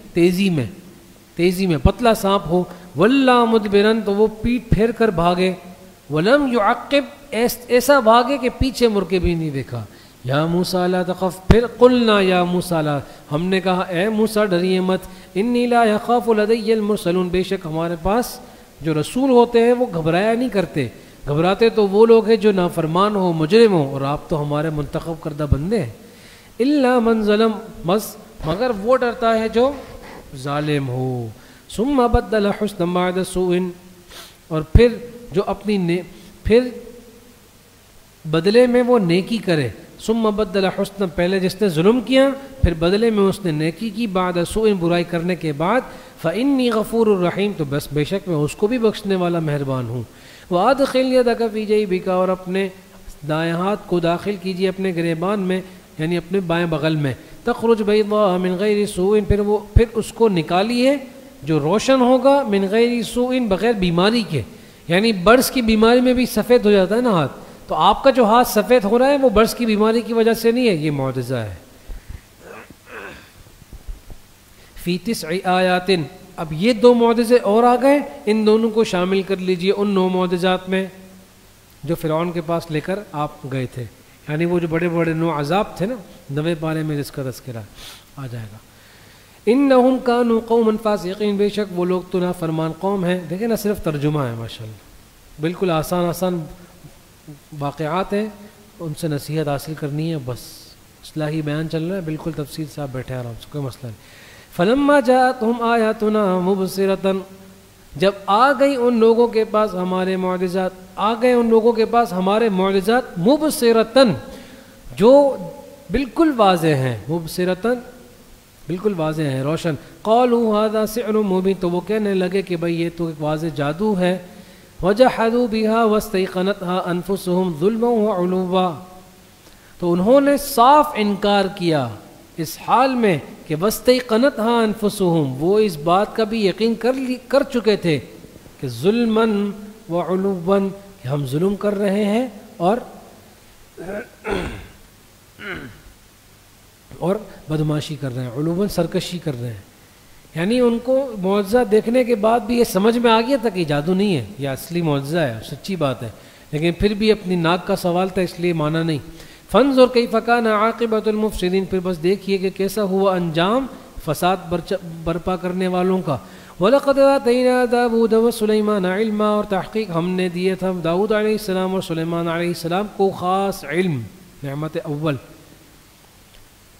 تیزی میں پتلا سانپ ہو. وَلَّا مُدْبِرًا, تو وہ پیٹ پھیر کر بھاگے. وَلَمْ يُعَقِّبْ, ایسا بھاگے کہ پیچھے مڑ کے بھی نہیں دیکھا. یا موسیٰ لا تخف, پھر قلنا یا موسیٰ لا, ہم نے کہا اے موسیٰ ڈریے مت. انی لا یخاف لدی المرسلون, بے شک ہمارے پاس جو رسول ہوتے ہیں وہ گھبرایا نہیں کرتے, گھبراتے تو وہ لوگ ہیں جو نافرمان ہو, مجرم ہو, اور آپ تو ہمارے منتخب کردہ بندے ہیں. الا من ظلم, بس مگر وہ ڈرتا ہے جو ظالم ہو. ثم بدل حسنا بعد سوء, اور پھر جو پھر بدلے میں وہ نیکی کرے. ثم بدل حسنا, پہلے جس نے ظلم کیا پھر بدلے میں اس نے نیکی کی, بعد سوء, برائی کرنے کے بعد. فإنی غفور الرحیم, تو بس بے شک میں اس کو بھی بخشنے والا مہربان ہوں. وادخل یدک فی جیبک, اور اپنے دائیں ہاتھ کو داخل کیجیے اپنے گریبان میں یعنی اپنے بائیں بغل میں. تخرج بیضاء من غیر سوء, پھر اس کو نکالیے جو روشن ہوگا, من غیر سوء, بغیر بیماری کے, یعنی برس کی بیماری میں بھی سفید ہو جاتا ہے نا ہاتھ, تو آپ کا جو ہاتھ سفید ہو رہا ہے وہ برس کی بیماری کی وجہ سے نہیں ہے, یہ معجزہ ہے. فی 9 آیات, اب یہ 2 معجزے اور آ گئے, ان دونوں کو شامل کر لیجئے ان 9 معجزات میں جو فرعون کے پاس لے کر آپ گئے تھے, یعنی وہ جو بڑے بڑے 9 عذاب تھے نا, 9ویں پارے میں جس کا تذکرہ آ جائے گا. انہم کانوا قوما فاسقین, بے شک وہ لوگ تو نافرمان قوم ہیں. دیکھیں نا, صرف ترجمہ ہے ماشاءاللہ, بالکل آسان واقعات ہیں, ان سے نصیحت حاصل کرنی ہے, بس اصلاحی بیان چل رہا ہے, بالکل تفصیل سے آپ بیٹھے آرام سے, کوئی مسئلہ نہیں. فلما جاءتهم آیاتنا مبصرۃ, جب آ گئی ان لوگوں کے پاس ہمارے معجزات, مبصرۃ, جو بالکل واضح ہیں, مبصرۃ بالکل واضح ہیں, روشن. قالوا هذا سحر مبین, تو وہ کہنے لگے کہ بھئی یہ تو ایک واضح جادو ہے. وجحدوا بها واستيقنتها انفسهم ظلما وعلوا, تو انہوں نے صاف انکار کیا اس حال میں کہ واستيقنتها انفسهم, وہ اس بات کا بھی یقین کر چکے تھے کہ ظلما وعلوا, کہ ہم ظلم کر رہے ہیں اور بدماشی کر رہے ہیں, علوا سرکشی کر رہے ہیں. یعنی ان کو معجزہ دیکھنے کے بعد بھی یہ سمجھ میں آ گیا تھا کہ جادو نہیں ہے, یہ اصلی معجزہ ہے, سچی بات ہے, لیکن پھر بھی اپنی ناک کا سوال تھا اس لیے مانا نہیں. فانظر کیف کان عاقبۃ المفسدین, پھر بس دیکھیے کہ کیسا ہوا انجام فساد برپا کرنے والوں کا. وَلَقَدْ آتَيْنَا دَاوُودَ وَسُلَيْمَانَ عِلْمًا، اور تحقیق ہم نے دیے تھا داؤد علیہ السلام اور سلیمان علیہ السلام کو خاص علم، نعمت اول،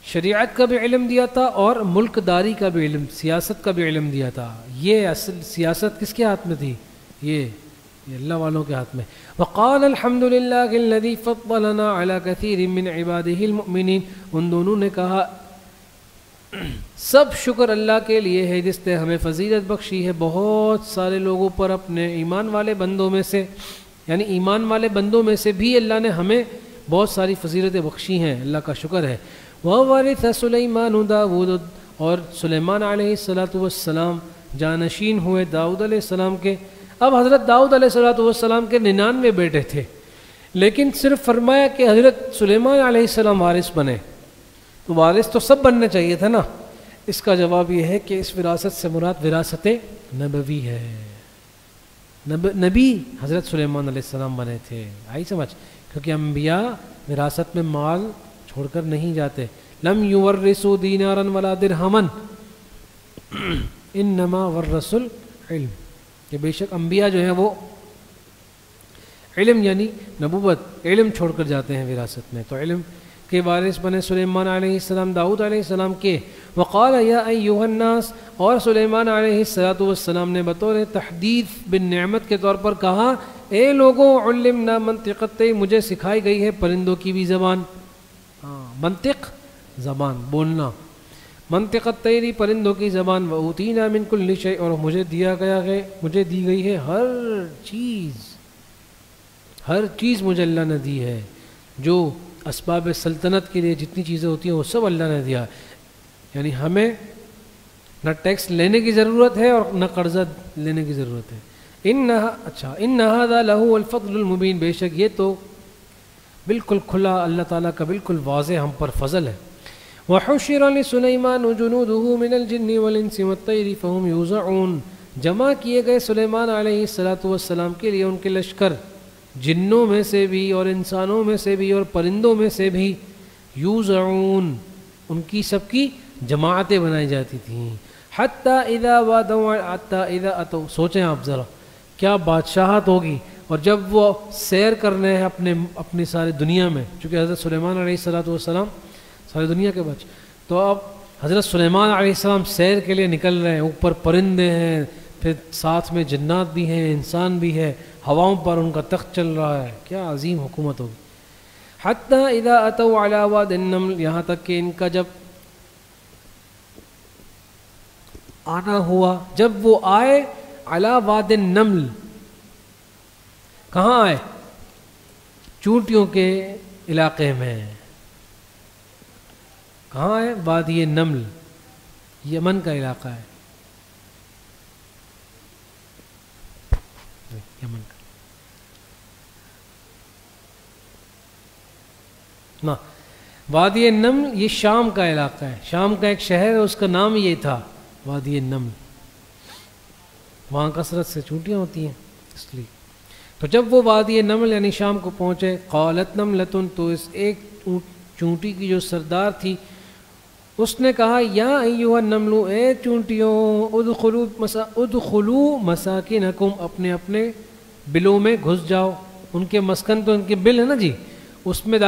شریعت کا بھی علم دیا تھا اور ملک داری کا بھی علم، سیاست کا بھی علم دیا تھا۔ یہ اصل سیاست کس کے ہاتھ میں تھی؟ یہ اللہ والوں کے ہاتھ میں۔ وقال الحمد للہ الذی فضلنا علی کثیر من عبادہ المؤمنین، ان دونوں نے کہا سب شکر اللہ کے لیے ہے جس نے ہمیں فضیلت بخشی ہے بہت سارے لوگوں پر، اپنے ایمان والے بندوں میں سے، یعنی ایمان والے بندوں میں سے بھی اللہ نے ہمیں بہت ساری فضیلتیں بخشی ہیں، اللہ کا شکر ہے۔ وَوَرِثَ سُلَيْمَانُ دَاوُودَ، اور سلیمان علیہ السلام جانشین ہوئے داؤد علیہ السلام کے۔ اب حضرت داؤد علیہ السلام کے 99 بیٹے تھے، لیکن صرف فرمایا کہ حضرت سلیمان علیہ السلام وارث بنے، تو وارث تو سب بننے چاہیے تھا نا۔ اس کا جواب یہ ہے کہ اس وراثت سے مراد وراثت نبوی ہے، نبی حضرت سلیمان علیہ السلام بنے تھے۔ آئی سمجھ؟ کیونکہ انبیاء وراثت میں مال چھوڑ کر نہیں جاتے۔ لم یورثوا دینارا ولا درہما انما ورثوا العلم، کہ بے شک انبیاء جو ہیں وہ علم یعنی نبوت، علم چھوڑ کر جاتے ہیں وراثت میں، تو علم کے وارث بنے سلیمان علیہ السلام داؤد علیہ السلام کے۔ وقال یا ایھا الناس، اور سلیمان علیہ السلام نے بطور تحدیث بالنعمت کے طور پر کہا، اے لوگوں علمنا منطق الطیر، مجھے سکھائی گئی ہے پرندوں کی بھی زبان، منطق زبان بولنا، منطق الطیر پرندوں کی زبان، وَأُوتِينَا مِن كُلِّ شَيْءٍ، اور مجھے دی گئی ہے ہر چیز مجھے اللہ نے دی ہے، جو اسباب سلطنت کے لیے جتنی چیزیں ہوتی ہیں وہ سب اللہ نے دیا، یعنی ہمیں نہ ٹیکس لینے کی ضرورت ہے اور نہ قرضہ لینے کی ضرورت ہے۔ ان هذا لهو الفضل المبین، بے شک یہ تو بالکل کھلا اللہ تعالیٰ کا بالکل واضح ہم پر فضل ہے۔ وحشر لسلیمان جنوده من الجن والانس والطیر فهم یوزعون، جمع کیے گئے سلیمان علیہ السلام کے لیے ان کے لشکر، جنوں میں سے بھی اور انسانوں میں سے بھی اور پرندوں میں سے بھی، یوزعون ان کی سب کی جماعتیں بنائی جاتی تھیں۔ حتی اذا اتوا، سوچیں آپ ذرا کیا بادشاہت ہوگی، اور جب وہ سیر کرنے ہیں اپنی ساری دنیا میں، چونکہ حضرت سلیمان علیہ السلام ساری دنیا کے بادشاہ، تو اب حضرت سلیمان علیہ السلام سیر کے لیے نکل رہے ہیں، اوپر پرندے ہیں، پھر ساتھ میں جنات بھی ہیں، انسان بھی ہے، ہواؤں پر ان کا تخت چل رہا ہے، کیا عظیم حکومت ہوگی۔ حتی اذا اتوا علی واد النمل، یہاں تک کہ ان کا جب آنا ہوا، جب وہ آئے علی واد النمل، کہاں آئے؟ چونٹیوں کے علاقے میں۔ کہاں ہے؟ وادی نمل، یمن کا علاقہ ہے، یمن کا نا، وادی نمل یہ شام کا علاقہ ہے، شام کا ایک شہر ہے، اس کا نام یہ تھا وادی نمل، وہاں کثرت سے چونٹیاں ہوتی ہیں اس لیے۔ تو جب وہ وادی نمل یعنی شام کو پہنچے، قالت نملۃ، تو اس ایک چونٹی کی جو سردار تھی اس نے کہا، یا ایھا النمل، اے چونٹیوں، ادخلوا مساکنکم، اپنے اپنے بلوں میں گھس جاؤ، ان کے مسکن تو ان کے بل ہے نا جی، اس میں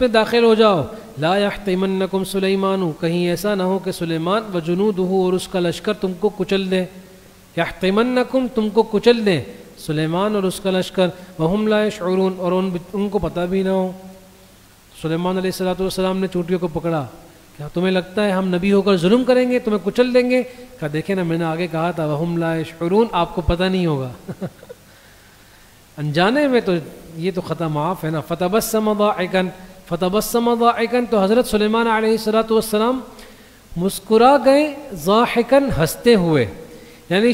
داخل ہو جاؤ۔ لا یحطمنکم سلیمان، کہیں ایسا نہ ہو کہ سلیمان وجنودہ، اور اس کا لشکر تم کو کچل دے، یحطمنکم تم کو کچل دے، سلیمان اور اس کا لشکر، وہم لا یشعرون، اور ان کو پتہ بھی نہ ہو۔ سلیمان علیہ السلام نے چونٹیوں کو پکڑا، کیا تمہیں لگتا ہے ہم نبی ہو کر ظلم کریں گے، تمہیں کچل دیں گے؟ کہا دیکھیں نا، میں نے آگے کہا تھا وہم لا یشعرون، آپ کو پتہ نہیں ہوگا انجانے میں تو یہ تو خطا معاف ہے نا۔ فتبسم ضاحکا، تو حضرت سلیمان علیہ السلام مسکرا گئے، ضاحکا ہنستے ہوئے، یعنی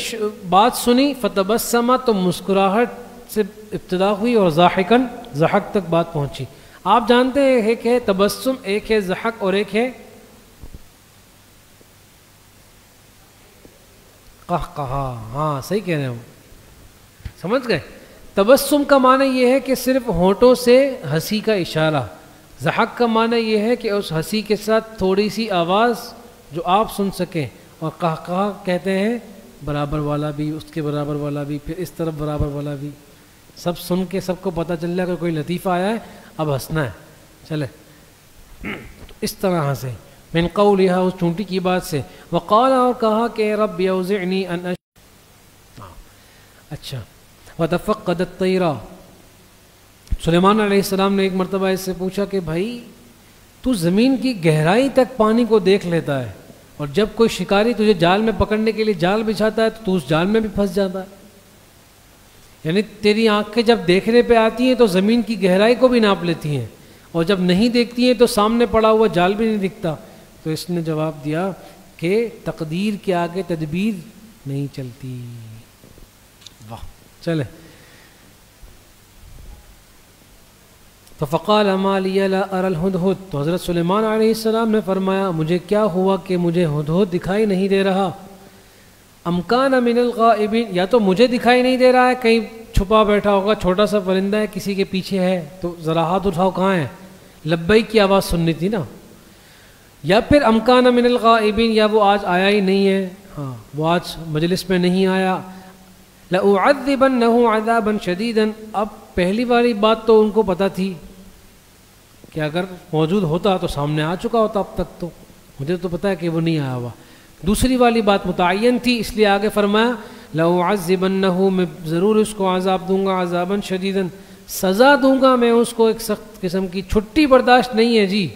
بات سنی فتبسم تو مسکراہٹ سے ابتدا ہوئی، اور ضاحکا ضحک تک بات پہنچی۔ آپ جانتے ہیں ایک ہے تبسم، ایک ہے ضحک، اور ایک ہے قہقہا۔ ہاں صحیح کہہ رہے ہو، سمجھ گئے؟ تبسم کا معنی یہ ہے کہ صرف ہونٹوں سے ہنسی کا اشارہ، ضحک کا معنی یہ ہے کہ اس ہنسی کے ساتھ تھوڑی سی آواز جو آپ سن سکیں، اور قہقہا کہتے ہیں برابر والا بھی، اس کے برابر والا بھی، پھر اس طرف برابر والا بھی، سب سن کے سب کو پتہ چل جائے کہ کوئی لطیفہ آیا ہے، اب ہنسنا ہے، چلے اس طرح سے من قولها، اس چونٹی کی بات سے، وقال، اور کہا کہ رب اوزعنی ان اچھا وتفقد الطیر، سلیمان علیہ السلام نے ایک مرتبہ اس سے پوچھا کہ بھائی تو زمین کی گہرائی تک پانی کو دیکھ لیتا ہے، اور جب کوئی شکاری تجھے جال میں پکڑنے کے لیے جال بچھاتا ہے تو اس جال میں بھی پھنس جاتا ہے، یعنی تیری آنکھیں جب دیکھنے پہ آتی ہیں تو زمین کی گہرائی کو بھی ناپ لیتی ہیں، اور جب نہیں دیکھتی ہیں تو سامنے پڑا ہوا جال بھی نہیں دکھتا۔ تو اس نے جواب دیا کہ تقدیر کے آگے تدبیر نہیں چلتی۔ واہ، چلے تو فقال ما لی لا اری الہدہد، تو حضرت سلیمان علیہ السلام نے فرمایا مجھے کیا ہوا کہ مجھے ہدہد دکھائی نہیں دے رہا، ام کان من الغائبین، یا تو مجھے دکھائی نہیں دے رہا ہے، کہیں چھپا بیٹھا ہوگا، چھوٹا سا پرندہ ہے کسی کے پیچھے ہے، تو ذرا ہاتھ اٹھاؤ کہاں ہے، لبیک کی آواز سننی تھی نا، یا پھر ام کان من الغائبین، یا وہ آج آیا ہی نہیں ہے، ہاں وہ آج مجلس میں نہیں آیا، لأعذبنہ عذابا شدیدا، اب پہلی والی بات تو ان کو پتہ تھی کہ اگر موجود ہوتا تو سامنے آ چکا ہوتا، اب تک تو مجھے تو پتہ ہے کہ وہ نہیں آیا ہوا۔ دوسری والی بات متعین تھی، اس لیے آگے فرمایا لأعذبنہ، میں ضرور اس کو عذاب دوں گا، عذابا شدیدا، سزا دوں گا میں اس کو ایک سخت قسم کی، چھٹی برداشت نہیں ہے جی،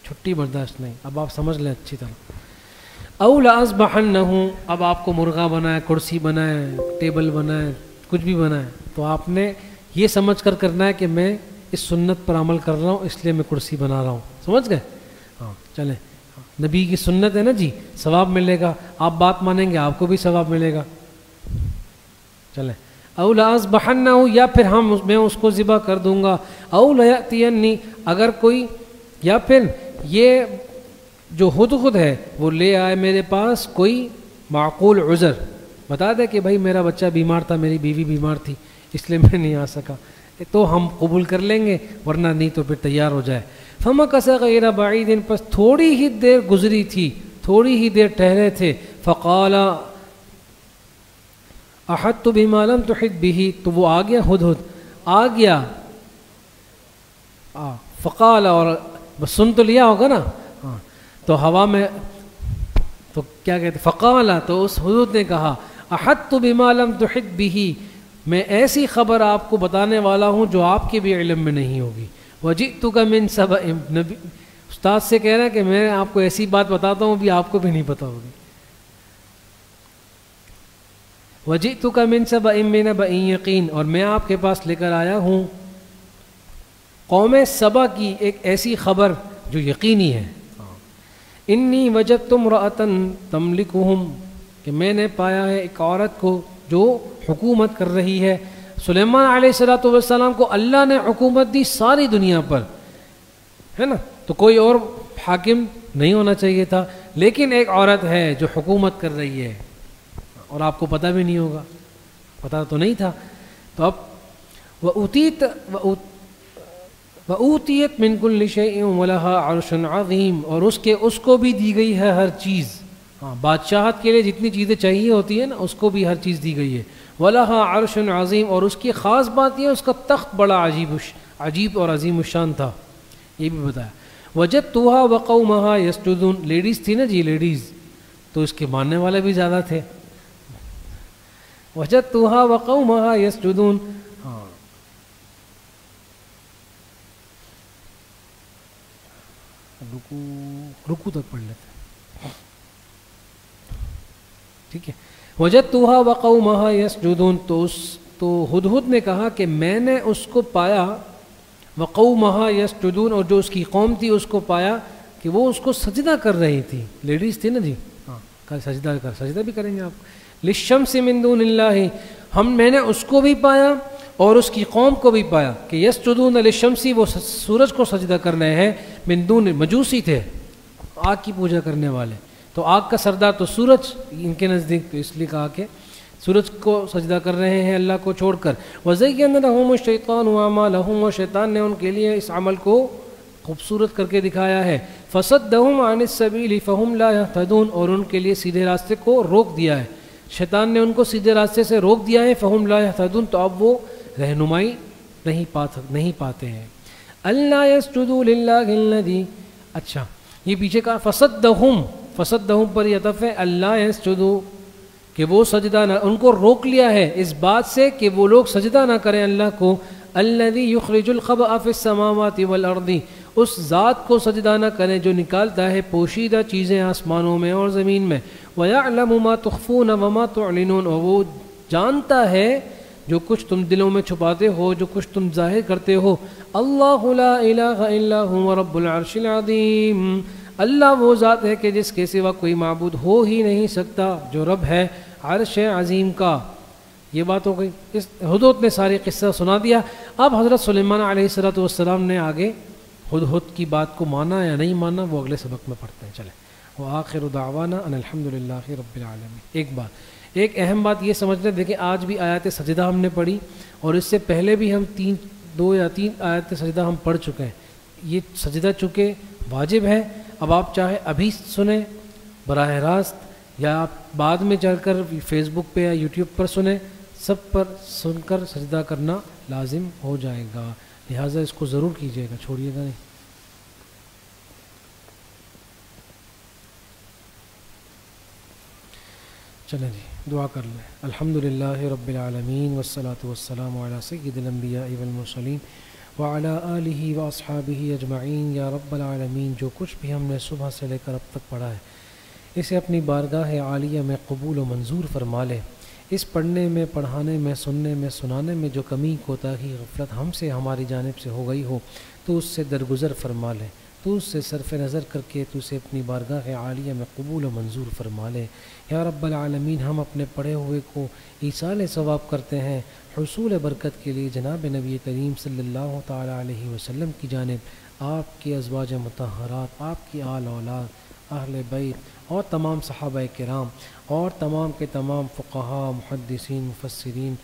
چھٹی برداشت نہیں، اب آپ سمجھ لیں اچھی طرح۔ او لأذبحنہ، اب آپ کو مرغا بنائے، کرسی بنائے، ٹیبل بنائے، کچھ بھی بنائے، تو آپ نے یہ سمجھ کر کرنا ہے کہ میں اس سنت پر عمل کر رہا ہوں، اس لیے میں کرسی بنا رہا ہوں، سمجھ گئے؟ ہاں چلیں، نبی کی سنت ہے نا جی، ثواب ملے گا، آپ بات مانیں گے آپ کو بھی ثواب ملے گا، چلیں۔ او لأذبحنہ، یا پھر میں اس کو ذبح کر دوں گا، او لیأتینی، اگر کوئی، یا پھر یہ جو ہدہد ہے وہ لے آئے میرے پاس کوئی معقول عذر، بتا دے کہ بھائی میرا بچہ بیمار تھا، میری بیوی بیمار تھی، اس لیے میں نہیں آ سکا، تو ہم قبول کر لیں گے، ورنہ نہیں تو پھر تیار ہو جائے۔ فمکث غیر بعید، پس تھوڑی ہی دیر گزری تھی، تھوڑی ہی دیر ٹھہرے تھے، فقال احطت بما لم تحط به، تو وہ آ گیا، ہدہد آ گیا، فقال، اور بس سن تو لیا ہوگا نا، تو ہوا میں تو کیا کہتے، فقال، تو اس ہدہد نے کہا احطت بما لم تحط به، میں ایسی خبر آپ کو بتانے والا ہوں جو آپ کے بھی علم میں نہیں ہوگی، وجئتک من سبأ، نبی استاد سے کہہ رہا ہے کہ میں آپ کو ایسی بات بتاتا ہوں بھی آپ کو بھی نہیں پتہ ہوگی، وجئتک من سبأ بنبأ یقین، اور میں آپ کے پاس لے کر آیا ہوں قوم سبا کی ایک ایسی خبر جو یقینی ہے، انی وجدت امرأۃ تملکہم، کہ میں نے پایا ہے ایک عورت کو جو حکومت کر رہی ہے۔ سلیمان علیہ السلام کو اللہ نے حکومت دی ساری دنیا پر، ہے نا، تو کوئی اور حاکم نہیں ہونا چاہیے تھا، لیکن ایک عورت ہے جو حکومت کر رہی ہے، اور آپ کو پتہ بھی نہیں ہوگا، پتہ تو نہیں تھا، تو اب وَأُوتِيَتْ مِنْ كُلِّ شَيْءٍ وَلَهَا عَرْشٌ عَظِيمٌ، اور اس کو بھی دی گئی ہے ہر چیز، ہاں بادشاہت کے لیے جتنی چیزیں چاہیے ہوتی ہیں نا اس کو بھی ہر چیز دی گئی ہے، وَلَهَا عَرْشٌ عَظِيمٌ، اور اس کی خاص بات یہ اس کا تخت بڑا عجیب اور عظیم الشان تھا، یہ بھی بتایا۔ وَجَدتُّهَا وَقَوْمَهَا يَسْجُدُونَ، لیڈیز تھی نا جی، لیڈیز تو اس کے ماننے والے بھی زیادہ تھے، وَجَدتُّهَا وَقَوْمَهَا يَسْجُدُونَ، رکو تک پڑھ لیتے، ٹھیک ہے۔ وجدتها وقومها يسجدون، تو ہدہد نے کہا کہ میں نے اس کو پایا، وقومها يسجدون، اور جو اس کی قوم تھی اس کو پایا کہ وہ اس کو سجدہ کر رہی تھی، لیڈیز تھی نا جی، ہاں کل سجدہ بھی کریں گے آپ، للشمس من دون اللہ، میں نے اس کو بھی پایا اور اس کی قوم کو بھی پایا کہ یسجدون للشمس، وہ سورج کو سجدہ کر رہے ہیں، من دون، مجوسی تھے، آگ کی پوجا کرنے والے، تو آگ کا سردار تو سورج ان کے نزدیک، تو اس لیے کہا کہ سورج کو سجدہ کر رہے ہیں اللہ کو چھوڑ کر۔ وَزَيَّنَ لَهُمُ الشَّيْطَانُ أَعْمَالَهُمْ، اور شیطان نے ان کے لیے اس عمل کو خوبصورت کر کے دکھایا ہے، فَصَدَّهُمْ عَنِ السَّبِيلِ فَهُمْ لَا يَهْتَدُونَ، اور ان کے لیے سیدھے راستے کو روک دیا ہے، شیطان نے ان کو سیدھے راستے سے روک دیا ہے، فہم لا یہتدون، تو اب وہ رہنمائی نہیں پاتے ہیں۔ اللہ یسجدوا للہ الذی، اچھا یہ پیچھے کا فصدہم پر یہ عطف ہے، اللہ یسجدوا کہ وہ سجدہ نہ، ان کو روک لیا ہے اس بات سے کہ وہ لوگ سجدہ نہ کریں اللہ کو، الذی یخرج الخبأ فی السماوات والارض، اس ذات کو سجدہ نہ کریں جو نکالتا ہے پوشیدہ چیزیں آسمانوں میں اور زمین میں، وَيَعْلَمُ مَا تُخْفُونَ وَمَا تُعْلِنُونَ، اور وہ جانتا ہے جو کچھ تم دلوں میں چھپاتے ہو، جو کچھ تم ظاہر کرتے ہو۔ اللہ لا الہ الا هو رب العرش العظیم، اللہ وہ ذات ہے کہ جس کے سوا کوئی معبود ہو ہی نہیں سکتا، جو رب ہے عرش عظیم کا۔ یہ بات ہو گئی، اس ہدہد نے ساری قصہ سنا دیا۔ اب حضرت سلیمان علیہ السلام نے آگے ہدہد کی بات کو مانا یا نہیں مانا، وہ اگلے سبق میں پڑھتے ہیں۔ چلیں، وآخر دعوانا ان الحمدللہ رب العالمین۔ ایک اہم بات یہ سمجھ لیں، دیکھیں آج بھی آیات سجدہ ہم نے پڑھی، اور اس سے پہلے بھی ہم دو یا تین آیات سجدہ ہم پڑھ چکے ہیں۔ یہ سجدہ چونکہ واجب ہے، اب آپ چاہے ابھی سنیں براہ راست، یا آپ بعد میں چل کر فیس بک پہ یا یوٹیوب پر سنیں، سب پر سن کر سجدہ کرنا لازم ہو جائے گا، لہٰذا اس کو ضرور کیجیے گا، چھوڑیے گا نہیں۔ چلیں جی دعا کر لیں۔ الحمدللہ رب العالمین والصلاة والسلام علی سید الانبیاء والمرسلین وعلی آلہ واصحابہ اجمعین۔ یا رب العالمین، جو کچھ بھی ہم نے صبح سے لے کر اب تک پڑھا ہے، اسے اپنی بارگاہ عالیہ میں قبول و منظور فرما لے۔ اس پڑھنے میں، پڑھانے میں، سننے میں، سنانے میں جو کمی، کوتاہی، غفلت ہم سے، ہماری جانب سے ہو گئی ہو، تو اس سے درگزر فرما لے، تو اس سے صرف نظر کر کے تو اسے اپنی بارگاہ عالیہ میں قبول و منظور فرما لے۔ یا رب العالمین، ہم اپنے پڑھے ہوئے کو ایصال ثواب کرتے ہیں، حصول برکت کے لیے جناب نبی کریم صلی اللہ تعالیٰ علیہ وسلم کی جانب، آپ کے ازواج مطہرات، آپ کی آل اولاد، اہل بیت اور تمام صحابہ کرام اور تمام کے تمام فقہاء، محدثین، مفسرین،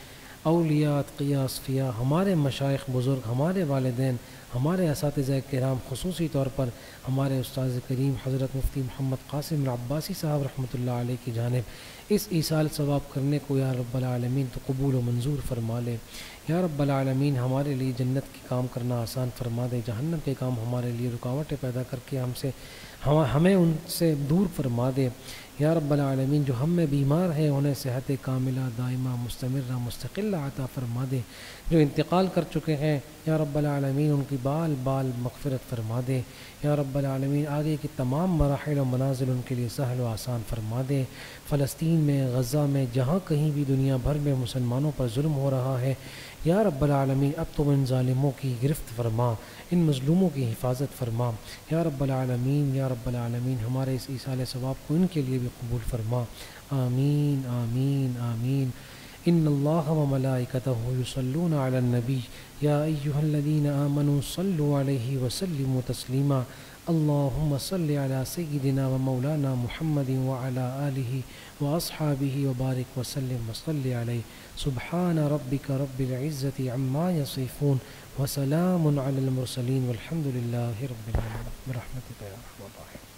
اولیاء، اتقیاء، اصفیاء، ہمارے مشائخ بزرگ، ہمارے والدین، ہمارے اساتذہ کرام، خصوصی طور پر ہمارے استاذ کریم حضرت مفتی محمد قاسم العباسی صاحب رحمۃ اللہ علیہ کی جانب اس ایصال ثواب کرنے کو یا رب العالمین تو قبول و منظور فرما لے۔ یا رب العالمین، ہمارے لیے جنت کے کام کرنا آسان فرما دے، جہنم کے کام ہمارے لیے رکاوٹیں پیدا کر کے ہمیں ان سے دور فرما دے۔ یا رب العالمین، جو ہم میں بیمار ہیں انہیں صحت کاملہ، دائمہ، مستمرہ، مستقلہ عطا فرما دے۔ جو انتقال کر چکے ہیں یا رب العالمین، ان کی بال مغفرت فرما دے۔ یا رب العالمین، آگے کی تمام مراحل و منازل ان کے لیے سہل و آسان فرما دے۔ فلسطین میں، غزہ میں، جہاں کہیں بھی دنیا بھر میں مسلمانوں پر ظلم ہو رہا ہے، یا رب العالمین اب تو ان ظالموں کی گرفت فرما، ان مظلوموں کی حفاظت فرما۔ یا رب العالمین، یا رب العالمین، ہمارے اس ایصال ثواب کو ان کے لیے بھی قبول فرما۔ آمین آمین آمین۔ ان اللہ وملائکتہ یصلون علی النبی یا ایہا الذین آمنوا صلوا علیہ وسلموا تسلیما۔ اللہم صل علی سیدنا و مولانا محمد وعلی آلہ واصحابہ وبارک وسلم وصل علیہ۔ سبحان ربک رب العزت عما یصفون وسلام علی المرسلین والحمد للہ رب العالمین برحمتک یا ارحم الراحمین۔